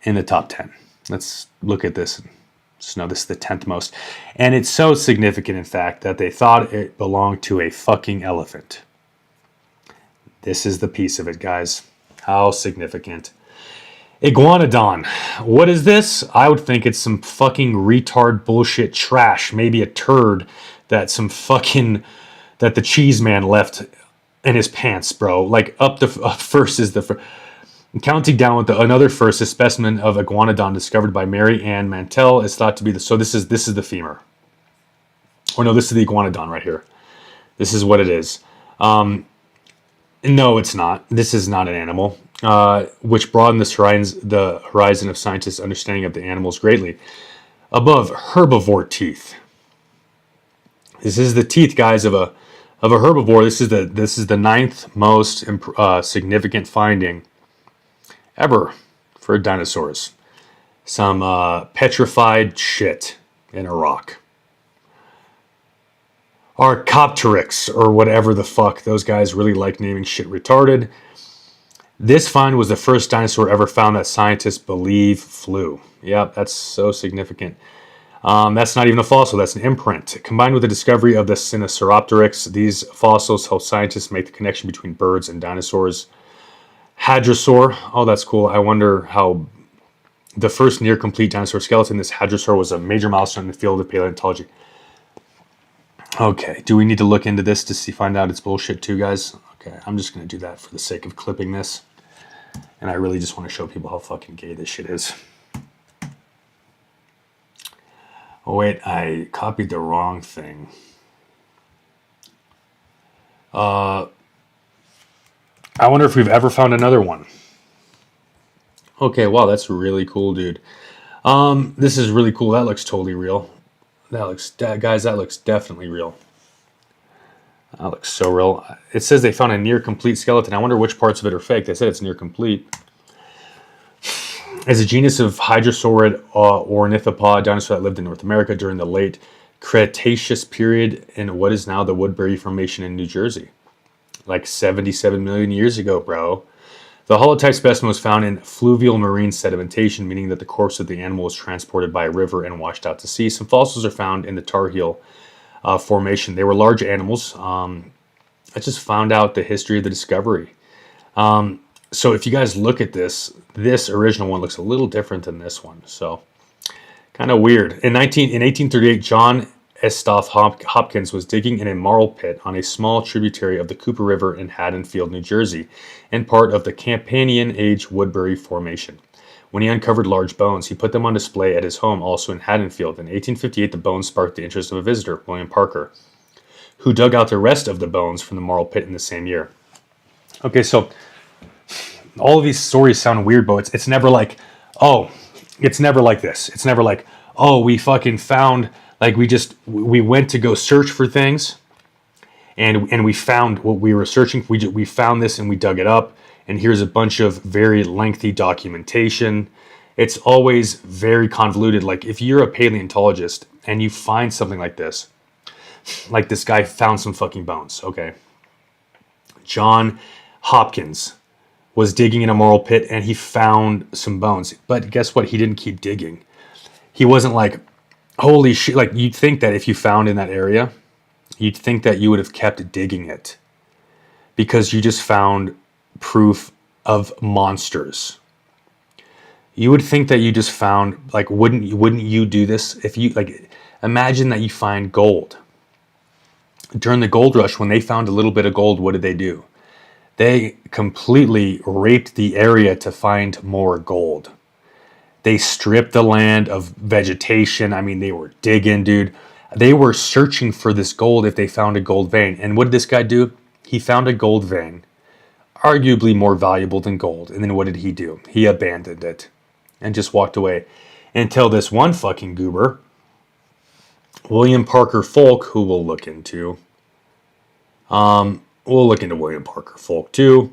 In the top 10. Let's look at this. Just know this is the 10th most. And it's so significant, in fact, that they thought it belonged to a fucking elephant. This is the piece of it, guys. How significant. Iguanodon. What is this? I would think it's some fucking retard bullshit trash. Maybe a turd that the cheese man left in his pants, bro. Like up first is the counting down with another first, a specimen of Iguanodon discovered by Mary Ann Mantell is thought to be this is the femur. Or no, this is the Iguanodon right here. This is what it is. No, it's not. This is not an animal, which broadened the horizon of scientists' understanding of the animals greatly. Above herbivore teeth. This is the teeth, guys, of a herbivore. This is the 9th most significant finding ever for dinosaurs. Some petrified shit in a rock. Archaeopteryx, or whatever the fuck. Those guys really like naming shit retarded. This find was the first dinosaur ever found that scientists believe flew. Yep, that's so significant. That's not even a fossil, that's an imprint. Combined with the discovery of the Sinosauropteryx, these fossils help scientists make the connection between birds and dinosaurs. Hadrosaur, oh, that's cool. I wonder how the first near-complete dinosaur skeleton, this hadrosaur, was a major milestone in the field of paleontology. Okay, do we need to look into this to find out it's bullshit too, guys? Okay, I'm just going to do that for the sake of clipping this. And I really just want to show people how fucking gay this shit is. Oh, wait, I copied the wrong thing. I wonder if we've ever found another one. Okay, wow, that's really cool, dude. This is really cool. That looks totally real. Guys, that looks definitely real. That looks so real. It says they found a near complete skeleton. I wonder which parts of it are fake. They said it's near complete. It's a genus of hydrosaurid ornithopod dinosaur that lived in North America during the late Cretaceous period in what is now the Woodbury Formation in New Jersey. Like 77 million years ago, bro. The holotype specimen was found in fluvial marine sedimentation, meaning that the corpse of the animal was transported by a river and washed out to sea. Some fossils are found in the Tar Heel Formation. They were large animals. I just found out the history of the discovery. So if you guys look at this original one looks a little different than this one. So kind of weird. In 1838, John Estoph Hopkins was digging in a marl pit on a small tributary of the Cooper River in Haddonfield, New Jersey, and part of the Campanian Age Woodbury Formation. When he uncovered large bones, he put them on display at his home, also in Haddonfield. In 1858, the bones sparked the interest of a visitor, William Parker, who dug out the rest of the bones from the marl pit in the same year. Okay, so all of these stories sound weird, but it's never like, oh, it's never like this. It's never like, oh, we fucking found, like we went to go search for things, and we found what we were searching for. We found this and we dug it up, and here's a bunch of very lengthy documentation. It's always very convoluted. Like if you're a paleontologist and you find something like this guy found some fucking bones, okay? John Hopkins was digging in a marl pit and he found some bones. But guess what? He didn't keep digging. He wasn't like, holy shit. Like you'd think that if you found in that area, you'd think that you would have kept digging it because you just found proof of monsters. You would think that you just found, like, wouldn't you do this if you, like, imagine that you find gold. During the gold rush, when they found a little bit of gold, what did they do? They completely raped the area to find more gold. They stripped the land of vegetation. I mean, they were digging, dude. They were searching for this gold if they found a gold vein. And what did this guy do? He found a gold vein, arguably more valuable than gold. And then what did he do? He abandoned it and just walked away until this one fucking goober, William Parker Folk, who we'll look into. We'll look into William Parker Folk too,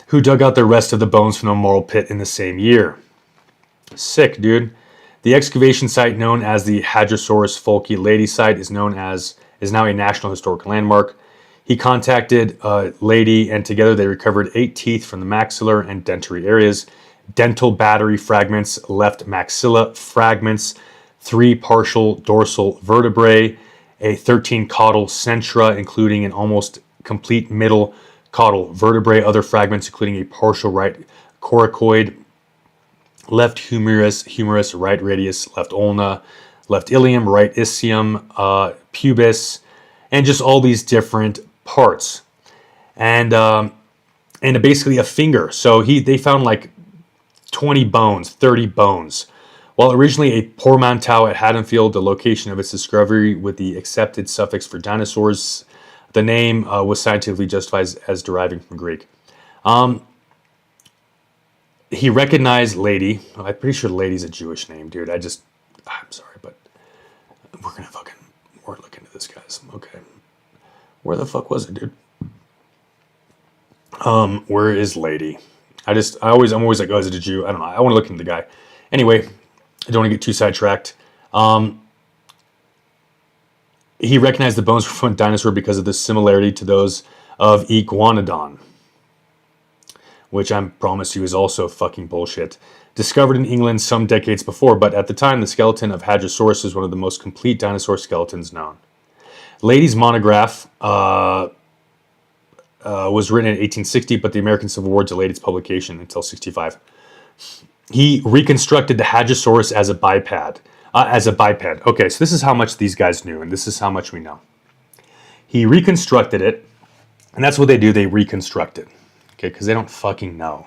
who dug out the rest of the bones from the marl pit in the same year. Sick, dude. The excavation site known as the Hadrosaurus Folki Lady site is now a National Historic Landmark. He contacted Lady, and together they recovered 8 teeth from the maxillar and dentary areas, dental battery fragments, left maxilla fragments, 3 partial dorsal vertebrae, a 13 caudal centra, including an almost complete middle caudal vertebrae, other fragments including a partial right coracoid, left humerus, right radius, left ulna, left ilium, right ischium, pubis, and just all these different parts, and basically a finger. So they found like 20 bones, 30 bones. While originally a portmanteau at Haddonfield, the location of its discovery with the accepted suffix for dinosaurs, the name was scientifically justified as deriving from Greek. He recognized Lady. I'm pretty sure Lady's a Jewish name, dude. I'm sorry, but we're looking into this, guys. Okay. Where the fuck was it, dude? Where is Lady? I'm always like, oh, is it a Jew? I don't know. I want to look into the guy. Anyway, I don't want to get too sidetracked. He recognized the bones from a dinosaur because of the similarity to those of Iguanodon, which I promise you is also fucking bullshit. Discovered in England some decades before, but at the time, the skeleton of Hadrosaurus was one of the most complete dinosaur skeletons known. Lady's monograph was written in 1860, but the American Civil War delayed its publication until 65. He reconstructed the Hadrosaurus as a biped. Okay, so this is how much these guys knew, and this is how much we know. He reconstructed it, and that's what they do. They reconstruct it, okay, because they don't fucking know.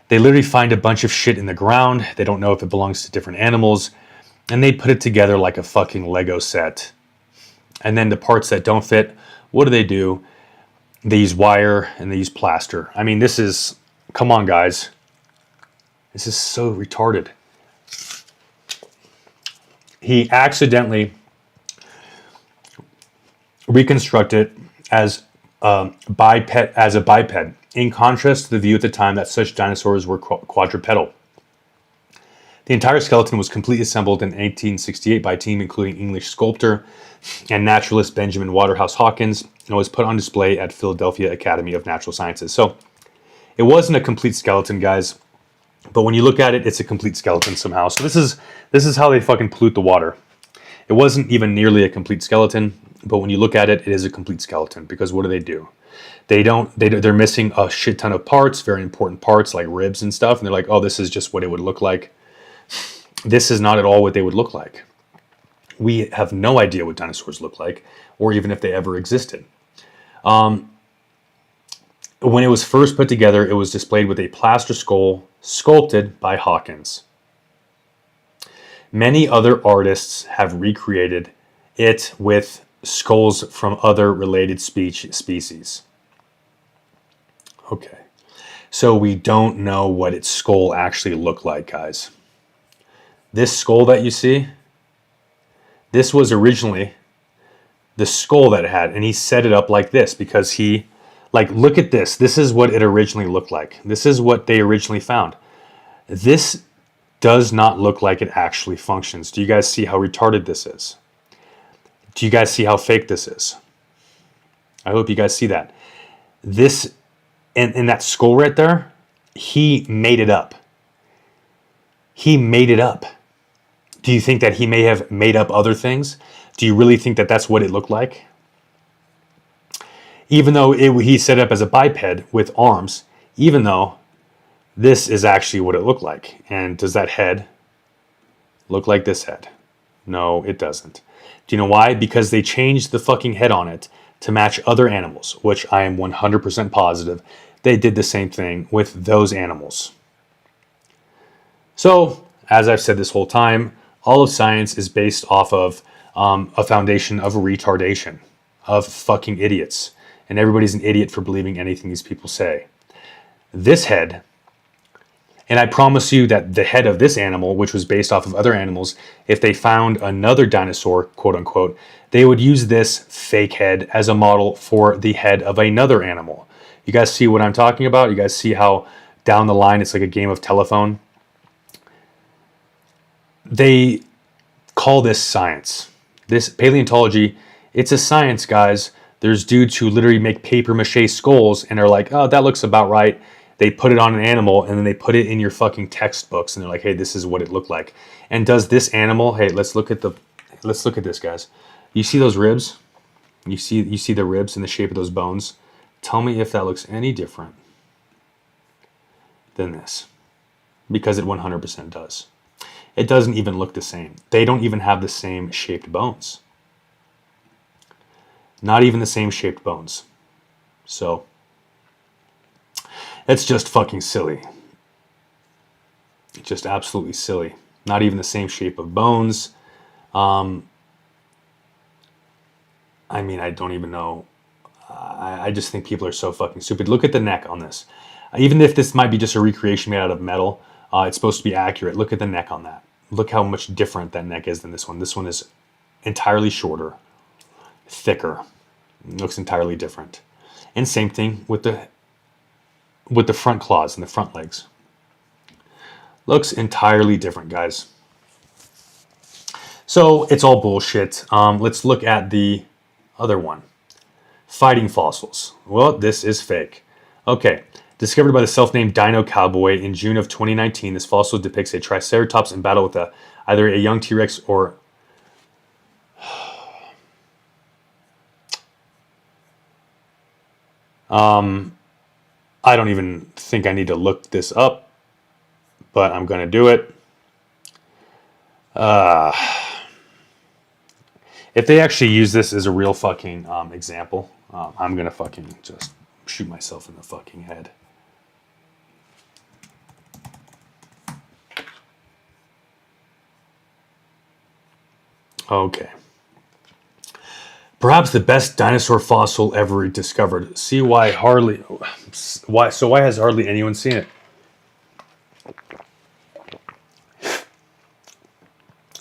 They literally find a bunch of shit in the ground. They don't know if it belongs to different animals, and they put it together like a fucking Lego set. And then the parts that don't fit, what do? They use wire and they use plaster. I mean, come on, guys. This is so retarded. He accidentally reconstructed as a biped, in contrast to the view at the time that such dinosaurs were quadrupedal. The entire skeleton was completely assembled in 1868 by a team including English sculptor and naturalist Benjamin Waterhouse Hawkins, and was put on display at Philadelphia Academy of Natural Sciences. So it wasn't a complete skeleton, guys, but when you look at it, it's a complete skeleton somehow. So this is how they fucking pollute the water. It wasn't even nearly a complete skeleton, but when you look at it, it is a complete skeleton, because what do? They're missing a shit ton of parts, very important parts like ribs and stuff, and they're like, oh, this is just what it would look like. This is not at all what they would look like. We have no idea what dinosaurs look like, or even if they ever existed. When it was first put together, it was displayed with a plaster skull sculpted by Hawkins. Many other artists have recreated it with skulls from other related species. Okay, so we don't know what its skull actually looked like, guys. This skull that you see, this was originally the skull that it had, and he set it up like this because he, like, look at this. This is what it originally looked like. This is what they originally found. This does not look like it actually functions. Do you guys see how retarded this is? Do you guys see how fake this is? I hope you guys see that. This, and that skull right there, he made it up. He made it up. Do you think that he may have made up other things? Do you really think that that's what it looked like? Even though he set it up as a biped with arms, even though this is actually what it looked like. And does that head look like this head? No, it doesn't. Do you know why? Because they changed the fucking head on it to match other animals, which I am 100% positive they did the same thing with those animals. So, as I've said this whole time, all of science is based off of a foundation of retardation, of fucking idiots. And everybody's an idiot for believing anything these people say. This head, and I promise you that the head of this animal, which was based off of other animals, if they found another dinosaur, quote unquote, they would use this fake head as a model for the head of another animal. You guys see what I'm talking about? You guys see how down the line it's like a game of telephone? They call this science. This paleontology, it's a science, guys. There's dudes who literally make paper mache skulls and are like, oh, that looks about right. They put it on an animal and then they put it in your fucking textbooks and they're like, hey, this is what it looked like. And does this animal, hey, let's look at this, guys. You see those ribs? You see the ribs in the shape of those bones? Tell me if that looks any different than this. Because it 100% does. It doesn't even look the same. They don't even have the same shaped bones. Not even the same shaped bones. So, it's just fucking silly. Just absolutely silly. Not even the same shape of bones. I mean, I don't even know. I just think people are so fucking stupid. Look at the neck on this. Even if this might be just a recreation made out of metal, it's supposed to be accurate. Look at the neck on that. Look how much different that neck is than this one. This one is entirely shorter, thicker. It looks entirely different. And same thing with the front claws and the front legs. Looks entirely different, guys. So it's all bullshit. Let's look at the other one. Fighting fossils. Well, this is fake. Okay. Discovered by the self-named Dino Cowboy in June of 2019, this fossil depicts a Triceratops in battle with either a young T-Rex or... I don't even think I need to look this up, but I'm going to do it. If they actually use this as a real fucking example, I'm going to fucking just shoot myself in the fucking head. Okay. Perhaps the best dinosaur fossil ever discovered. See why has hardly anyone seen it?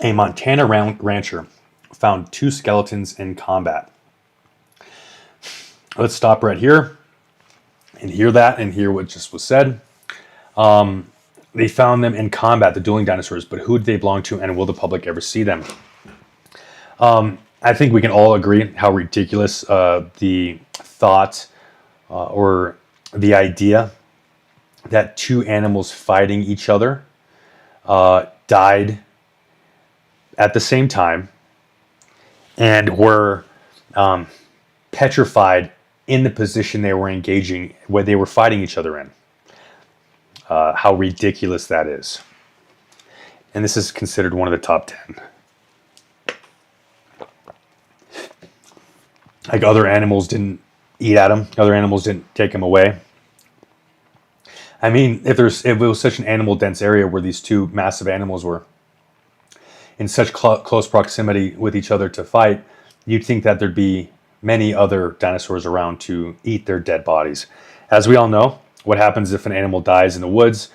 A Montana rancher found 2 skeletons in combat. Let's stop right here and hear that and hear what just was said. They found them in combat, the dueling dinosaurs, but who did they belong to and will the public ever see them? I think we can all agree how ridiculous the thought or the idea that 2 animals fighting each other died at the same time and were petrified in the position they were engaging, where they were fighting each other in. How ridiculous that is. And this is considered one of the top 10. Like other animals didn't eat at him. Other animals didn't take him away. I mean, if it was such an animal dense area where these two massive animals were in such close proximity with each other to fight, you'd think that there'd be many other dinosaurs around to eat their dead bodies. As we all know, what happens if an animal dies in the woods?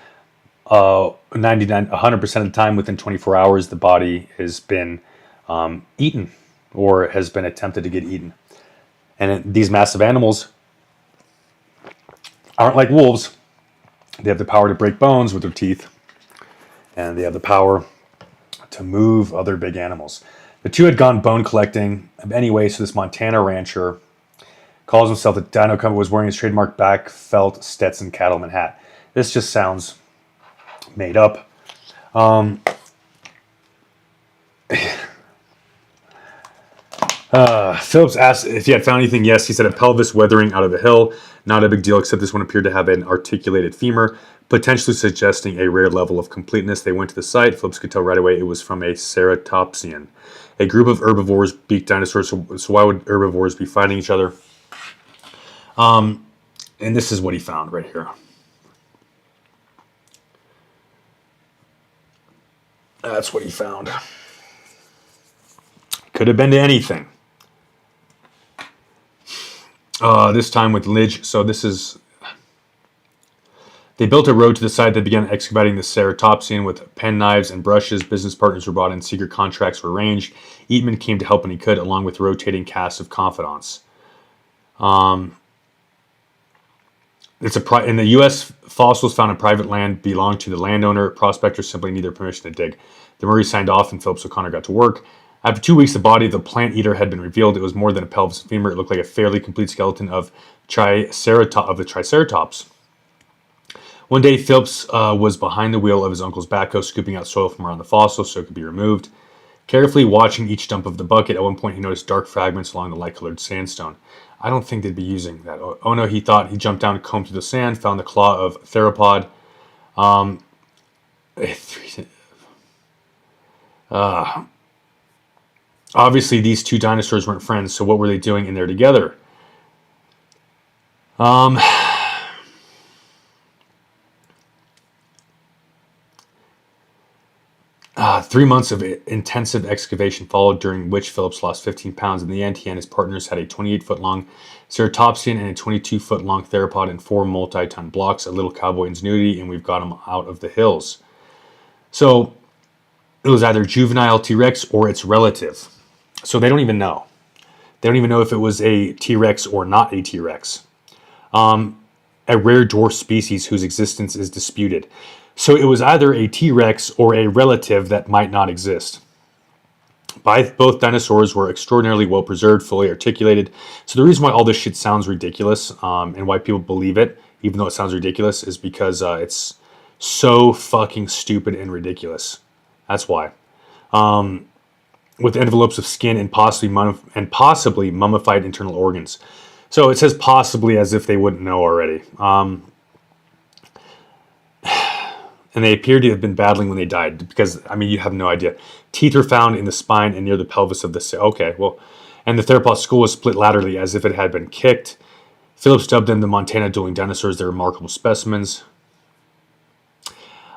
100% of the time, within 24 hours, the body has been eaten or has been attempted to get eaten. And these massive animals aren't like wolves. They have the power to break bones with their teeth, and they have the power to move other big animals. The two had gone bone collecting anyway, so this Montana rancher calls himself the Dino Company, was wearing his trademark back felt Stetson cattleman hat. This just sounds made up. Phillips asked if he had found anything. Yes, he said a pelvis weathering out of a hill. Not a big deal, except this one appeared to have an articulated femur, potentially suggesting a rare level of completeness. They went to the site. Phillips could tell right away it was from a ceratopsian, a group of herbivores, beaked dinosaurs. So why would herbivores be fighting each other? And this is what he found right here. That's what he found. Could have been to anything. This time with Lidge. So this is... They built a road to the site. They began excavating the ceratopsian with pen knives and brushes. Business partners were brought in. Secret contracts were arranged. Eatman came to help when he could, along with a rotating cast of confidants. In the U.S., fossils found on private land belonged to the landowner. Prospectors simply need their permission to dig. The Murray signed off, and Phillips O'Connor got to work. After 2 weeks, the body of the plant eater had been revealed. It was more than a pelvis and femur. It looked like a fairly complete skeleton of the Triceratops. One day, Phillips was behind the wheel of his uncle's backhoe, scooping out soil from around the fossil so it could be removed. Carefully watching each dump of the bucket, at one point he noticed dark fragments along the light-colored sandstone. I don't think they'd be using that. Oh no, he thought. He jumped down, combed through the sand, found the claw of theropod. Obviously, these two dinosaurs weren't friends, so what were they doing in there together? 3 months of intensive excavation followed, during which Phillips lost 15 pounds. In the end, he and his partners had a 28-foot-long ceratopsian and a 22-foot-long theropod and 4 multi-ton blocks, a little cowboy ingenuity, and we've got them out of the hills. So it was either juvenile T-Rex or its relative. So they don't even know. They don't even know if it was a T-Rex or not a T-Rex. A rare dwarf species whose existence is disputed. So it was either a T-Rex or a relative that might not exist. Both dinosaurs were extraordinarily well preserved, fully articulated. So the reason why all this shit sounds ridiculous, and why people believe it, even though it sounds ridiculous, is because it's so fucking stupid and ridiculous. That's why. With envelopes of skin and possibly mummified internal organs. So it says possibly as if they wouldn't know already. And they appear to have been battling when they died, because, I mean, you have no idea. Teeth were found in the spine and near the pelvis of the... Okay, well... And the theropod skull was split laterally as if it had been kicked. Phillips dubbed them the Montana dueling dinosaurs. They're remarkable specimens.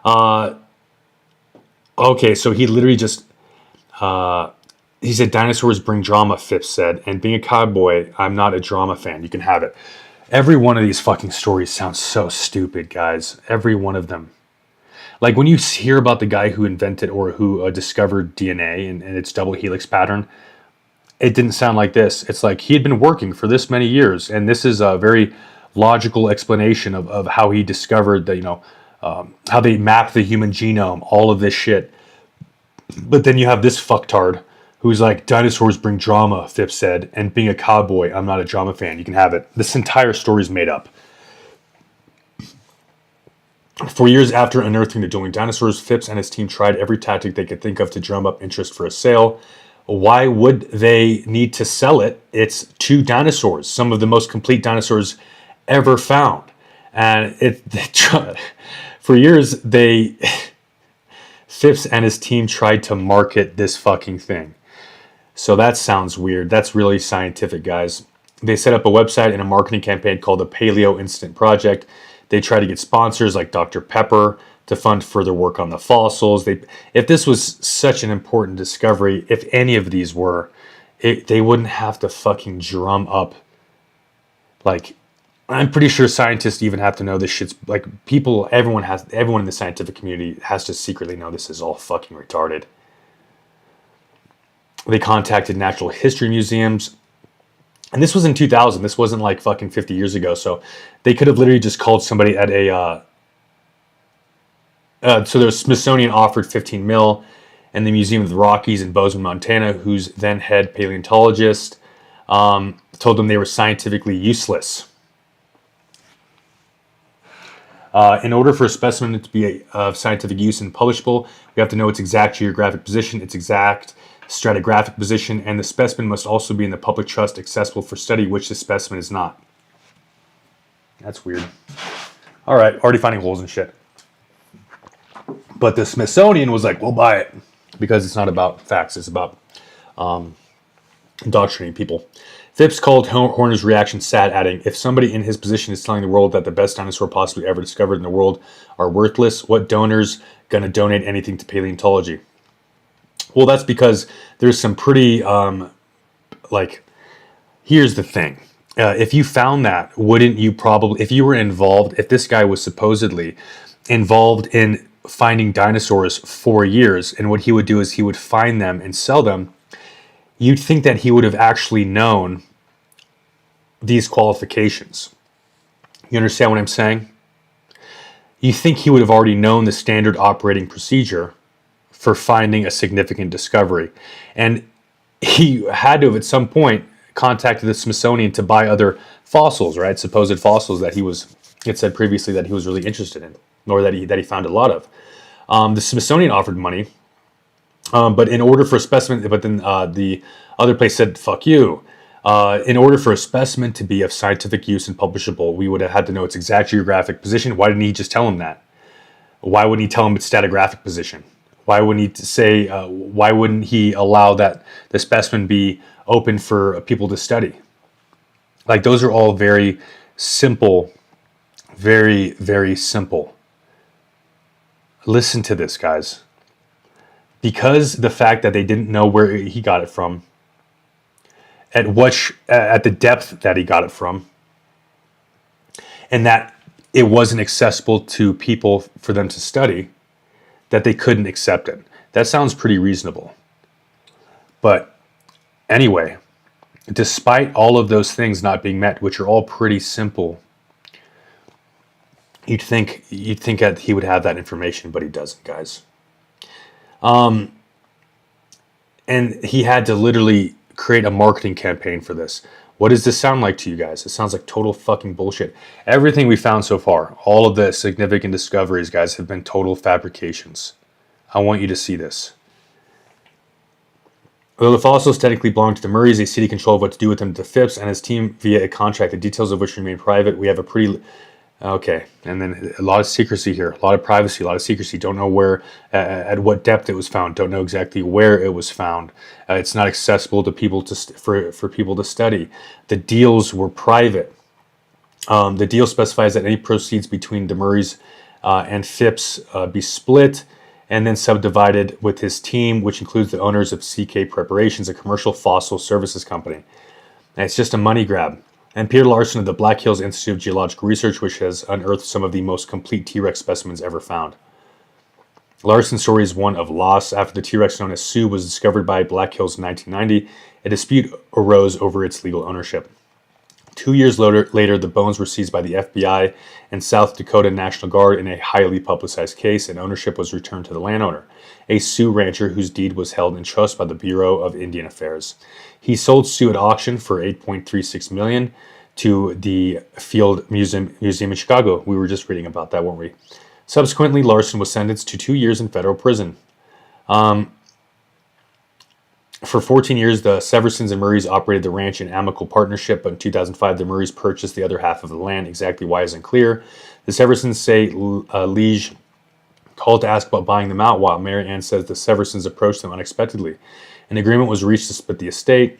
Okay, so he literally just... he said, dinosaurs bring drama, Phipps said. And being a cowboy, I'm not a drama fan. You can have it. Every one of these fucking stories sounds so stupid, guys. Every one of them. Like when you hear about the guy who invented or who discovered DNA and its double helix pattern, it didn't sound like this. It's like he had been working for this many years, and this is a very logical explanation of how he discovered that, how they mapped the human genome, all of this shit. But then you have this fucktard who's like, dinosaurs bring drama, Phipps said, and being a cowboy, I'm not a drama fan. You can have it. This entire story is made up. For years after unearthing the dueling dinosaurs, Phipps and his team tried every tactic they could think of to drum up interest for a sale. Why would they need to sell it? It's two dinosaurs, some of the most complete dinosaurs ever found. And for years, Phipps and his team tried to market this fucking thing. So that sounds weird. That's really scientific, guys. They set up a website and a marketing campaign called the Paleo Instant Project. They try to get sponsors like Dr. Pepper to fund further work on the fossils. If this was such an important discovery, if any of these were, they wouldn't have to fucking drum up. Like, I'm pretty sure scientists even have to know this shit's like everyone in the scientific community has to secretly know this is all fucking retarded. They contacted natural history museums. And this was in 2000. This wasn't like fucking 50 years ago. So they could have literally just called somebody at so the Smithsonian offered 15 mil, and the Museum of the Rockies in Bozeman, Montana, whose then head paleontologist told them they were scientifically useless. In order for a specimen to be of scientific use and publishable, we have to know its exact geographic position, its exact stratigraphic position, and the specimen must also be in the public trust, accessible for study, which the specimen is not. That's weird. All right, already finding holes and shit. But the Smithsonian was like, we'll buy it, because it's not about facts, it's about indoctrinating people. Phipps called Horner's reaction sad, adding, if somebody in his position is telling the world that the best dinosaur possibly ever discovered in the world are worthless, what donor's going to donate anything to paleontology? Well, that's because there's some pretty, here's the thing. If you found that, wouldn't you probably, if you were involved, if this guy was supposedly involved in finding dinosaurs for years, and what he would do is he would find them and sell them, you'd think that he would have actually known these qualifications. You understand what I'm saying? You think he would have already known the standard operating procedure for finding a significant discovery. And he had to have at some point contacted the Smithsonian to buy other fossils, right? Supposed fossils that it said previously that he was really interested in, or that he found a lot of. The Smithsonian offered money, but in order for a specimen, but then the other place said, fuck you. In order for a specimen to be of scientific use and publishable, we would have had to know its exact geographic position. Why didn't he just tell him that? Why wouldn't he tell him its stratigraphic position? Why wouldn't he say, why wouldn't he allow that the specimen be open for people to study? Like, those are all very simple, very, very simple. Listen to this, guys. Because the fact that they didn't know where he got it from, at the depth that he got it from, and that it wasn't accessible to people for them to study, that they couldn't accept it. That sounds pretty reasonable. But anyway, despite all of those things not being met, which are all pretty simple, you'd think that he would have that information, but he doesn't, guys. And he had to literally create a marketing campaign for this. What does this sound like to you guys? It sounds like total fucking bullshit. Everything we found so far, all of the significant discoveries, guys, have been total fabrications. I want you to see this. Although the fossils technically belong to the Murrays, they cede control of what to do with them to Phipps and his team via a contract, the details of which remain private. We have a pretty... Okay, and then a lot of secrecy here, a lot of privacy, a lot of secrecy. Don't know where, at what depth it was found. Don't know exactly where it was found. It's not accessible to people for people to study. The deals were private. The deal specifies that any proceeds between the Murrays and Phipps be split and then subdivided with his team, which includes the owners of CK Preparations, a commercial fossil services company. And it's just a money grab. And Peter Larson of the Black Hills Institute of Geological Research, which has unearthed some of the most complete T-Rex specimens ever found. Larson's story is one of loss. After the T-Rex known as Sue was discovered by Black Hills in 1990, a dispute arose over its legal ownership. 2 years later, the bones were seized by the FBI and South Dakota National Guard in a highly publicized case, and ownership was returned to the landowner, a Sioux rancher whose deed was held in trust by the Bureau of Indian Affairs. He sold Sioux at auction for $8.36 million to the Field Museum in Chicago. We were just reading about that, weren't we? Subsequently, Larson was sentenced to 2 years in federal prison. For 14 years, the Seversons and Murrays operated the ranch in amicable partnership, but in 2005, the Murrays purchased the other half of the land. Exactly why isn't clear. The Seversons say Liege called to ask about buying them out, while Mary Ann says the Seversons approached them unexpectedly. An agreement was reached to split the estate.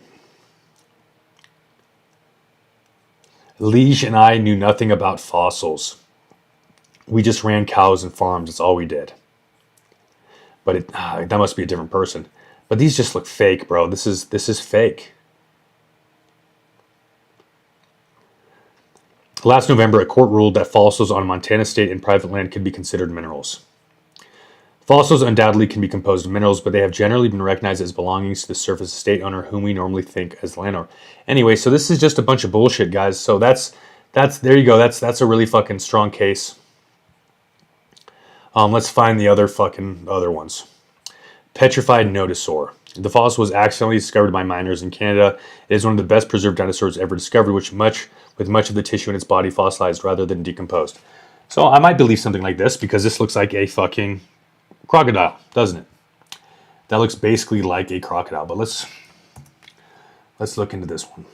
Liege and I knew nothing about fossils. We just ran cows and farms. That's all we did. But that must be a different person. But these just look fake, bro. This is fake. Last November, a court ruled that fossils on Montana state and private land could be considered minerals. Fossils undoubtedly can be composed of minerals, but they have generally been recognized as belongings to the surface estate owner, whom we normally think as the landowner. Anyway, so this is just a bunch of bullshit, guys. So that's there you go. That's a really fucking strong case. Let's find the other ones. Petrified nodosaur. The fossil was accidentally discovered by miners in Canada. It is one of the best preserved dinosaurs ever discovered, with much of the tissue in its body fossilized rather than decomposed. So I might believe something like this because this looks like a fucking crocodile, doesn't it? That looks basically like a crocodile. But let's look into this one.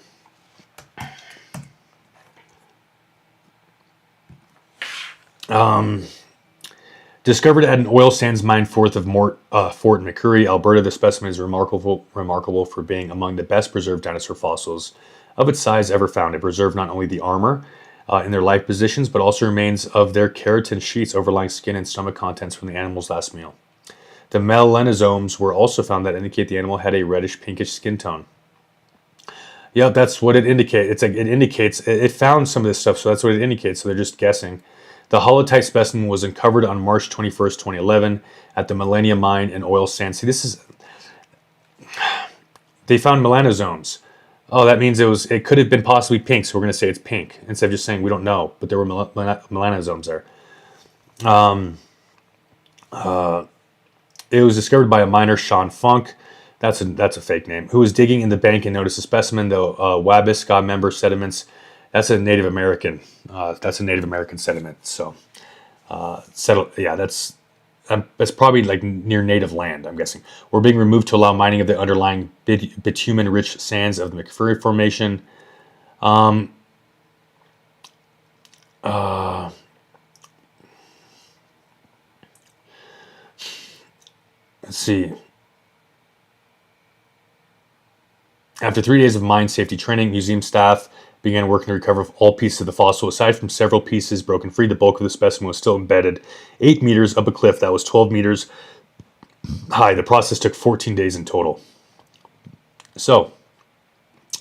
Discovered at an oil sands mine north of Fort McCurry, Alberta, the specimen is remarkable for being among the best preserved dinosaur fossils of its size ever found. It preserved not only the armor in their life positions, but also remains of their keratin sheets overlying skin and stomach contents from the animal's last meal. The melanosomes were also found that indicate the animal had a reddish pinkish skin tone. Yeah, that's what it indicates. It found some of this stuff, so that's what it indicates. So they're just guessing. The holotype specimen was uncovered on March 21st, 2011 at the Millennium Mine in oil sands. See, they found melanosomes. Oh, that means it could have been possibly pink, so we're going to say it's pink instead of just saying we don't know, but there were melanosomes there. It was discovered by a miner, Sean Funk. That's a fake name. Who was digging in the bank and noticed a specimen, the Wabasca member sediments. That's a Native American. Sediment. So, that's probably like near native land, I'm guessing. We're being removed to allow mining of the underlying bitumen-rich sands of the McFurry Formation. Let's see. After 3 days of mine safety training, museum staff began working to recover all pieces of the fossil. Aside from several pieces broken free, the bulk of the specimen was still embedded 8 meters up a cliff that was 12 meters high. The process took 14 days in total. So,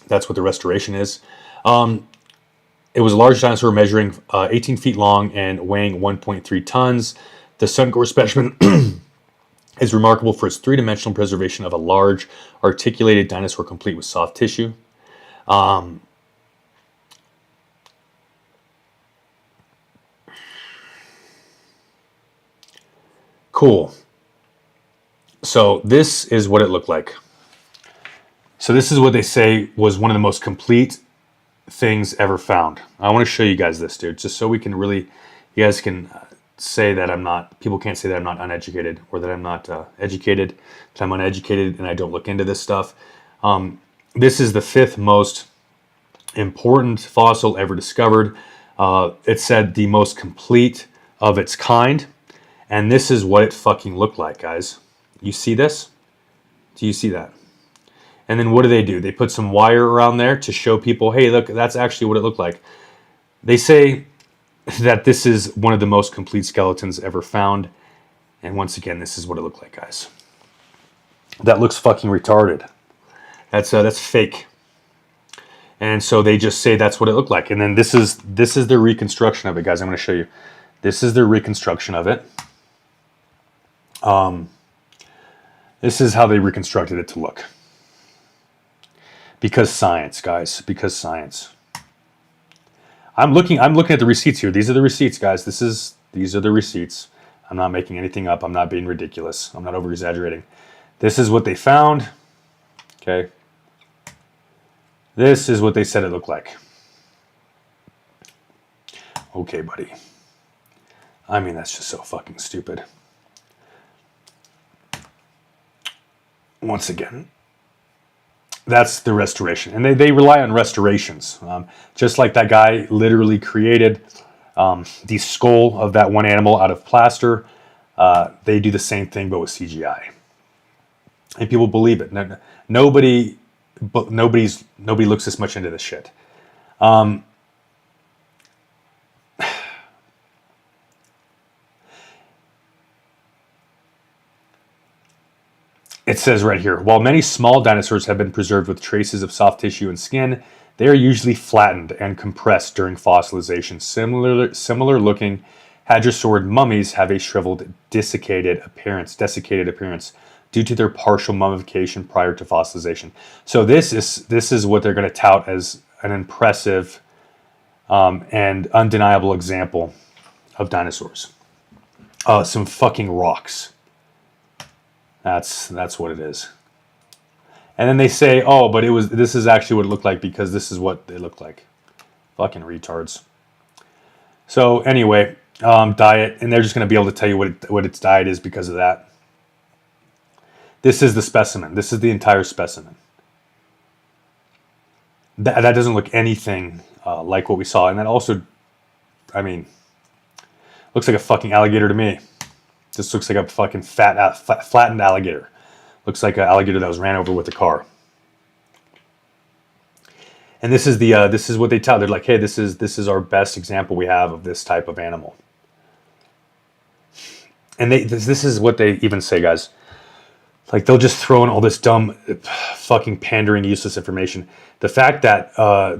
that's what the restoration is. It was a large dinosaur measuring 18 feet long and weighing 1.3 tons. The Suncor specimen is remarkable for its three-dimensional preservation of a large, articulated dinosaur complete with soft tissue. Cool. So this is what it looked like. So this is what they say was one of the most complete things ever found. I want to show you guys this, dude, just so we can really, you guys can say that people can't say that I'm not uneducated or that I'm not educated, that I'm uneducated and I don't look into this stuff. This is the 5th most important fossil ever discovered. It said the most complete of its kind. And this is what it fucking looked like, guys. You see this? Do you see that? And then what do? They put some wire around there to show people, hey, look, that's actually what it looked like. They say that this is one of the most complete skeletons ever found. And once again, this is what it looked like, guys. That looks fucking retarded. That's fake. And so they just say that's what it looked like. And then this is their reconstruction of it, guys. I'm going to show you. This is their reconstruction of it. This is how they reconstructed it to look. Because science, guys. Because science. I'm looking at the receipts here. These are the receipts, guys. These are the receipts. I'm not making anything up. I'm not being ridiculous. I'm not over exaggerating. This is what they found. Okay. This is what they said it looked like. Okay, buddy. I mean, that's just so fucking stupid. Once again, that's the restoration. And they rely on restorations. Just like that guy literally created the skull of that one animal out of plaster. They do the same thing, but with CGI. and people believe it. Nobody looks this much into this shit. It says right here, while many small dinosaurs have been preserved with traces of soft tissue and skin, they are usually flattened and compressed during fossilization. Similar looking hadrosaurid mummies have a shriveled, desiccated appearance due to their partial mummification prior to fossilization. So this is what they're going to tout as an impressive and undeniable example of dinosaurs. Some fucking rocks. That's what it is. And then they say, oh, but this is actually what it looked like because this is what it looked like. Fucking retards. So anyway, diet, and they're just going to be able to tell you what its diet is because of that. This is the specimen. This is the entire specimen. That doesn't look anything like what we saw. And that also, I mean, looks like a fucking alligator to me. This looks like a fucking flattened alligator. Looks like an alligator that was ran over with a car. And this is what they tell. They're like, hey, this is our best example we have of this type of animal. And this is what they even say, guys. Like, they'll just throw in all this dumb, fucking pandering, useless information. The fact that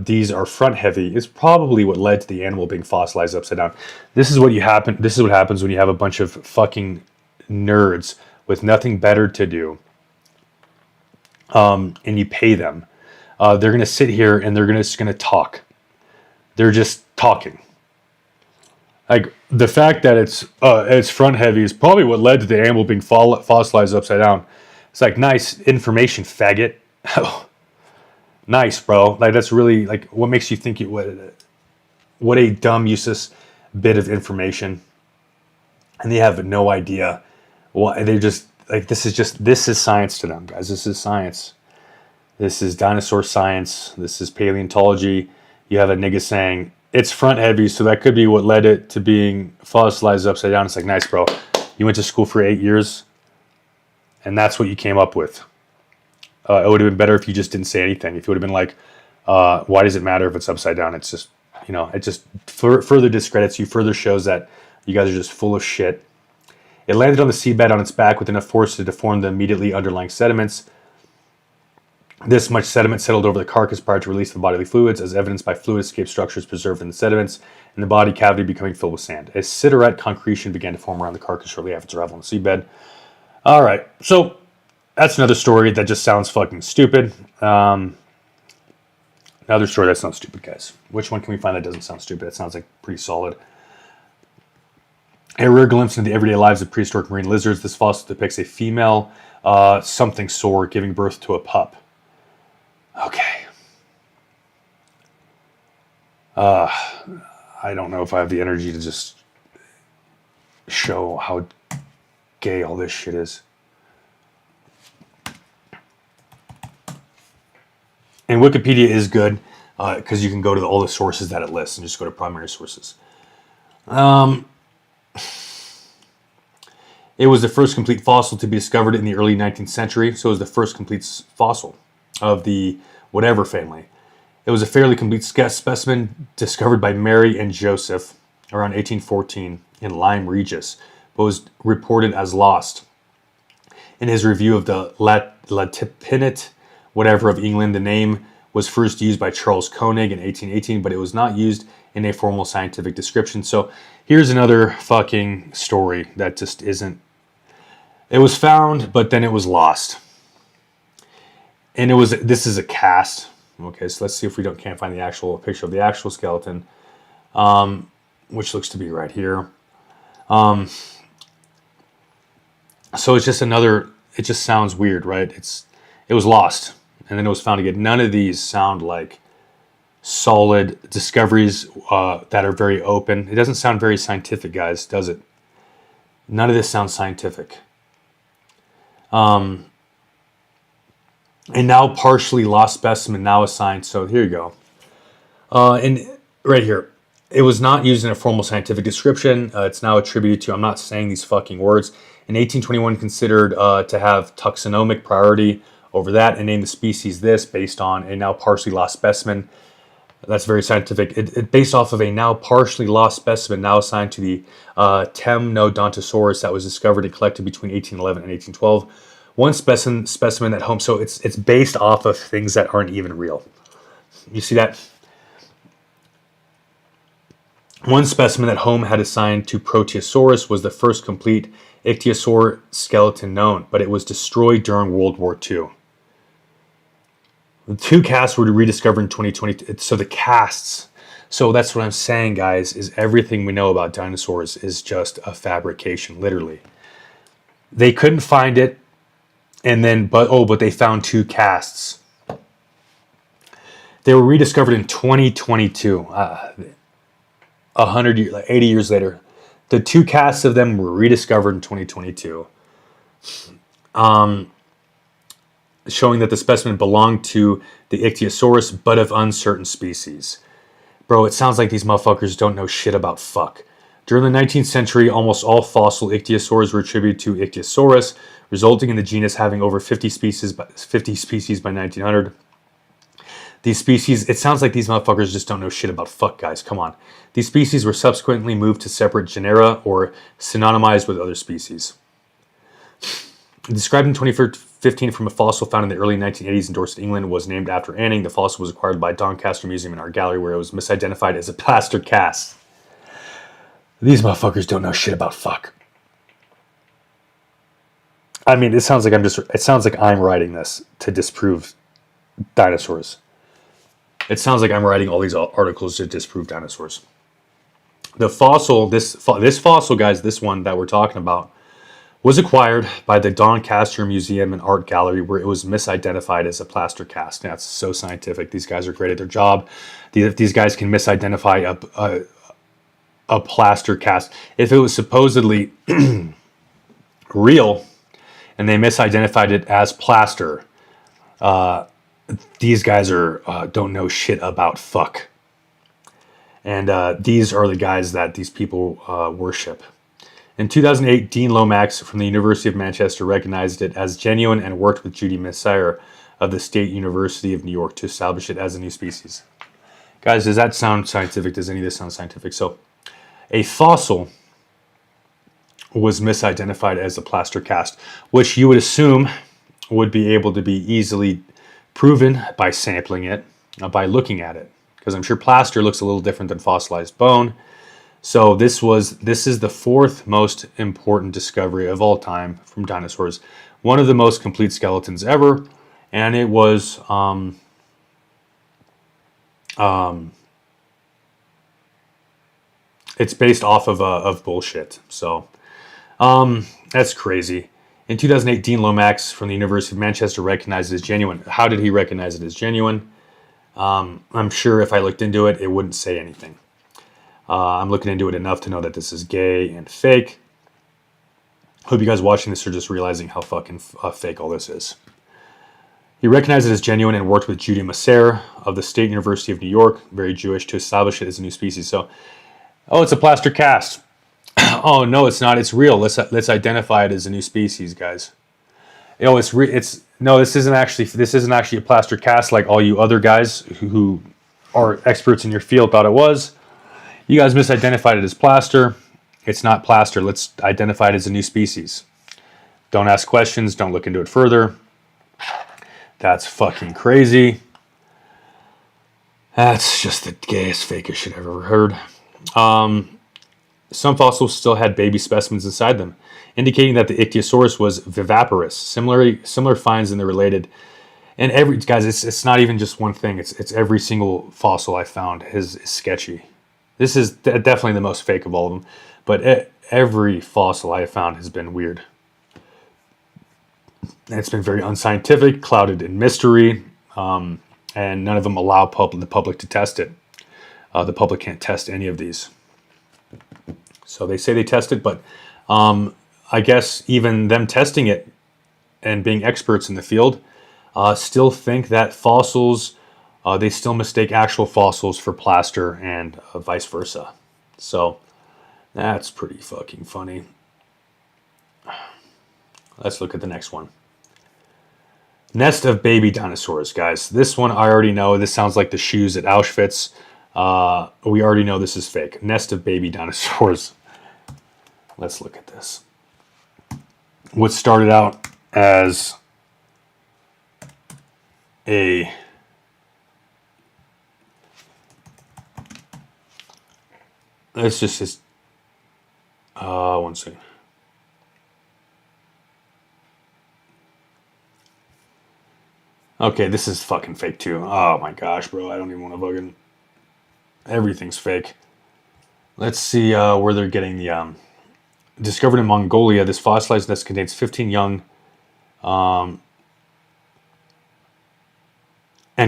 these are front heavy is probably what led to the animal being fossilized upside down. This is what happens when you have a bunch of fucking nerds with nothing better to do, and you pay them. They're gonna sit here and they're just gonna talk. They're just talking. Like, the fact that it's front heavy is probably what led to the animal being fossilized upside down. It's like, nice information, faggot. Nice, bro. Like, that's really, like, what makes you think what a dumb, useless bit of information. And they have no idea why. They're just like, this is science to them, guys. This is science. This is dinosaur science. This is paleontology. You have a nigga saying it's front heavy, so that could be what led it to being fossilized upside down. It's like, nice, bro. You went to school for 8 years, and that's what you came up with. It would have been better if you just didn't say anything. If you would have been like, why does it matter if it's upside down? It's just, it just further discredits you, further shows that you guys are just full of shit. It landed on the seabed on its back with enough force to deform the immediately underlying sediments. This much sediment settled over the carcass prior to release of the bodily fluids, as evidenced by fluid escape structures preserved in the sediments, and the body cavity becoming filled with sand. A siderite concretion began to form around the carcass shortly after its arrival on the seabed. All right, so that's another story that just sounds fucking stupid. Another story that's not stupid, guys. Which one can we find that doesn't sound stupid? That sounds like pretty solid. A rare glimpse into the everyday lives of prehistoric marine lizards. This fossil depicts a female something sore giving birth to a pup. Okay. I don't know if I have the energy to just show how gay all this shit is. And Wikipedia is good because you can go to all the sources that it lists and just go to primary sources. It was the first complete fossil to be discovered in the early 19th century, so it was the first complete fossil of the whatever family. It was a fairly complete specimen discovered by Mary and Joseph around 1814 in Lyme Regis, but was reported as lost. In his review of the Latipinit, whatever of England, the name was first used by Charles Koenig in 1818, but it was not used in a formal scientific description. So here's another fucking story that just isn't. It was found, but then it was lost. And this is a cast. Okay, so let's see if we can't find the actual picture of the actual skeleton, which looks to be right here. So it's just another. It just sounds weird, right? It was lost, and then it was found again. None of these sound like solid discoveries that are very open. It doesn't sound very scientific, guys, does it? None of this sounds scientific. And now partially lost specimen, now assigned. So here you go. And right here, it was not used in a formal scientific description. It's now attributed to, I'm not saying these fucking words. In 1821, considered to have taxonomic priority over that, and named the species this based on a now partially lost specimen. That's very scientific. It based off of a now partially lost specimen now assigned to the Temnodontosaurus that was discovered and collected between 1811 and 1812. One specimen at home. So it's based off of things that aren't even real. You see that? One specimen that Home had assigned to Proteosaurus was the first complete ichthyosaur skeleton known, but it was destroyed during World War II. The 2 casts were rediscovered in 2020. So the casts. So that's what I'm saying, guys, is everything we know about dinosaurs is just a fabrication, literally. They couldn't find it, and then, but they found 2 casts. They were rediscovered in 2022. 100 years, like 80 years later, the 2 casts of them were rediscovered in 2022, showing that the specimen belonged to the Ichthyosaurus, but of uncertain species. Bro, it sounds like these motherfuckers don't know shit about fuck. During the 19th century, almost all fossil ichthyosaurs were attributed to Ichthyosaurus, resulting in the genus having over 50 species by 1900. These species, it sounds like these motherfuckers just don't know shit about fuck, guys. Come on. These species were subsequently moved to separate genera or synonymized with other species. Described in 2015 from a fossil found in the early 1980s in Dorset, England, was named after Anning. The fossil was acquired by Doncaster Museum in Art Gallery, where it was misidentified as a plaster cast. These motherfuckers don't know shit about fuck. I mean, it sounds like I'm writing this to disprove dinosaurs. It sounds like I'm writing all these articles to disprove dinosaurs. The fossil, this fossil, guys, this one that we're talking about, was acquired by the Doncaster Museum and Art Gallery, where it was misidentified as a plaster cast. That's so scientific. These guys are great at their job. These guys can misidentify a plaster cast. If it was supposedly real and they misidentified it as plaster, these guys don't know shit about fuck. And these are the guys that these people worship. In 2008, Dean Lomax from the University of Manchester recognized it as genuine and worked with Judy Messier of the State University of New York to establish it as a new species. Guys, does that sound scientific? Does any of this sound scientific? So, a fossil was misidentified as a plaster cast, which you would assume would be able to be easily proven by sampling it, by looking at it, because I'm sure plaster looks a little different than fossilized bone. So this is the 4th most important discovery of all time from dinosaurs, one of the most complete skeletons ever, and it was it's based off of bullshit. So that's crazy. In 2008, Dean Lomax from the University of Manchester recognized it as genuine. How did he recognize it as genuine? I'm sure if I looked into it, it wouldn't say anything. I'm looking into it enough to know that this is gay and fake. Hope you guys watching this are just realizing how fucking fake all this is. He recognized it as genuine and worked with Judy Messier of the State University of New York, very Jewish, to establish it as a new species. So, it's a plaster cast. Oh no, it's not. It's real. Let's identify it as a new species, guys. This isn't actually a plaster cast like all you other guys who are experts in your field thought it was. You guys misidentified it as plaster. It's not plaster. Let's identify it as a new species. Don't ask questions. Don't look into it further. That's fucking crazy. That's just the gayest, fakest shit I've ever heard. Some fossils still had baby specimens inside them, indicating that the Ichthyosaurus was viviparous. Similar finds in the related, and it's not even just one thing. It's every single fossil I found is sketchy. This is definitely the most fake of all of them, but every fossil I have found has been weird. And it's been very unscientific, clouded in mystery, and none of them allow the public to test it. The public can't test any of these. So they say they test it, but I guess even them testing it and being experts in the field still think that fossils, they still mistake actual fossils for plaster and vice versa. So that's pretty fucking funny. Let's look at the next one. Nest of baby dinosaurs, guys. This one I already know. This sounds like the shoes at Auschwitz. We already know this is fake. Nest of baby dinosaurs. Let's look at this. What started out as a let's just one second. Okay, this is fucking fake too. Oh my gosh, bro. I don't even want to fucking... Everything's fake. Let's see where they're getting the... Discovered in Mongolia, this fossilized nest contains 15 young and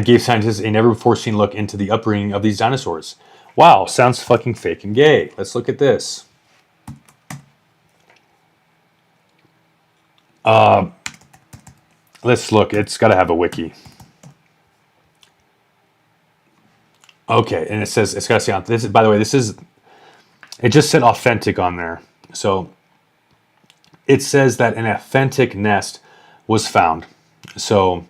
gave scientists a never-before-seen look into the upbringing of these dinosaurs. Wow, sounds fucking fake and gay. Let's look at this. Let's look. It's got to have a wiki. Okay, and it says it's got to say on this. By the way, this is. It just said authentic on there, so it says that an authentic nest was found. So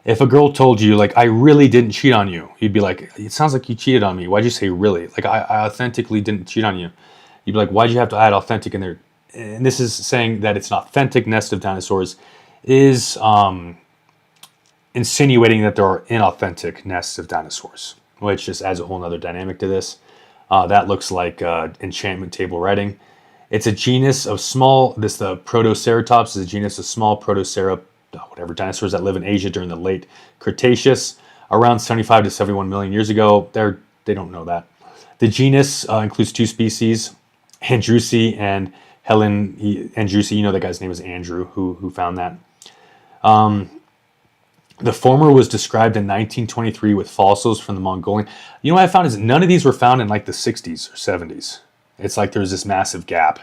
if a girl told you like I really didn't cheat on you, you'd be like, it sounds like you cheated on me. Why'd you say really? Like I authentically didn't cheat on you. You'd be like, why'd you have to add authentic in there? And this is saying that it's an authentic nest of dinosaurs. Is insinuating that there are inauthentic nests of dinosaurs, which just adds a whole other dynamic to this. That looks like enchantment table writing. It's a genus of small, the Protoceratops is a genus of small whatever dinosaurs that live in Asia during the late Cretaceous, around 75 to 71 million years ago. They don't know that. The genus includes two species, Andrewsii and Helen Andrewsii. You know that guy's name is Andrew, who found that. The former was described in 1923 with fossils from the Mongolian. You know what I found is none of these were found in like the 60s or 70s. It's like there's this massive gap.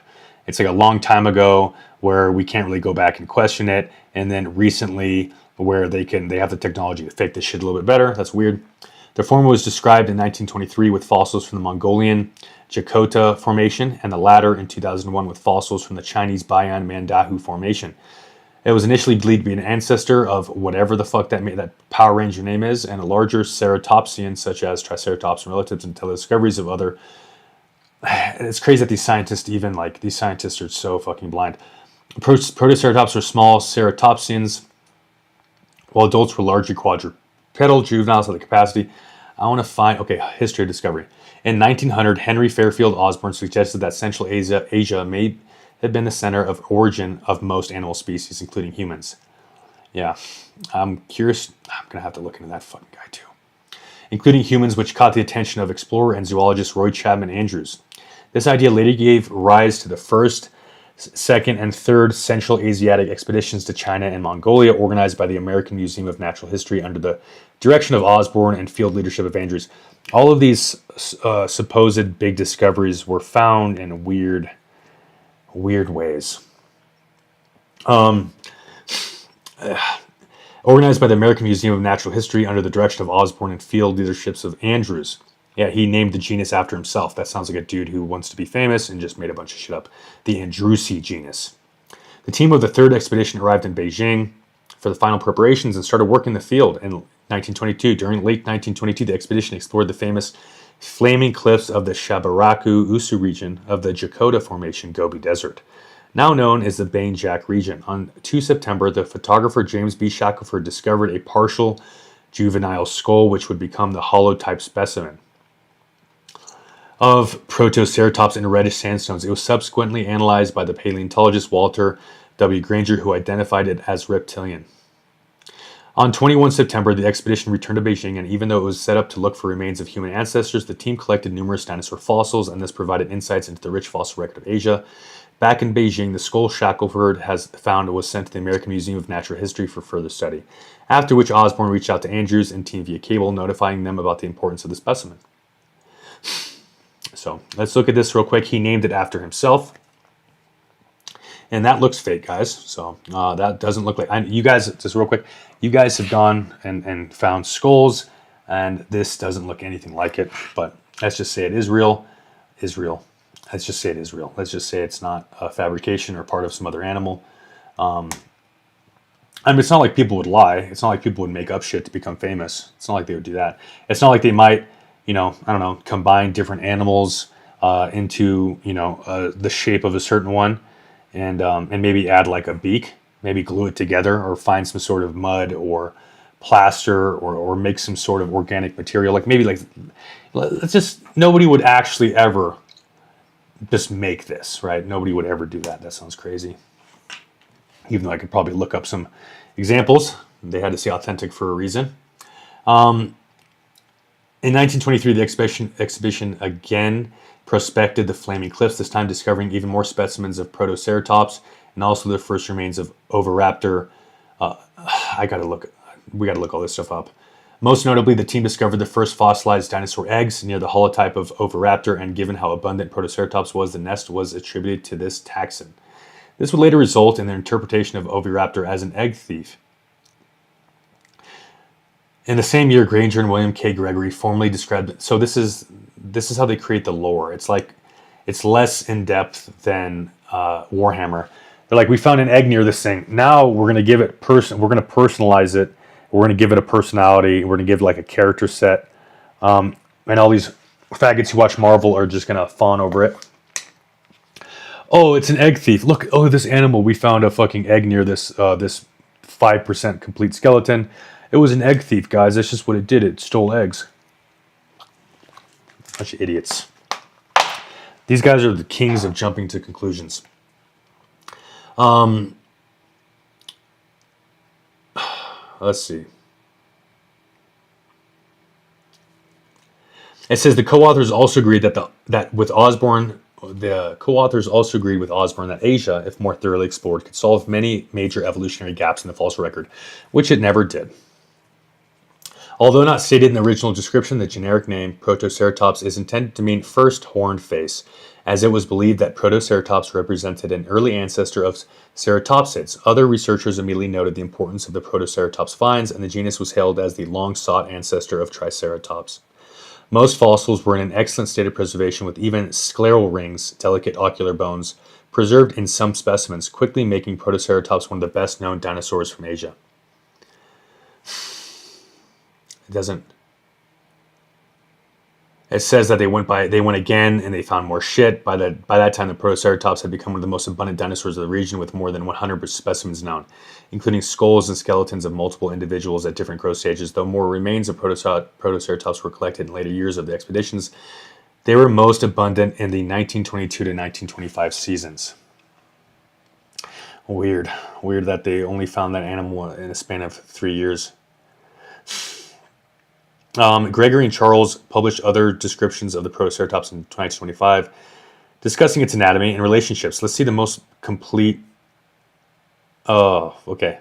It's like a long time ago where we can't really go back and question it. And then recently where they have the technology to fake this shit a little bit better. That's weird. The former was described in 1923 with fossils from the Mongolian Jakota Formation, and the latter in 2001 with fossils from the Chinese Bayan Mandahu Formation. It was initially believed to be an ancestor of whatever the fuck that Power Ranger name is, and a larger ceratopsian such as Triceratops and relatives, until the discoveries of other... It's crazy that these scientists are so fucking blind. Protoceratops were small ceratopsians, while adults were largely quadrupedal. Juveniles had the capacity. I want to find... Okay, history of discovery. In 1900, Henry Fairfield Osborn suggested that Central Asia may have been the center of origin of most animal species, including humans. Yeah, I'm curious. I'm going to have to look into that fucking guy too. Including humans, which caught the attention of explorer and zoologist Roy Chapman Andrews. This idea later gave rise to the first, second, and third Central Asiatic expeditions to China and Mongolia, organized by the American Museum of Natural History under the direction of Osborn and field leadership of Andrews. All of these supposed big discoveries were found in weird ways. Organized by the American Museum of Natural History under the direction of Osborn and field leaderships of Andrews. Yeah, he named the genus after himself. That sounds like a dude who wants to be famous and just made a bunch of shit up. The Andrewsii genus. The team of the third expedition arrived in Beijing for the final preparations and started work in the field in 1922. During late 1922, the expedition explored the famous flaming cliffs of the Shabaraku-Usu region of the Jakota Formation Gobi Desert, now known as the Banjak region. On 2 September, the photographer James B. Shackelford discovered a partial juvenile skull, which would become the holotype specimen of Protoceratops in reddish sandstones. It was subsequently analyzed by the paleontologist Walter W. Granger, who identified it as reptilian. On 21 September, the expedition returned to Beijing, and even though it was set up to look for remains of human ancestors, the team collected numerous dinosaur fossils, and this provided insights into the rich fossil record of Asia. Back in Beijing, the skull Shackelford has found was sent to the American Museum of Natural History for further study, after which Osborn reached out to Andrews and team via cable, notifying them about the importance of the specimen. So let's look at this real quick. He named it after himself. And that looks fake, guys. So that doesn't look like... you guys, just real quick, you guys have gone and found skulls, and this doesn't look anything like it. But let's just say it is real. Let's just say it is real. Let's just say it's not a fabrication or part of some other animal. I mean, it's not like people would lie. It's not like people would make up shit to become famous. It's not like they would do that. It's not like they might, I don't know, combine different animals into, the shape of a certain one, and maybe add like a beak, maybe glue it together, or find some sort of mud or plaster, or make some sort of organic material. Like maybe like, let's just, nobody would actually ever just make this, right? Nobody would ever do that. That sounds crazy. Even though I could probably look up some examples. They had to say authentic for a reason. In 1923, the exhibition again prospected the Flaming Cliffs, this time discovering even more specimens of Protoceratops and also the first remains of Oviraptor. We got to look all this stuff up. Most notably, the team discovered the first fossilized dinosaur eggs near the holotype of Oviraptor, and given how abundant Protoceratops was, the nest was attributed to this taxon. This would later result in their interpretation of Oviraptor as an egg thief. In the same year, Granger and William K. Gregory formally described it. So this is how they create the lore. It's like, it's less in depth than Warhammer. They're like, we found an egg near this thing. Now we're going to give it we're going to personalize it. We're going to give it a personality. We're going to give it like a character set. And all these faggots who watch Marvel are just going to fawn over it. Oh, it's an egg thief. Look, this animal. We found a fucking egg near this 5% complete skeleton. It was an egg thief, guys. That's just what it did. It stole eggs. Bunch of idiots. These guys are the kings of jumping to conclusions. Let's see. It says the co-authors also agreed that with Osborne. The co-authors also agreed with Osborne that Asia, if more thoroughly explored, could solve many major evolutionary gaps in the fossil record, which it never did. Although not stated in the original description, the generic name Protoceratops is intended to mean first horned face, as it was believed that Protoceratops represented an early ancestor of ceratopsids. Other researchers immediately noted the importance of the Protoceratops finds, and the genus was hailed as the long-sought ancestor of Triceratops. Most fossils were in an excellent state of preservation, with even scleral rings, delicate ocular bones, preserved in some specimens, quickly making Protoceratops one of the best-known dinosaurs from Asia. It says that they went again and they found more shit. By that time, the Protoceratops had become one of the most abundant dinosaurs of the region, with more than 100 specimens known, including skulls and skeletons of multiple individuals at different growth stages. Though more remains of Protoceratops were collected in later years of the expeditions, they were most abundant in the 1922 to 1925 seasons. Weird that they only found that animal in a span of 3 years. Gregory and Charles published other descriptions of the Protoceratops in 1925, discussing its anatomy and relationships. Let's see the most complete. Oh, okay.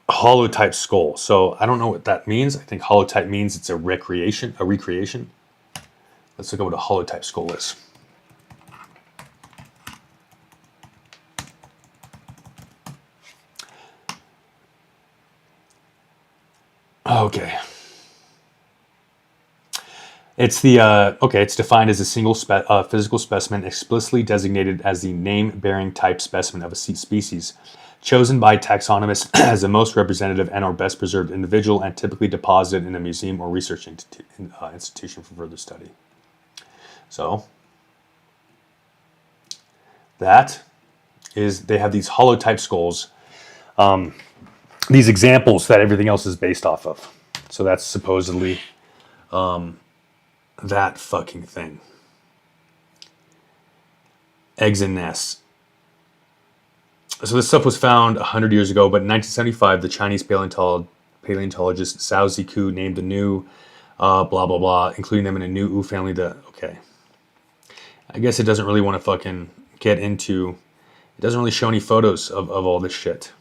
Holotype skull. So I don't know what that means. I think holotype means it's a recreation. Let's look at what a holotype skull is. Okay. It's defined as a single physical specimen explicitly designated as the name-bearing type specimen of a species, chosen by taxonomists as the most representative and or best preserved individual, and typically deposited in a museum or research institution for further study. So that is, they have these holotype skulls. These examples that everything else is based off of. So that's supposedly that fucking thing. Eggs and nests. So this stuff was found 100 years ago, but in 1975, the Chinese paleontologist Zhao Ziku named the new blah, blah, blah, including them in a new family. Okay. I guess it doesn't really want to fucking get into, it doesn't really show any photos of all this shit.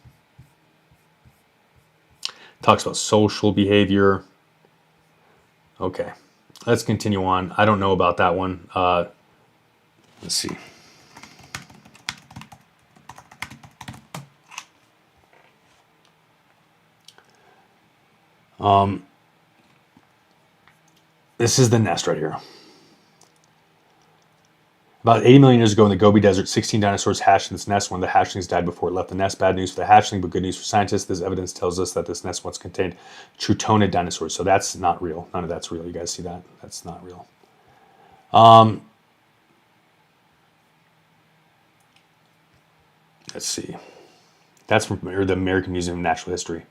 Talks about social behavior. Okay, let's continue on. I don't know about that one. Let's see. This is the nest right here. About 80 million years ago in the Gobi Desert, 16 dinosaurs hatched in this nest. One of the hatchlings died before it left the nest. Bad news for the hatchling, but good news for scientists. This evidence tells us that this nest once contained trutonid dinosaurs. So that's not real. None of that's real. You guys see that? That's not real. Let's see. That's from the American Museum of Natural History.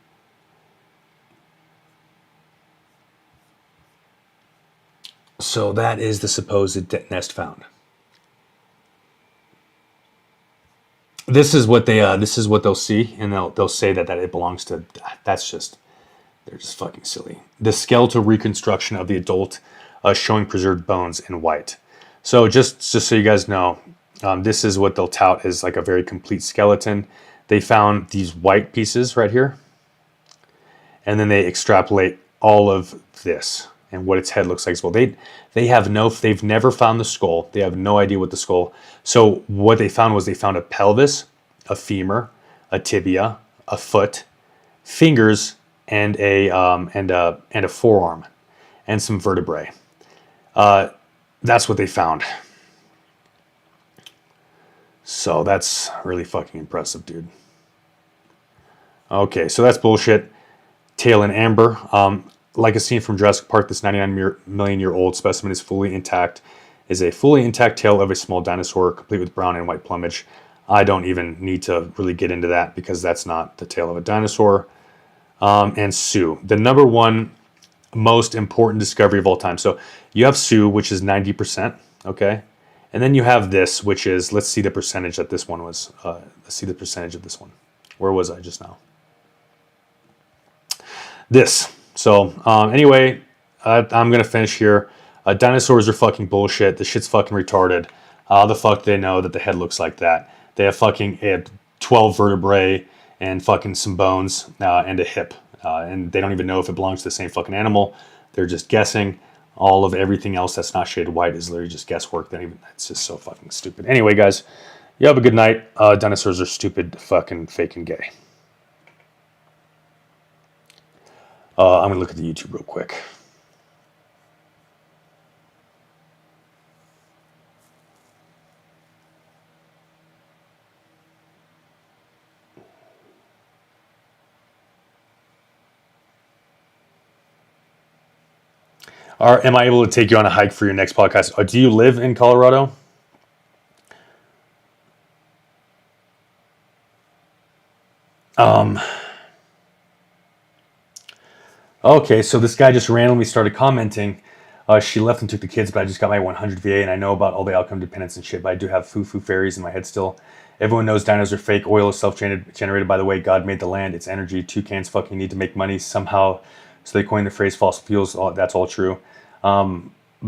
So that is the supposed nest found. This is what they'll see, and they'll say that it belongs to. They're just fucking silly. The skeletal reconstruction of the adult, showing preserved bones in white. So just so you guys know, this is what they'll tout as like a very complete skeleton. They found these white pieces right here, and then they extrapolate all of this and what its head looks like as well. They've never found the skull. They have no idea what the skull. So what they found was they found a pelvis, a femur, a tibia, a foot, fingers, and a forearm, and some vertebrae. That's what they found. So that's really fucking impressive, dude. Okay, so that's bullshit. Tail in amber. Like a scene from Jurassic Park, this 99 million year old specimen is fully intact. Is a fully intact tail of a small dinosaur, complete with brown and white plumage. I don't even need to really get into that because that's not the tail of a dinosaur. And Sioux, the number one most important discovery of all time. So you have Sioux, which is 90%, okay? And then you have this, which is, let's see the percentage that this one was. Let's see the percentage of this one. Where was I just now? This. So anyway, I'm going to finish here. Dinosaurs are fucking bullshit. The shit's fucking retarded. How the fuck do they know that the head looks like that? They have fucking 12 vertebrae and fucking some bones and a hip. And they don't even know if it belongs to the same fucking animal. They're just guessing. All of everything else that's not shaded white is literally just guesswork. It's just so fucking stupid. Anyway, guys, you have a good night. Dinosaurs are stupid, fucking fake and gay. I'm going to look at the YouTube real quick. Am I able to take you on a hike for your next podcast? Do you live in Colorado? Okay, so this guy just randomly started commenting. She left and took the kids, but I just got my 100 VA, and I know about all the outcome dependence and shit, but I do have foo-foo fairies in my head still. Everyone knows dinos are fake. Oil is self-generated by the way God made the land. It's energy. Toucans fucking need to make money somehow, so they coined the phrase fossil fuels. That's all true.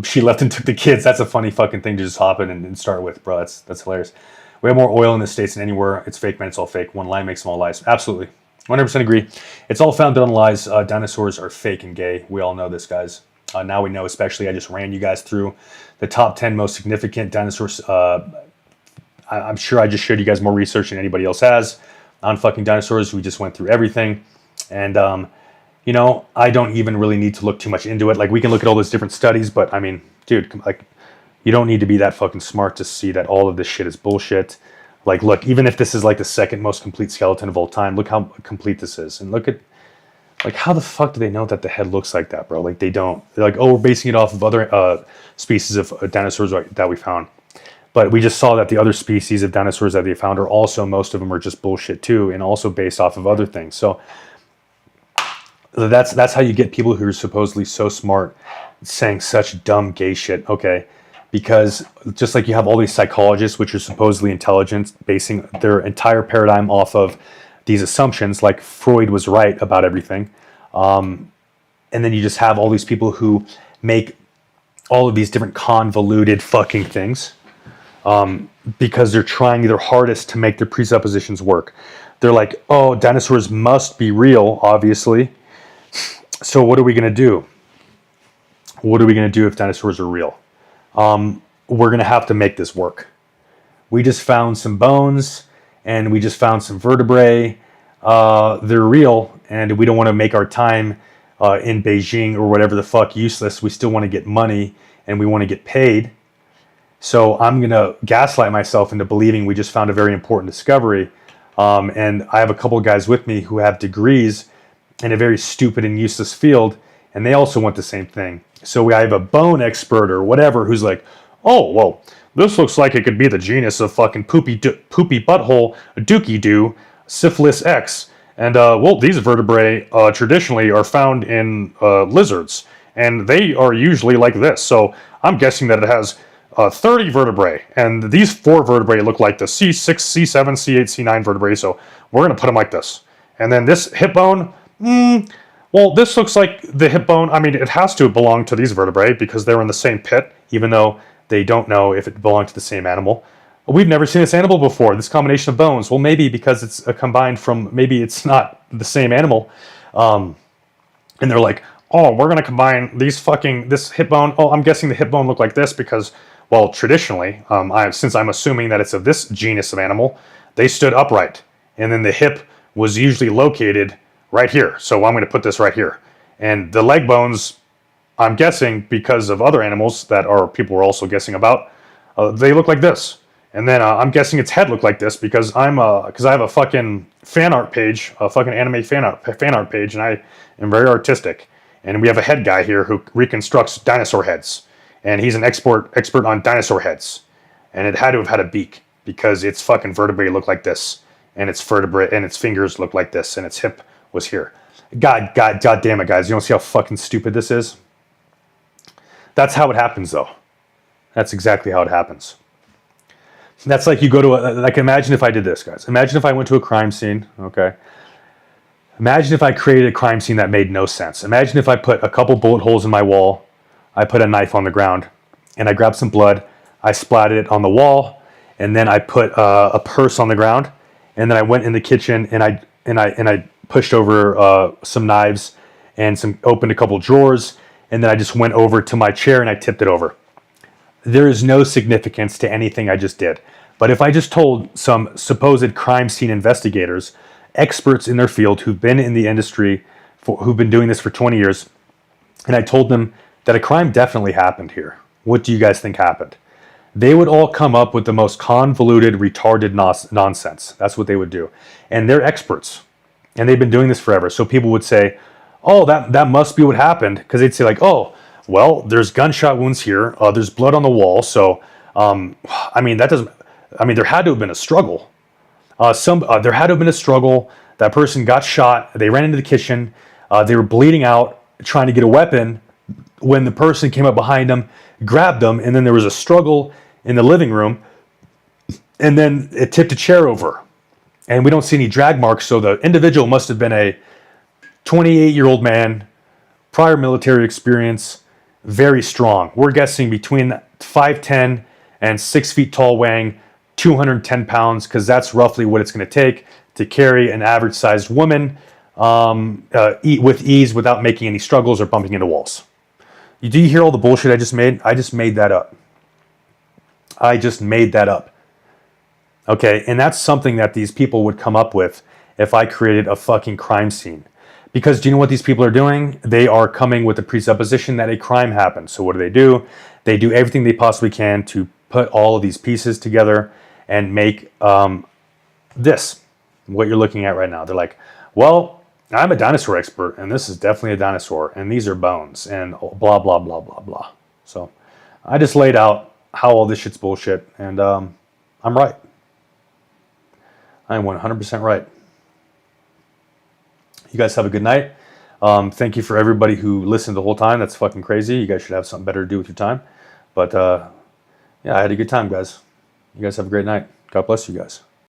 She left and took the kids. That's a funny fucking thing to just hop in and start with, bro. That's hilarious. We have more oil in the States than anywhere. It's fake, man. It's all fake. One lie makes them all lies. Absolutely. 100% agree. It's all founded on lies. Dinosaurs are fake and gay. We all know this, guys. Now we know, especially, I just ran you guys through the top 10 most significant dinosaurs. I'm sure I just showed you guys more research than anybody else has on fucking dinosaurs. We just went through everything. And, you know, I don't even really need to look too much into it. Like, we can look at all those different studies, but I mean, dude, like, you don't need to be that fucking smart to see that all of this shit is bullshit. Like, look, even if this is like the second most complete skeleton of all time, look how complete this is. And look at, like, how the fuck do they know that the head looks like that, bro? Like, they don't. They're like, oh, we're basing it off of other species of dinosaurs that we found. But we just saw that the other species of dinosaurs that they found are also, most of them are just bullshit too, and also based off of other things. So that's how you get people who are supposedly so smart saying such dumb gay shit, okay? Because just like you have all these psychologists, which are supposedly intelligent, basing their entire paradigm off of these assumptions, like Freud was right about everything. And then you just have all these people who make all of these different convoluted fucking things because they're trying their hardest to make their presuppositions work. They're like, oh, dinosaurs must be real, obviously. So what are we going to do? What are we going to do if dinosaurs are real? We're going to have to make this work. We just found some bones and we just found some vertebrae. They're real, and we don't want to make our time in Beijing or whatever the fuck useless. We still want to get money and we want to get paid. So I'm going to gaslight myself into believing we just found a very important discovery. And I have a couple of guys with me who have degrees in a very stupid and useless field, and they also want the same thing. So I have a bone expert or whatever who's like, oh, well, this looks like it could be the genus of fucking poopy butthole dookie doo, syphilis X. And, well, these vertebrae traditionally are found in lizards, and they are usually like this. So I'm guessing that it has 30 vertebrae, and these 4 vertebrae look like the C6, C7, C8, C9 vertebrae, so we're going to put them like this. And then this hip bone, well, this looks like the hip bone. I mean, it has to belong to these vertebrae because they're in the same pit, even though they don't know if it belonged to the same animal. We've never seen this animal before, this combination of bones. Well, maybe because it's combined from, maybe it's not the same animal. And they're like, oh, we're going to combine this hip bone. Oh, I'm guessing the hip bone looked like this because, well, traditionally, since I'm assuming that it's of this genus of animal, they stood upright. And then the hip was usually located right here. So I'm going to put this right here. And the leg bones, I'm guessing because of other animals that people were also guessing about, they look like this. And then I'm guessing its head looked like this because I have a fucking fan art page, a fucking anime fan art page, and I am very artistic. And we have a head guy here who reconstructs dinosaur heads, and he's an expert on dinosaur heads. And it had to have had a beak because its fucking vertebrae looked like this, and its vertebrae and its fingers looked like this, and its hip was here. God damn it, guys! You don't see how fucking stupid this is? That's how it happens, though. That's exactly how it happens. That's like you go to imagine if I did this, guys. Imagine if I went to a crime scene, okay? Imagine if I created a crime scene that made no sense. Imagine if I put a couple bullet holes in my wall, I put a knife on the ground, and I grabbed some blood, I splattered it on the wall, and then I put a purse on the ground, and then I went in the kitchen and I pushed over some knives and opened a couple drawers, and then I just went over to my chair and I tipped it over. There is no significance to anything I just did. But if I just told some supposed crime scene investigators, experts in their field who've been in the industry, who've been doing this for 20 years, and I told them that a crime definitely happened here, what do you guys think happened? They would all come up with the most convoluted, retarded nonsense. That's what they would do. And they're experts. And they've been doing this forever. So people would say, oh, that must be what happened. Because they'd say like, oh, well, there's gunshot wounds here. There's blood on the wall. So, I mean, there had to have been a struggle. There had to have been a struggle. That person got shot. They ran into the kitchen. They were bleeding out, trying to get a weapon. When the person came up behind them, grabbed them, and then there was a struggle in the living room. And then it tipped a chair over. And we don't see any drag marks. So the individual must have been a 28-year-old man, prior military experience, very strong. We're guessing between 5'10" and 6 feet tall, weighing 210 pounds, because that's roughly what it's going to take to carry an average-sized woman with ease without making any struggles or bumping into walls. Do you hear all the bullshit I just made? I just made that up. Okay, and that's something that these people would come up with if I created a fucking crime scene. Because do you know what these people are doing? They are coming with the presupposition that a crime happened. So what do? They do everything they possibly can to put all of these pieces together and make this, what you're looking at right now. They're like, well, I'm a dinosaur expert, and this is definitely a dinosaur, and these are bones, and blah, blah, blah, blah, blah. So I just laid out how all this shit's bullshit, and I'm right. I am 100% right. You guys have a good night. Thank you for everybody who listened the whole time. That's fucking crazy. You guys should have something better to do with your time. But yeah, I had a good time, guys. You guys have a great night. God bless you guys.